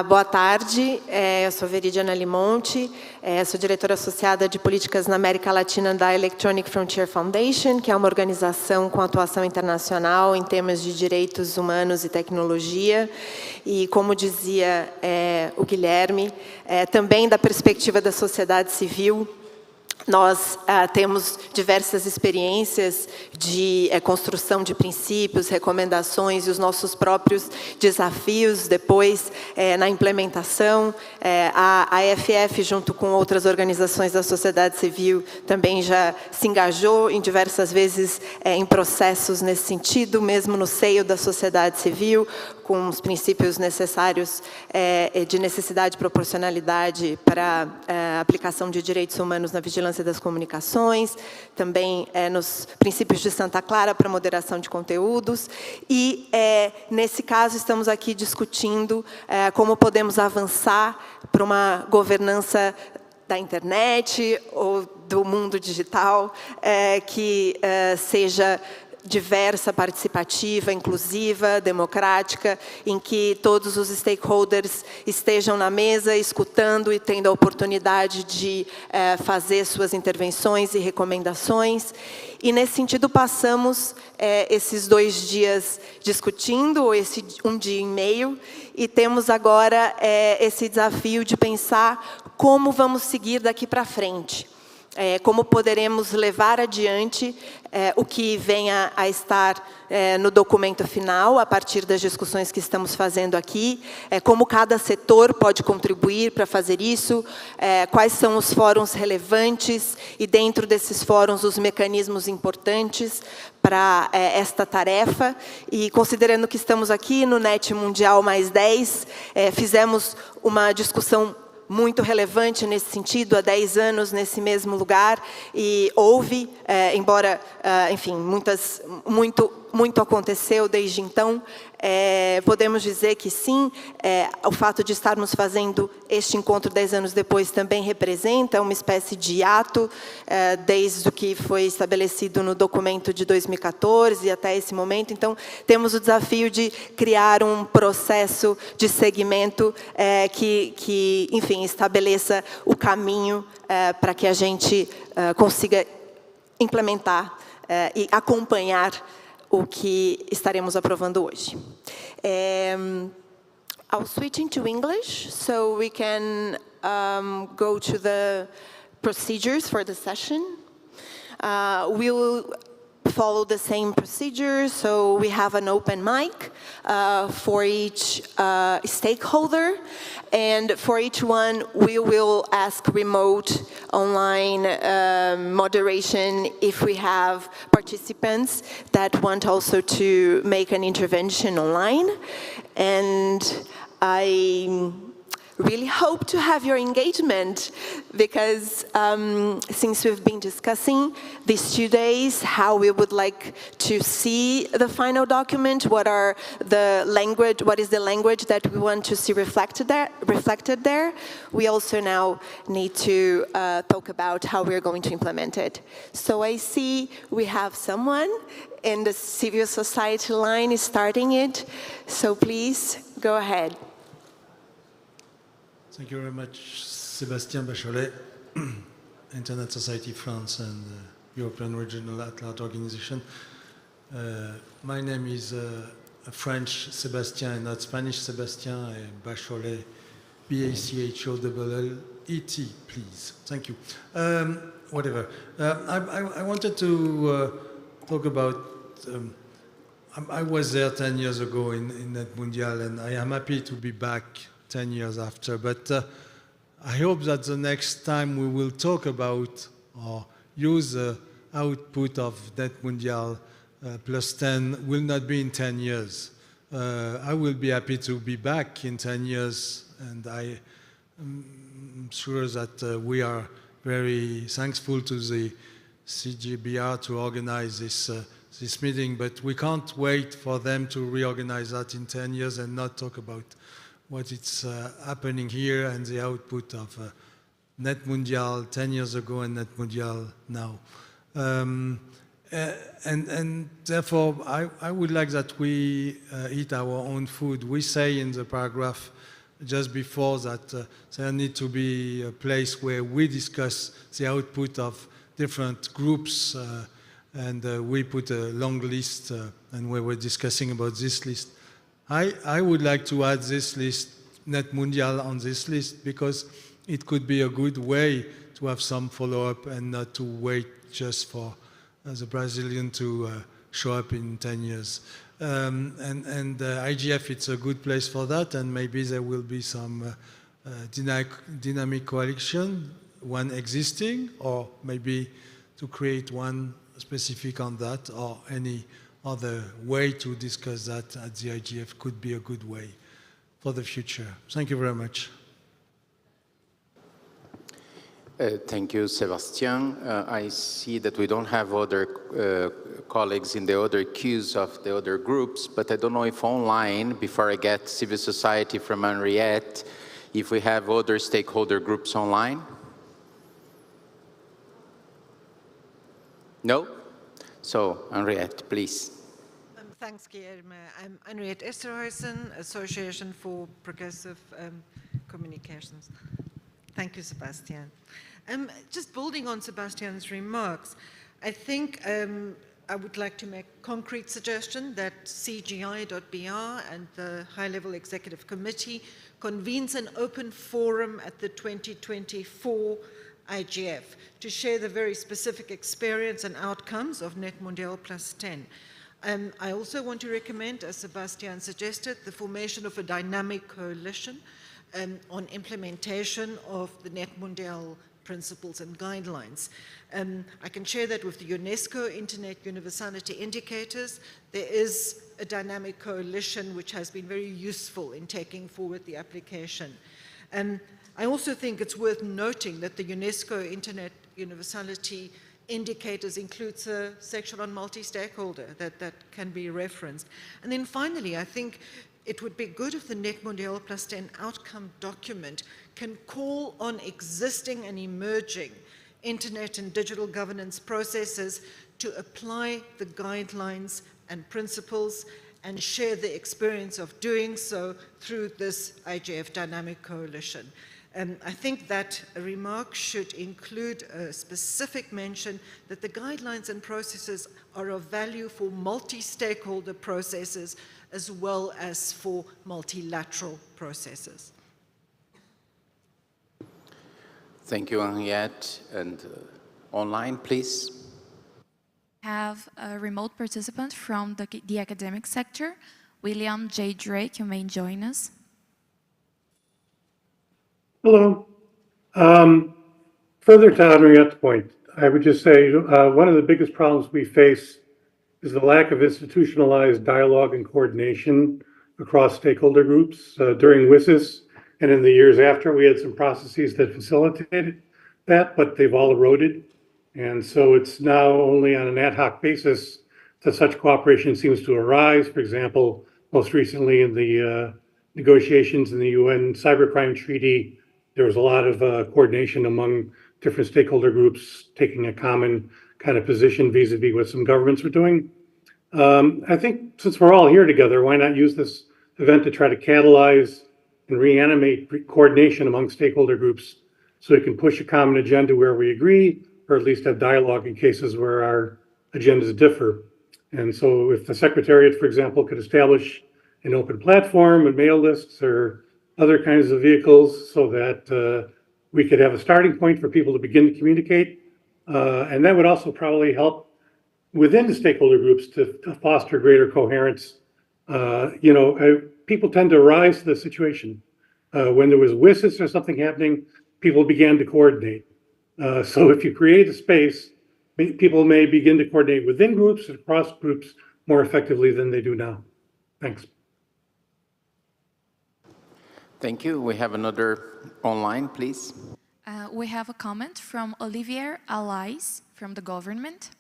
Boa tarde, eu sou Veridiana Limonte, sou diretora associada de políticas na América Latina da Electronic Frontier Foundation, que é uma organização com atuação internacional em temas de direitos humanos e tecnologia. E, como dizia o Guilherme, também da perspectiva da sociedade civil, nós temos diversas experiências de construção de princípios, recomendações e os nossos próprios desafios depois na implementação. A AFF, junto com outras organizações da sociedade civil, também já se engajou em diversas vezes em processos nesse sentido, mesmo no seio da sociedade civil, com os princípios necessários de necessidade e proporcionalidade para a aplicação de direitos humanos na vigilância das comunicações, também nos princípios de Santa Clara para moderação de conteúdos. E, nesse caso, estamos aqui discutindo como podemos avançar para uma governança da internet ou do mundo digital que seja diversa, participativa, inclusiva, democrática, em que todos os stakeholders estejam na mesa, escutando e tendo a oportunidade de fazer suas intervenções e recomendações. E, nesse sentido, passamos esses 2 dias discutindo, ou esse 1 dia e meio, e temos agora esse desafio de pensar como vamos seguir daqui para frente. como poderemos levar adiante o que venha a estar no documento final, a partir das discussões que estamos fazendo aqui, como cada setor pode contribuir para fazer isso, quais são os fóruns relevantes e, dentro desses fóruns, os mecanismos importantes para esta tarefa. E, considerando que estamos aqui no NETmundial+10, fizemos uma discussão muito relevante nesse sentido, há 10 anos, nesse mesmo lugar, e houve, embora, enfim, muito aconteceu desde então, podemos dizer que sim, o fato de estarmos fazendo este encontro 10 anos depois também representa uma espécie de ato, desde o que foi estabelecido no documento de 2014 até esse momento. Então, temos o desafio de criar um processo de segmento que, enfim, estabeleça o caminho para que a gente consiga implementar e acompanhar o que estaremos aprovando hoje. I'll switch into English so we can go to the procedures for the session. We will follow the same procedures, so we have an open mic for each stakeholder, and for each one we will ask remote online moderation if we have participants that want also to make an intervention online. And I really hope to have your engagement, because since we've been discussing these 2 days how we would like to see the final document, what is the language that we want to see reflected there, we also now need to talk about how we're going to implement it. So I see we have someone in the civil society line is starting it, so please go ahead. Thank you very much, Sébastien Bachelet, Internet Society France and European Regional at Large Organization. My name is French Sébastien and not Spanish Sébastien, Bachelet, B-A-C-H-O-L-L-E-T, please. Thank you. Whatever. I wanted to talk about, I was there 10 years ago in NETmundial, and I am happy to be back 10 years after, but I hope that the next time we will talk about or use the output of NETmundial+10 will not be in 10 years. I will be happy to be back in 10 years, and I am sure that we are very thankful to the CGBR to organize this meeting, but we can't wait for them to reorganize that in 10 years and not talk about what is happening here and the output of NETmundial 10 years ago and NETmundial now. And therefore, I would like that we eat our own food. We say in the paragraph just before that there needs to be a place where we discuss the output of different groups, and we put a long list, and we were discussing about this list. I would like to add this list, NETmundial, on this list, because it could be a good way to have some follow-up and not to wait just for the Brazilian to show up in 10 years. And IGF, it's a good place for that, and maybe there will be some dynamic coalition, one existing, or maybe to create one specific on that, or any other way to discuss that at the IGF could be a good way for the future. Thank you very much. Thank you, Sebastian. I see that we don't have other colleagues in the other queues of the other groups, but I don't know if online, before I get civil society from Henriette, if we have other stakeholder groups online. No? So, Henriette, please. Thanks, Guilherme. I'm Henriette Esterhuizen, Association for Progressive Communications. Thank you, Sebastian. Just building on Sebastian's remarks, I think I would like to make a concrete suggestion that CGI.BR and the High-Level Executive Committee convenes an open forum at the 2024 IGF to share the very specific experience and outcomes of NETmundial+10. I also want to recommend, as Sebastian suggested, the formation of a dynamic coalition on implementation of the NETmundial principles and guidelines. I can share that with the UNESCO Internet Universality Indicators. There is a dynamic coalition which has been very useful in taking forward the application. I also think it's worth noting that the UNESCO Internet Universality Indicators includes a section on multi-stakeholder that can be referenced. And then finally, I think it would be good if the NETmundial+10 outcome document can call on existing and emerging internet and digital governance processes to apply the guidelines and principles and share the experience of doing so through this IGF Dynamic Coalition. I think that a remark should include a specific mention that the guidelines and processes are of value for multi-stakeholder processes as well as for multilateral processes. Thank you, Henriette. And online, please. Have a remote participant from the academic sector, William J. Drake. You may join us. Hello. Further to Henriette's point, I would just say one of the biggest problems we face is the lack of institutionalized dialogue and coordination across stakeholder groups. During WSIS and in the years after, we had some processes that facilitated that, but they've all eroded. And so it's now only on an ad hoc basis that such cooperation seems to arise. For example, most recently in the negotiations in the UN Cybercrime Treaty, there was a lot of coordination among different stakeholder groups taking a common kind of position vis-a-vis what some governments were doing. I think since we're all here together, why not use this event to try to catalyze and reanimate coordination among stakeholder groups so we can push a common agenda where we agree, or at least have dialogue in cases where our agendas differ. And so if the Secretariat, for example, could establish an open platform and mail lists or other kinds of vehicles so that we could have a starting point for people to begin to communicate. And that would also probably help within the stakeholder groups to foster greater coherence. People tend to rise to the situation. When there was WSIS or something happening, people began to coordinate. So if you create a space, people may begin to coordinate within groups and across groups more effectively than they do now. Thanks. Thank you. We have another online, please. We have a comment from Olivier Alais from the government.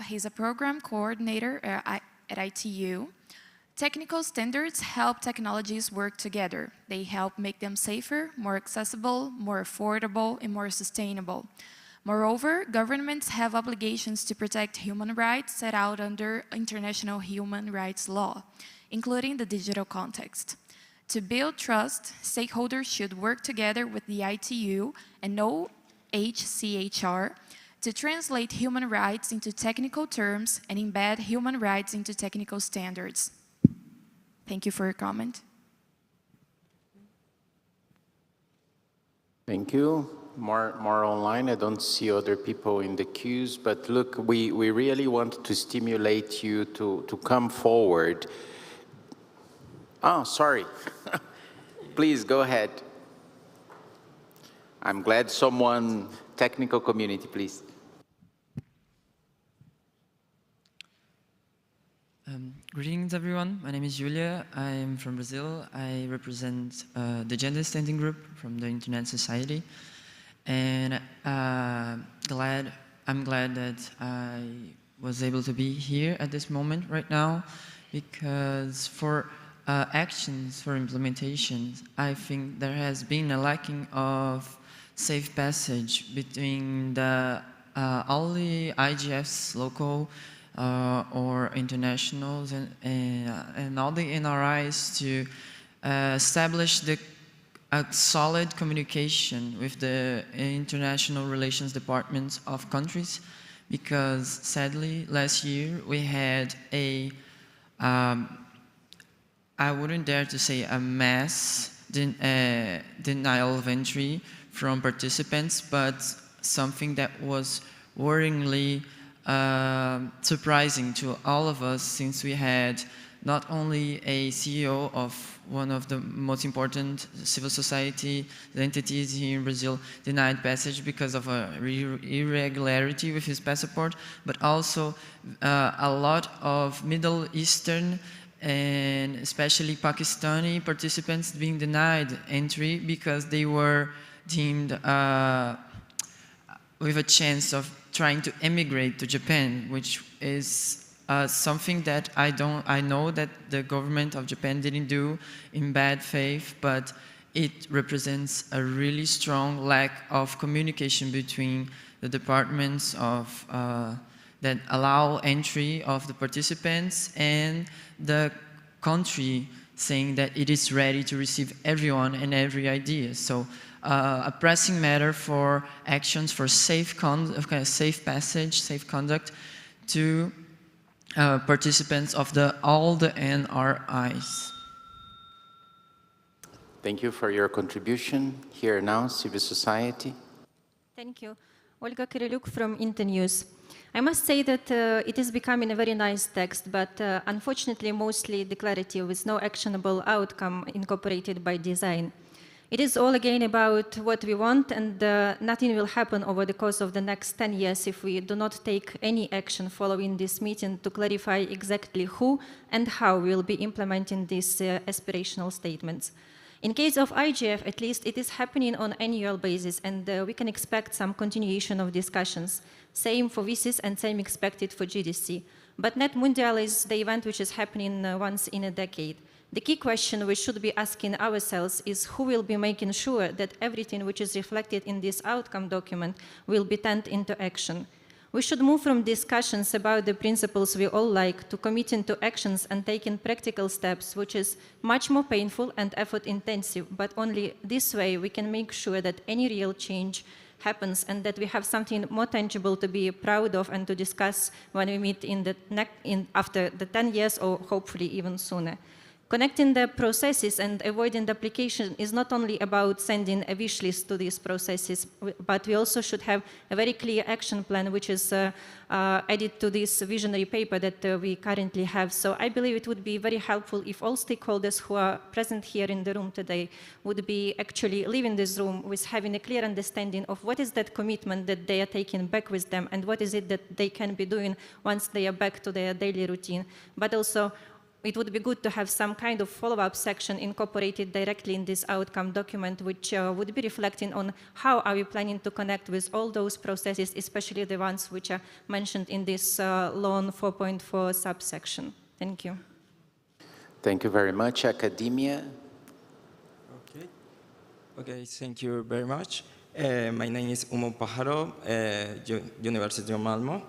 He's a program coordinator at ITU. Technical standards help technologies work together. They help make them safer, more accessible, more affordable, and more sustainable. Moreover, governments have obligations to protect human rights set out under international human rights law, including the digital context. To build trust, stakeholders should work together with the ITU and OHCHR to translate human rights into technical terms and embed human rights into technical standards. Thank you for your comment. Thank you. More online. I don't see other people in the queues, but look, we really want to stimulate you to come forward. Oh, sorry. Please go ahead. I'm glad someone, technical community, please. Greetings, everyone. My name is Julia. I am from Brazil. I represent the Gender Standing Group from the Internet Society. And I'm glad that I was able to be here at this moment right now, because for actions, for implementations, I think there has been a lacking of safe passage between all the IGFs, local or internationals, and all the NRIs to establish a solid communication with the international relations departments of countries, because sadly last year we had I wouldn't dare to say a mass denial of entry from participants, but something that was worryingly surprising to all of us, since we had not only a CEO of one of the most important civil society entities here in Brazil denied passage because of a irregularity with his passport, but also a lot of Middle Eastern and especially Pakistani participants being denied entry because they were deemed with a chance of trying to emigrate to Japan, which is something that I know that the government of Japan didn't do in bad faith, but it represents a really strong lack of communication between the departments of that allow entry of the participants and the country saying that it is ready to receive everyone and every idea. So a pressing matter for actions for safe passage, safe conduct to participants of all the NRIs. Thank you for your contribution. Here now, civil society. Thank you. Olga Kiriliuk from Internews. I must say that it is becoming a very nice text, but unfortunately mostly declarative with no actionable outcome incorporated by design. It is all again about what we want, and nothing will happen over the course of the next 10 years if we do not take any action following this meeting to clarify exactly who and how we will be implementing these aspirational statements. In case of IGF, at least, it is happening on an annual basis, and we can expect some continuation of discussions. Same for VISIS and same expected for GDC. But NETmundial is the event which is happening once in a decade. The key question we should be asking ourselves is who will be making sure that everything which is reflected in this outcome document will be turned into action. We should move from discussions about the principles we all like to committing to actions and taking practical steps, which is much more painful and effort-intensive, but only this way we can make sure that any real change happens and that we have something more tangible to be proud of and to discuss when we meet after the 10 years or hopefully even sooner. Connecting the processes and avoiding duplication is not only about sending a wish list to these processes, but we also should have a very clear action plan, which is added to this visionary paper that we currently have. So I believe it would be very helpful if all stakeholders who are present here in the room today would be actually leaving this room with having a clear understanding of what is that commitment that they are taking back with them and what is it that they can be doing once they are back to their daily routine. But also, it would be good to have some kind of follow-up section incorporated directly in this outcome document, which would be reflecting on how are we planning to connect with all those processes, especially the ones which are mentioned in this Law 4.4 subsection. Thank you. Thank you very much. Academia. Okay, thank you very much. My name is Humo Pájaro, University of Malmo.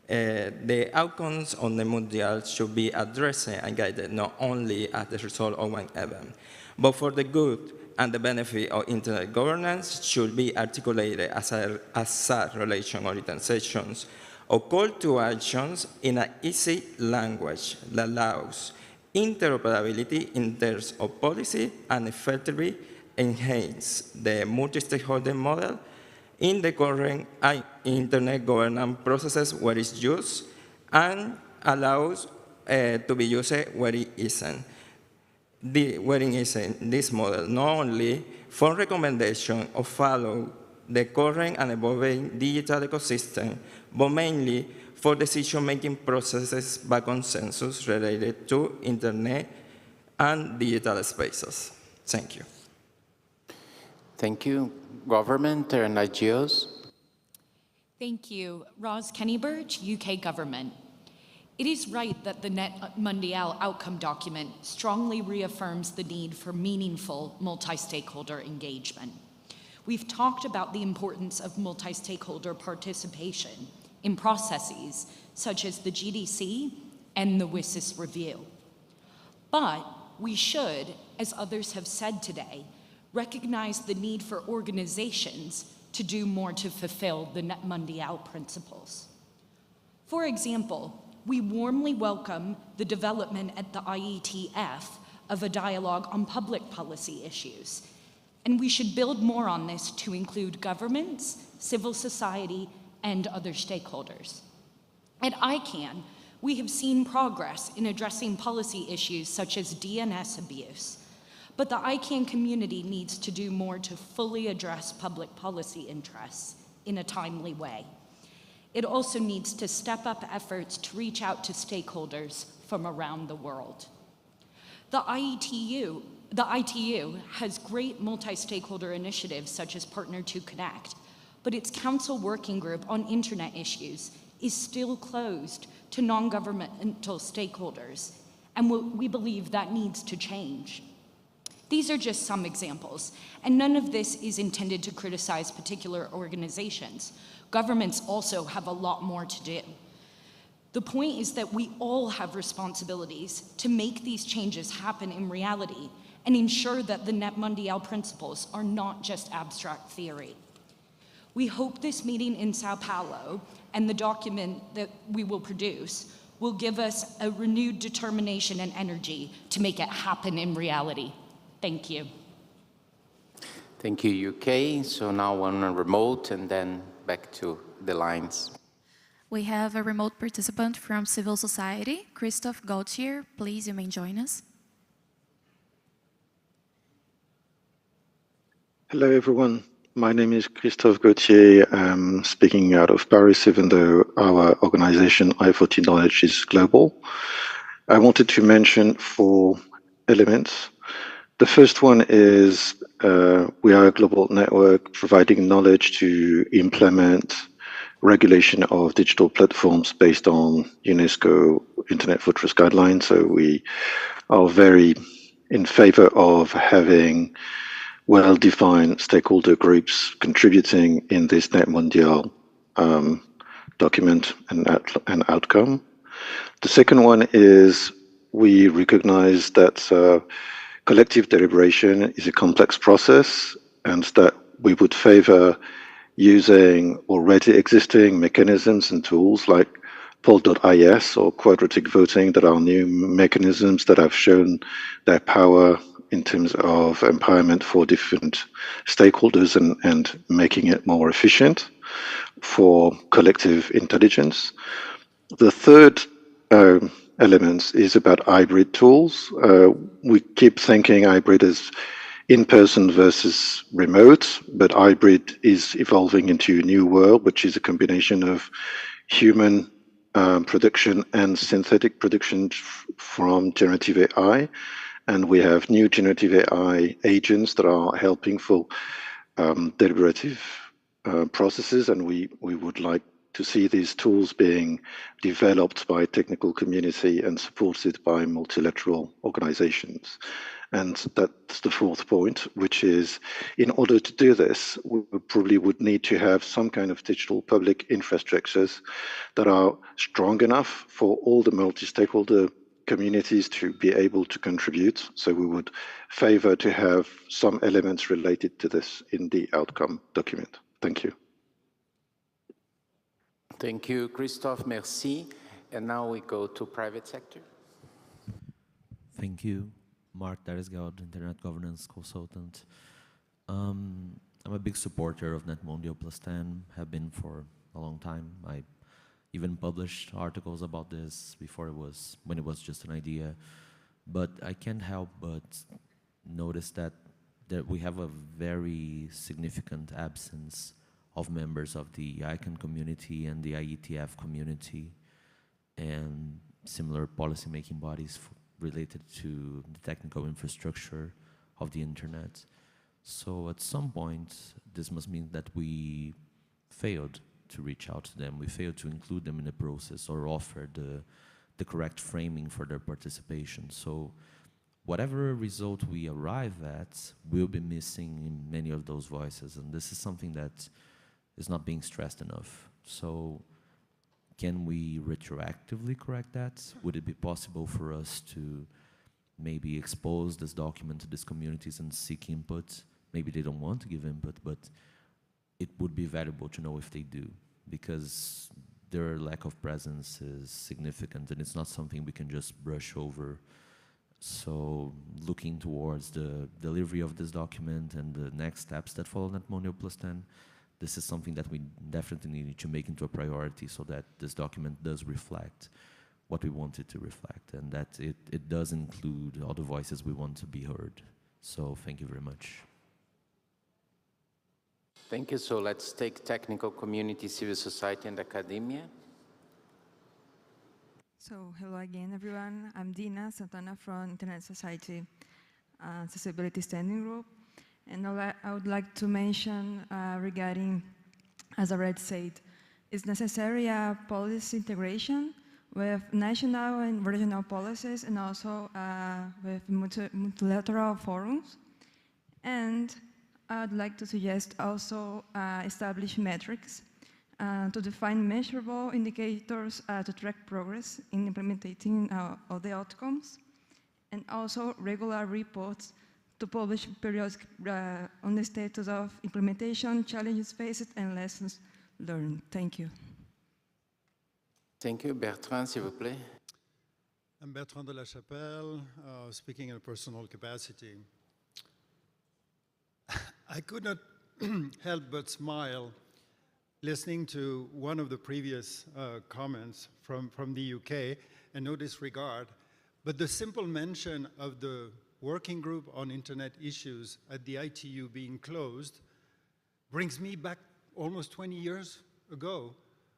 The outcomes on the Mundial should be addressed and guided not only as the result of one event, but for the good and the benefit of internet governance should be articulated as a relation orientations or call to actions in an easy language that allows interoperability in terms of policy and effectively enhance the multi-stakeholder model in the current internet governance processes where it's used and allows to be used where it isn't. Where it isn't, this model not only for recommendation of follow the current and evolving digital ecosystem, but mainly for decision-making processes by consensus related to internet and digital spaces. Thank you. Thank you. Government and NGOs. Thank you. Roz Kennyburge, UK Government. It is right that the NETmundial outcome document strongly reaffirms the need for meaningful multi-stakeholder engagement. We've talked about the importance of multi-stakeholder participation in processes such as the GDC and the WSIS review. But we should, as others have said today, recognize the need for organizations to do more to fulfill the NETmundial principles. For example, we warmly welcome the development at the IETF of a dialogue on public policy issues. And we should build more on this to include governments, civil society, and other stakeholders. At ICANN, we have seen progress in addressing policy issues such as DNS abuse, but the ICANN community needs to do more to fully address public policy interests in a timely way. It also needs to step up efforts to reach out to stakeholders from around the world. The ITU has great multi-stakeholder initiatives such as Partner to Connect, but its Council Working Group on Internet issues is still closed to non-governmental stakeholders, and we believe that needs to change. These are just some examples, and none of this is intended to criticize particular organizations. Governments also have a lot more to do. The point is that we all have responsibilities to make these changes happen in reality and ensure that the NETmundial principles are not just abstract theory. We hope this meeting in Sao Paulo and the document that we will produce will give us a renewed determination and energy to make it happen in reality. Thank you. Thank you, UK. So now on a remote and then back to the lines. We have a remote participant from civil society, Christophe Gauthier. Please, you may join us. Hello, everyone. My name is Christophe Gauthier. I'm speaking out of Paris, even though our organization, I40 Knowledge, is global. I wanted to mention 4 elements. The first one is we are a global network providing knowledge to implement regulation of digital platforms based on UNESCO Internet Fortress guidelines. So we are very in favor of having well-defined stakeholder groups contributing in this NETmundial document and outcome. The second one is we recognize that collective deliberation is a complex process and that we would favor using already existing mechanisms and tools like poll.is or quadratic voting that are new mechanisms that have shown their power in terms of empowerment for different stakeholders and making it more efficient for collective intelligence. The third element is about hybrid tools. We keep thinking hybrid is in-person versus remote, but hybrid is evolving into a new world, which is a combination of human production and synthetic production from generative AI. And we have new generative AI agents that are helping for deliberative processes, and we would like to see these tools being developed by technical community and supported by multilateral organizations. And that's the fourth point, which is in order to do this, we probably would need to have some kind of digital public infrastructures that are strong enough for all the multi-stakeholder communities to be able to contribute. So we would favor to have some elements related to this in the outcome document. Thank you. Thank you, Christophe. Merci. And now we go to private sector. Thank you. Mark Daresgaard, Internet Governance Consultant. I'm a big supporter of NETmundial+10, have been for a long time. I even published articles about this before when it was just an idea. But I can't help but notice that we have a very significant absence of members of the ICANN community and the IETF community and similar policy-making bodies related to the technical infrastructure of the internet. So at some point, this must mean that we failed to reach out to them. We failed to include them in the process or offer the correct framing for their participation. So whatever result we arrive at, we'll be missing many of those voices. And this is something that is not being stressed enough. So can we retroactively correct that? Would it be possible for us to maybe expose this document to these communities and seek input? Maybe they don't want to give input, but it would be valuable to know if they do, because their lack of presence is significant and it's not something we can just brush over. So looking towards the delivery of this document and the next steps that follow NETmundial+10, this is something that we definitely need to make into a priority so that this document does reflect what we want it to reflect, and that it does include all the voices we want to be heard. So thank you very much. Thank you. So let's take technical community, civil society, and academia. So hello again, everyone. I'm Dina Santana from Internet Society Accessibility Standing Group. And I would like to mention regarding, as I already said, it's necessary a policy integration with national and regional policies, and also with multilateral forums. And I'd like to suggest also establish metrics to define measurable indicators to track progress in implementing all the outcomes, and also regular reports to publish periodic on the status of implementation, challenges faced, and lessons learned. Thank you. Thank you. Bertrand, s'il vous plaît. I'm Bertrand de la Chapelle, speaking in a personal capacity. I could not help but smile listening to one of the previous comments from the UK, and no disregard, but the simple mention of the working group on internet issues at the ITU being closed brings me back almost 20 years ago,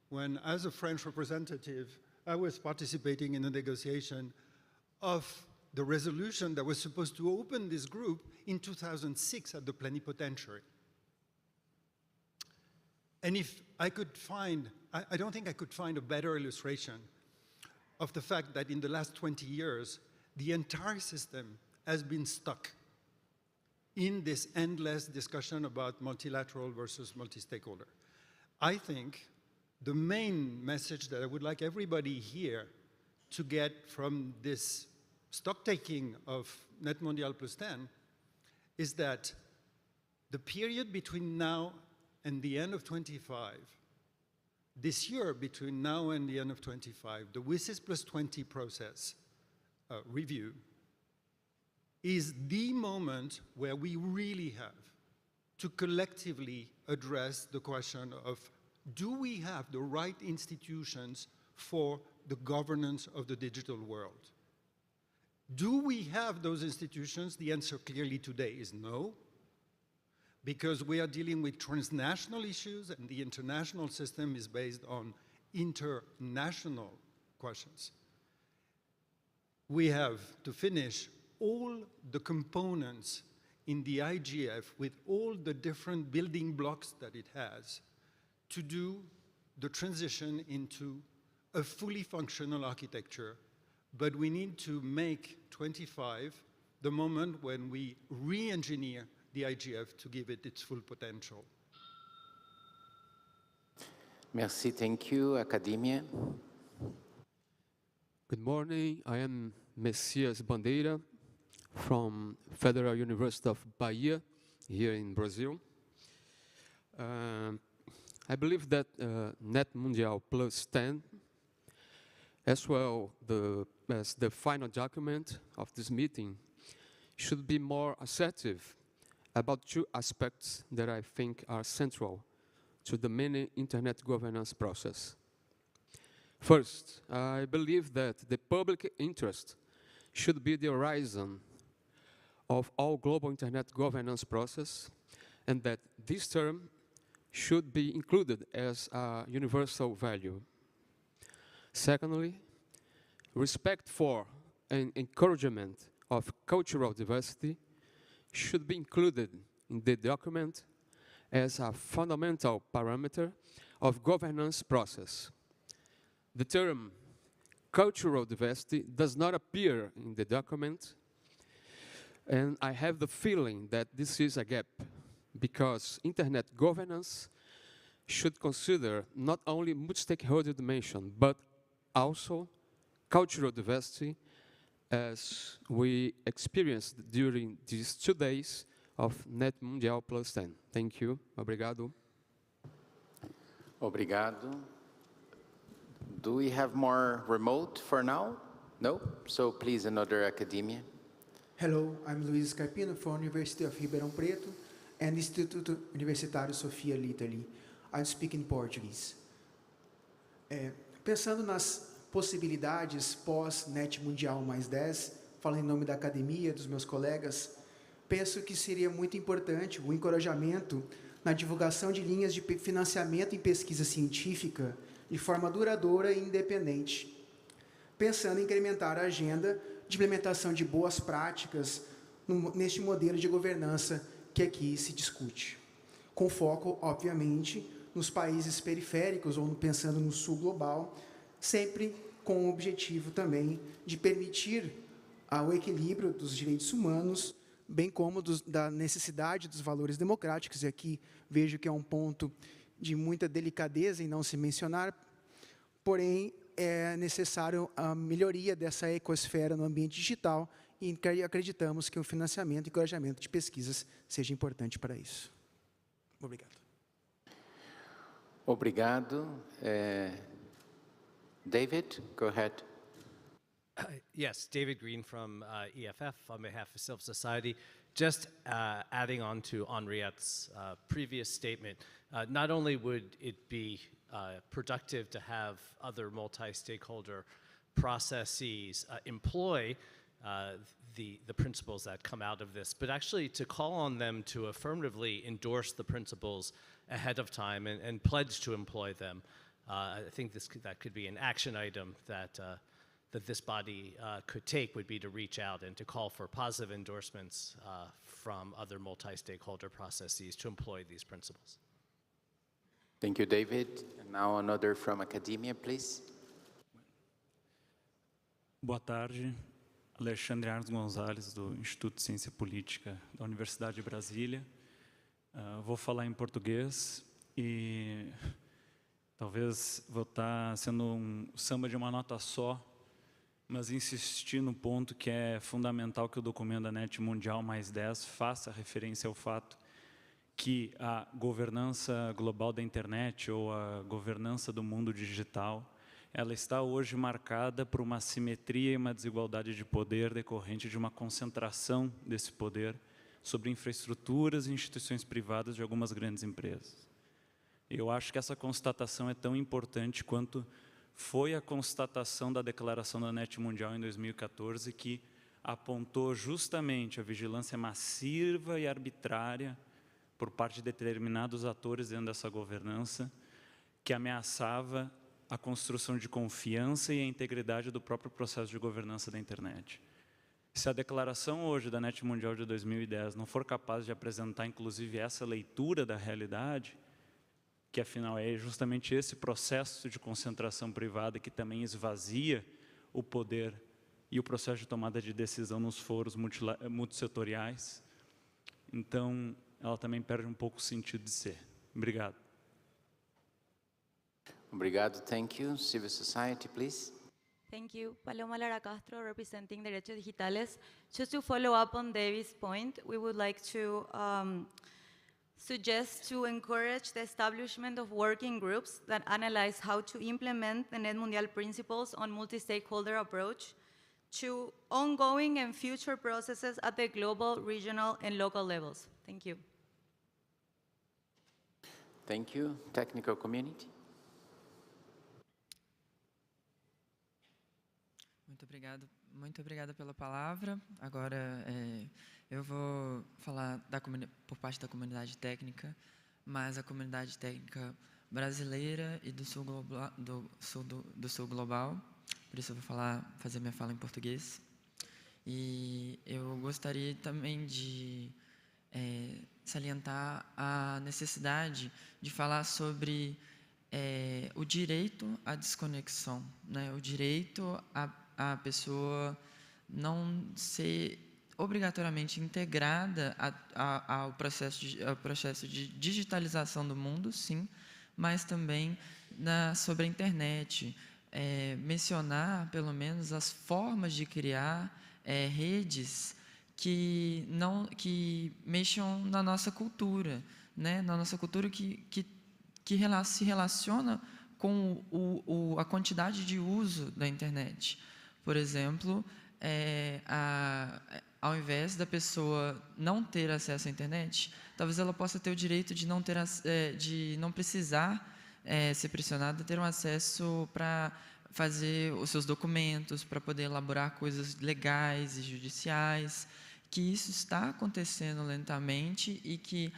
when, as a French representative, I was participating in the negotiation of the resolution that was supposed to open this group in 2006 at the plenipotentiary. And if I could find, I don't think I could find a better illustration of the fact that in the last 20 years, the entire system has been stuck in this endless discussion about multilateral versus multi-stakeholder. I think the main message that I would like everybody here to get from this stock-taking of NETmundial+10 is that the period between now and the end of 25, this year between now and the end of 25, the WSIS +20 process review is the moment where we really have to collectively address the question of, do we have the right institutions for the governance of the digital world? Do we have those institutions? The answer clearly today is no, because we are dealing with transnational issues, and the international system is based on international questions. We have to finish all the components in the IGF with all the different building blocks that it has to do the transition into a fully functional architecture. But we need to make 25 the moment when we re-engineer the IGF to give it its full potential. Merci, thank you. Academia. Good morning. I am Messias Bandeira from Federal University of Bahia, here in Brazil. I believe that NETmundial+10, as well as the final document of this meeting, should be more assertive about two aspects that I think are central to the many internet governance process. First, I believe that the public interest should be the horizon of all global internet governance process, and that this term should be included as a universal value. Secondly, respect for and encouragement of cultural diversity should be included in the document as a fundamental parameter of governance process. The term cultural diversity does not appear in the document, and I have the feeling that this is a gap, because internet governance should consider not only multi-stakeholder dimension, but also cultural diversity, as we experienced during these 2 days of NETmundial+10. Thank you. Obrigado. Obrigado. Do we have more remote for now? No? So please, another academia. Hello, I'm Luiz Carpino from University of Ribeirão Preto and Instituto Universitário Sofia Italy. I'm speaking Portuguese. Pensando nas possibilidades pós-NETmundial+10, falo em nome da academia, dos meus colegas, penso que seria muito importante o encorajamento na divulgação de linhas de financiamento em pesquisa científica de forma duradoura e independente, pensando em incrementar a agenda de implementação de boas práticas neste modelo de governança que aqui se discute, com foco, obviamente, nos países periféricos ou pensando no sul global, sempre com o objetivo também de permitir o equilíbrio dos direitos humanos, bem como da necessidade dos valores democráticos, e aqui vejo que é um ponto de muita delicadeza em não se mencionar, porém, é necessário a melhoria dessa ecosfera no ambiente digital e acreditamos que o financiamento e encorajamento de pesquisas seja importante para isso. Obrigado. Obrigado. David, go ahead. Yes, David Green from EFF on behalf of civil society. Just adding on to Henriette's previous statement, not only would it be productive to have other multi-stakeholder processes employ the principles that come out of this, but actually to call on them to affirmatively endorse the principles ahead of time and pledge to employ them. I think that could be an action item that this body could take, would be to reach out and to call for positive endorsements from other multi-stakeholder processes to employ these principles. Thank you, David. And now another from academia, please. Boa tarde. Alexandre Arnes Gonzalez, do Instituto de Ciência Política da Universidade de Brasília. Vou falar em português e talvez vou estar sendo um samba de uma nota só, mas insistir no ponto que é fundamental que o documento da NETmundial+10 faça referência ao fato que a governança global da internet ou a governança do mundo digital, ela está hoje marcada por uma assimetria e uma desigualdade de poder decorrente de uma concentração desse poder sobre infraestruturas e instituições privadas de algumas grandes empresas. Eu acho que essa constatação é tão importante quanto foi a constatação da declaração da NETmundial em 2014, que apontou justamente a vigilância massiva e arbitrária por parte de determinados atores dentro dessa governança, que ameaçava a construção de confiança e a integridade do próprio processo de governança da internet. Se a declaração hoje da NETmundial de 2010 não for capaz de apresentar, inclusive, essa leitura da realidade, que afinal é justamente esse processo de concentração privada que também esvazia o poder e o processo de tomada de decisão nos foros multissetoriais, então ela também perde um pouco o sentido de ser. Obrigado. Obrigado. Thank you. Civil society, please. Thank you. Paloma Lara Castro, representing Derechos Digitales. Just to follow up on David's point, we would like to suggest to encourage the establishment of working groups that analyze how to implement the NETmundial principles on multi-stakeholder approach to ongoing and future processes at the global, regional, and local levels. Thank you. Thank you. Technical community. Muito obrigada pela palavra. Agora, eu vou falar por parte da comunidade técnica, mas a comunidade técnica brasileira e do sul global. Por isso eu vou fazer minha fala em português. E eu gostaria também de salientar a necessidade de falar sobre o direito à desconexão, né? O direito a pessoa não ser obrigatoriamente integrada ao processo de digitalização do mundo, sim, mas também sobre a internet. Mencionar, pelo menos, as formas de criar redes que mexam na nossa cultura, né? Na nossa cultura que se relaciona com a quantidade de uso da internet. Por exemplo, ao invés da pessoa não ter acesso à internet, talvez ela possa ter o direito de não precisar ser pressionada a ter um acesso para fazer os seus documentos, para poder elaborar coisas legais e judiciais, que isso está acontecendo lentamente e que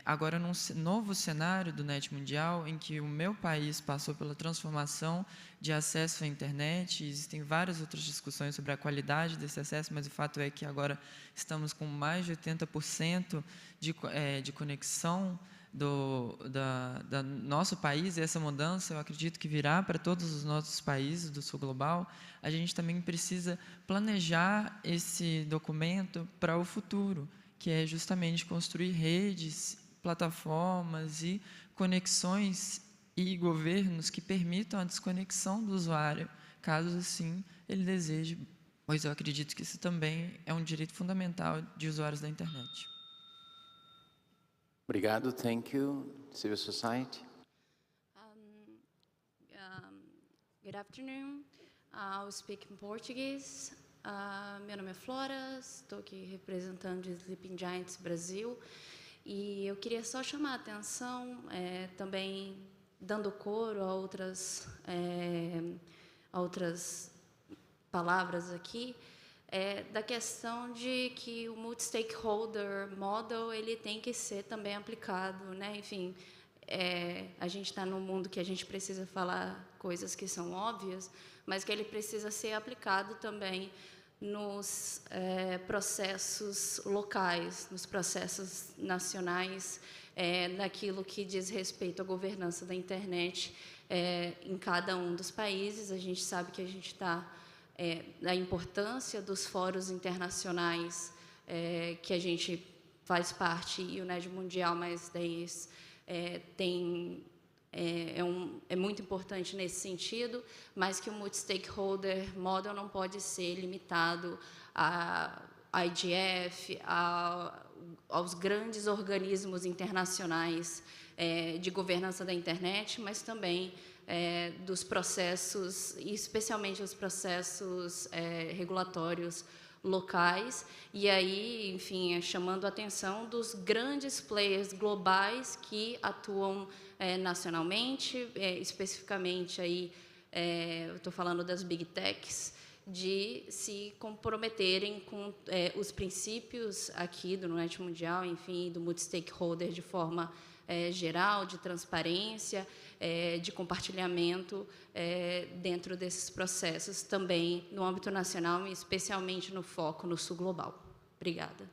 agora num novo cenário do NETmundial, em que o meu país passou pela transformação de acesso à internet, existem várias outras discussões sobre a qualidade desse acesso, mas o fato é que agora estamos com mais de 80% de conexão do nosso país, e essa mudança eu acredito que virá para todos os nossos países do sul global. A gente também precisa planejar esse documento para o futuro, que é justamente construir redes, plataformas e conexões e governos que permitam a desconexão do usuário, caso assim ele deseje, pois eu acredito que isso também é um direito fundamental de usuários da internet. Obrigado, thank you. Civil society. Good afternoon. I'll speak in Portuguese. Meu nome é Flora, estou aqui representando o Sleeping Giants Brasil e eu queria só chamar a atenção, também dando coro a outras palavras aqui, da questão de que o multi-stakeholder model ele tem que ser também aplicado, né? Enfim, a gente está num mundo que a gente precisa falar coisas que são óbvias, mas que ele precisa ser aplicado também nos processos locais, nos processos nacionais, naquilo que diz respeito à governança da internet em cada um dos países. A gente sabe que a gente está na importância dos fóruns internacionais que a gente faz parte, e o NETmundial +10 é muito importante nesse sentido, mas que o multi-stakeholder model não pode ser limitado à IGF, aos grandes organismos internacionais de governança da internet, mas também dos processos, especialmente os processos regulatórios locais, e aí, enfim, chamando a atenção dos grandes players globais que atuam nacionalmente, especificamente aí, eu estou falando das big techs, de se comprometerem com os princípios aqui do NETmundial, enfim, do multi-stakeholder de forma geral, de transparência, de compartilhamento dentro desses processos, também no âmbito nacional e especialmente no foco no sul global. Obrigada.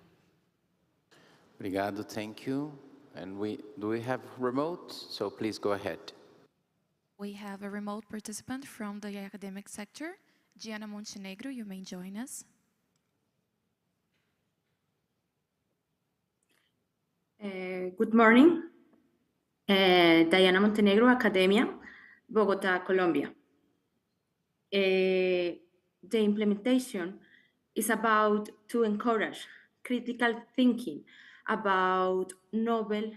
Obrigado, thank you. And do we have remote? So please go ahead. We have a remote participant from the academic sector. Diana Montenegro, you may join us. Good morning. Diana Montenegro, Academia, Bogotá, Colombia. The implementation is about to encourage critical thinking about novel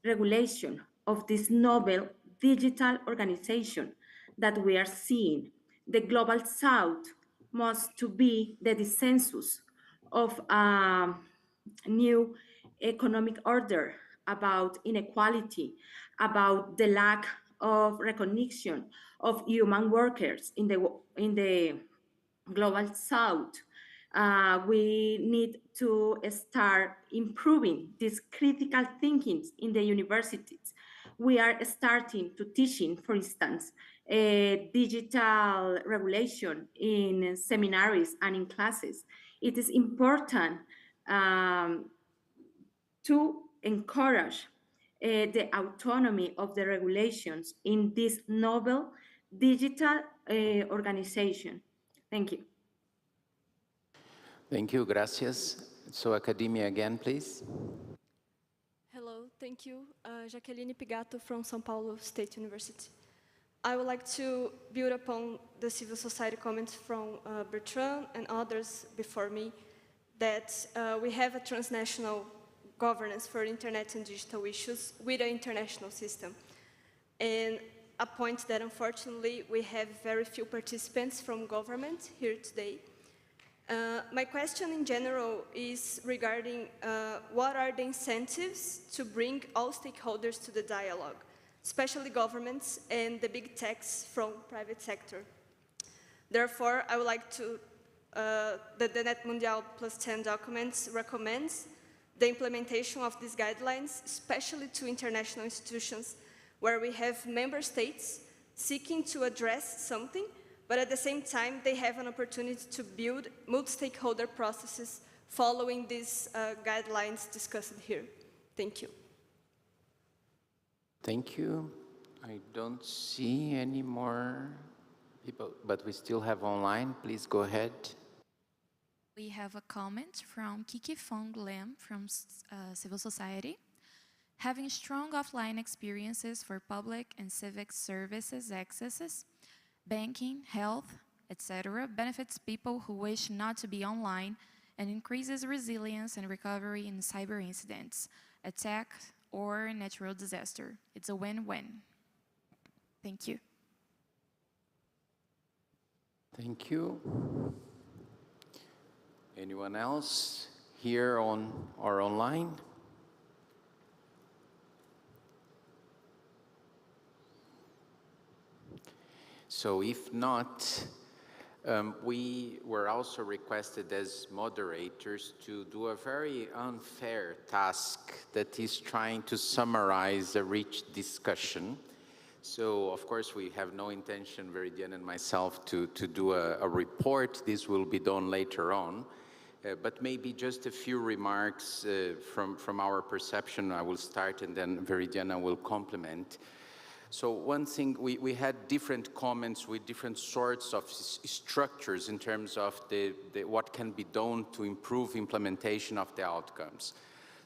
regulation of this novel digital organization that we are seeing. The Global South must to be the dissensus of a new economic order about inequality, about the lack of recognition of human workers in the Global South. We need to start improving this critical thinking in the universities. We are starting to teaching, for instance, digital regulation in seminaries and in classes. It is important to encourage the autonomy of the regulations in this novel digital organization. Thank you. Thank you, gracias. So academia again, please. Hello, thank you. Jaqueline Pigato from São Paulo State University. I would like to build upon the civil society comments from Bertrand and others before me that we have a transnational governance for internet and digital issues with an international system. And a point that unfortunately we have very few participants from government here today. My question in general is regarding what are the incentives to bring all stakeholders to the dialogue, especially governments and the big techs from private sector. Therefore, I would like to, that the NETmundial+10 documents recommends the implementation of these guidelines, especially to international institutions where we have member states seeking to address something, but at the same time, they have an opportunity to build multi-stakeholder processes following these guidelines discussed here. Thank you. Thank you. I don't see any more people, but we still have online. Please go ahead. We have a comment from Kiki Fong Lam from Civil Society. Having strong offline experiences for public and civic services accesses, banking, health, etc., benefits people who wish not to be online and increases resilience and recovery in cyber incidents, attack, or natural disaster. It's a win-win. Thank you. Thank you. Anyone else here on or online? So if not, we were also requested as moderators to do a very unfair task that is trying to summarize a rich discussion. So, of course, we have no intention, Veridiana and myself, to do a report. This will be done later on. But maybe just a few remarks from our perception. I will start and then Veridiana will complement. So one thing, we had different comments with different sorts of structures in terms of what can be done to improve implementation of the outcomes.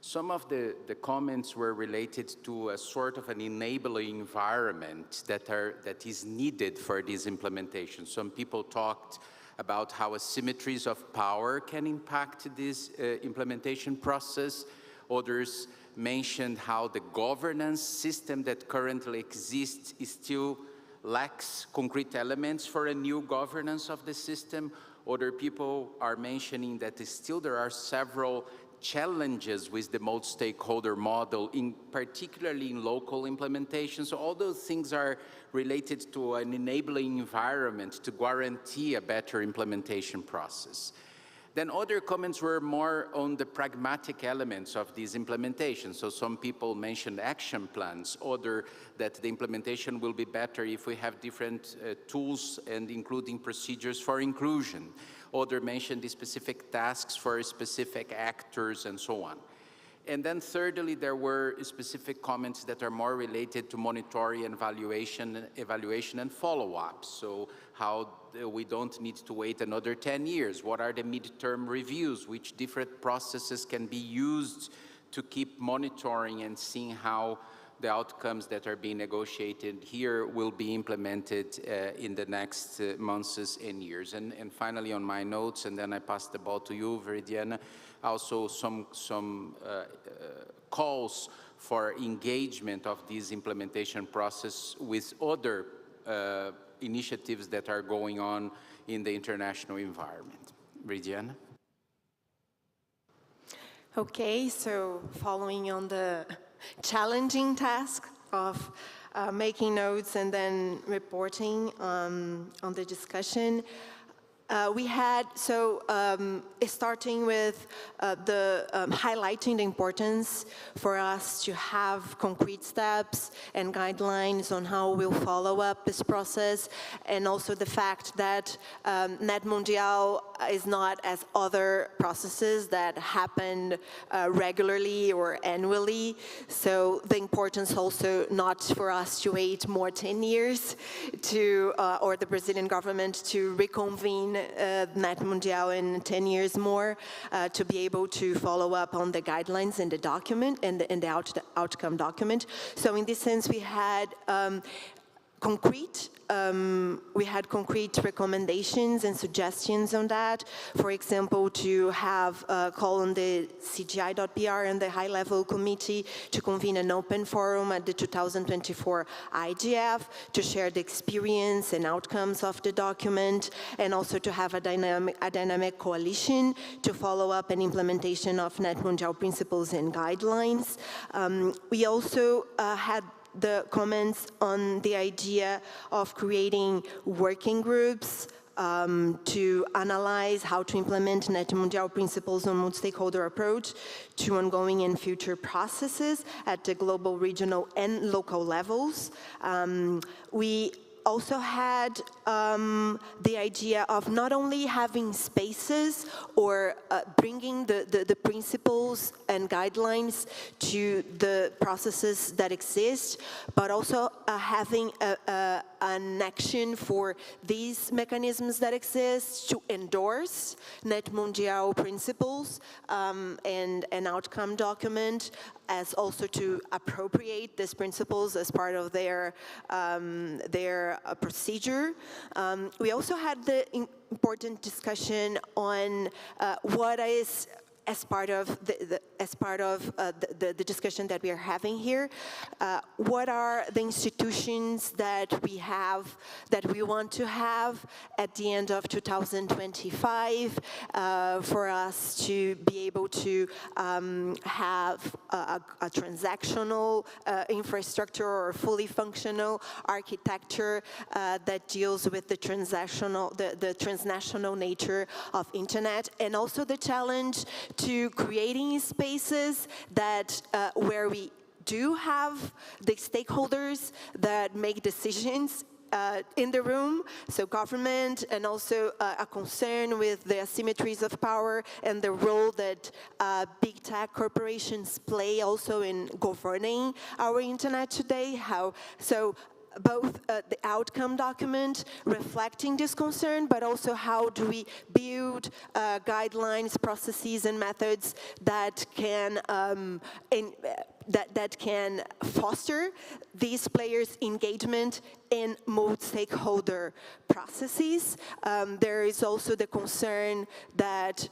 Some of the comments were related to a sort of an enabling environment that is needed for this implementation. Some people talked about how asymmetries of power can impact this implementation process. Others mentioned how the governance system that currently exists still lacks concrete elements for a new governance of the system. Other people are mentioning that still there are several challenges with the multi-stakeholder model, particularly in local implementation. So all those things are related to an enabling environment to guarantee a better implementation process. Then other comments were more on the pragmatic elements of these implementations. So some people mentioned action plans, other that the implementation will be better if we have different tools and including procedures for inclusion. Other mentioned the specific tasks for specific actors and so on. And then thirdly, there were specific comments that are more related to monitoring and evaluation and follow-up. So how we don't need to wait another 10 years. What are the midterm reviews? Which different processes can be used to keep monitoring and seeing how the outcomes that are being negotiated here will be implemented in the next months and years. And finally, on my notes, and then I pass the ball to you, Veridiana, also some calls for engagement of this implementation process with other initiatives that are going on in the international environment. Veridiana? Okay, so following on the challenging task of making notes and then reporting on the discussion, we had, starting with highlighting the importance for us to have concrete steps and guidelines on how we'll follow up this process, and also the fact that NETmundial is not as other processes that happen regularly or annually. So the importance also not for us to wait more 10 years to, or the Brazilian government to reconvene NETmundial in 10 years more to be able to follow up on the guidelines in the document and the outcome document. So in this sense, we had we had concrete recommendations and suggestions on that. For example, to have a call on the CGI.PR and the high-level committee to convene an open forum at the 2024 IGF to share the experience and outcomes of the document, and also to have a dynamic coalition to follow up an implementation of NETmundial principles and guidelines. We also had the comments on the idea of creating working groups to analyze how to implement NETmundial principles on multi-stakeholder approach to ongoing and future processes at the global, regional, and local levels. We also had the idea of not only having spaces or bringing the principles and guidelines to the processes that exist, but also having an action for these mechanisms that exist to endorse NETmundial principles and an outcome document, as also to appropriate these principles as part of their procedure. We also had the important discussion on what is, as part of the discussion that we are having here, what are the institutions that we have, that we want to have at the end of 2025 for us to be able to have a transactional infrastructure or fully functional architecture that deals with the transnational nature of internet, and also the challenge to creating spaces that where we do have the stakeholders that make decisions in the room, so government, and also a concern with the asymmetries of power and the role that big tech corporations play also in governing our internet today. Both the outcome document reflecting this concern, but also how do we build guidelines, processes, and methods that can that can foster these players' engagement in multi-stakeholder processes. There is also the concern that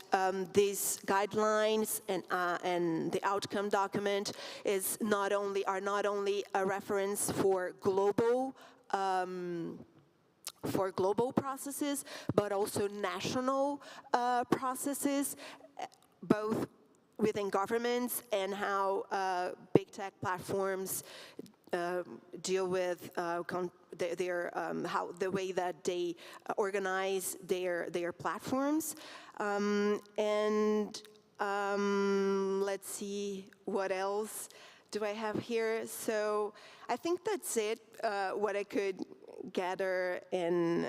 these guidelines and the outcome document are not only a reference for global processes, but also national processes, both within governments, and how big tech platforms deal with the way that they organize their platforms. Let's see, what else do I have here? So I think that's it, what I could gather in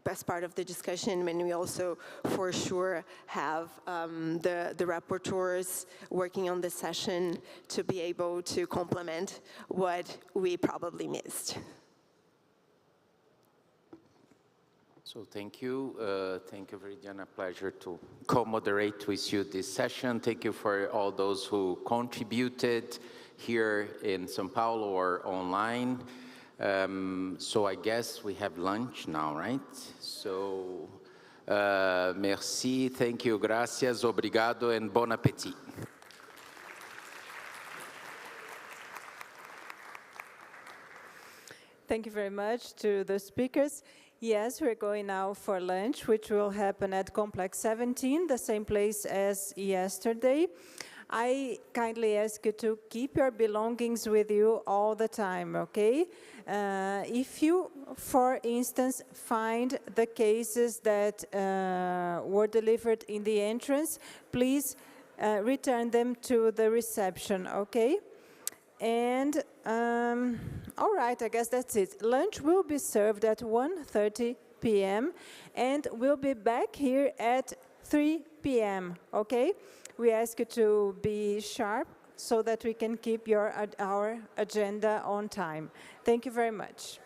as part of the discussion, when we also for sure have the rapporteurs working on this session to be able to complement what we probably missed. So thank you, Viridiana. Pleasure to co-moderate with you this session. Thank you for all those who contributed here in São Paulo or online. So I guess we have lunch now, right? So, merci, thank you, gracias, obrigado, and bon appétit. Thank you very much to the speakers. Yes, we're going now for lunch, which will happen at Complex 17, the same place as yesterday. I kindly ask you to keep your belongings with you all the time, okay? If you, for instance, find the cases that were delivered in the entrance, please return them to the reception, okay? And, all right, I guess that's it. Lunch will be served at 1:30 p.m. and we'll be back here at 3 p.m., okay? We ask you to be sharp so that we can keep our agenda on time. Thank you very much.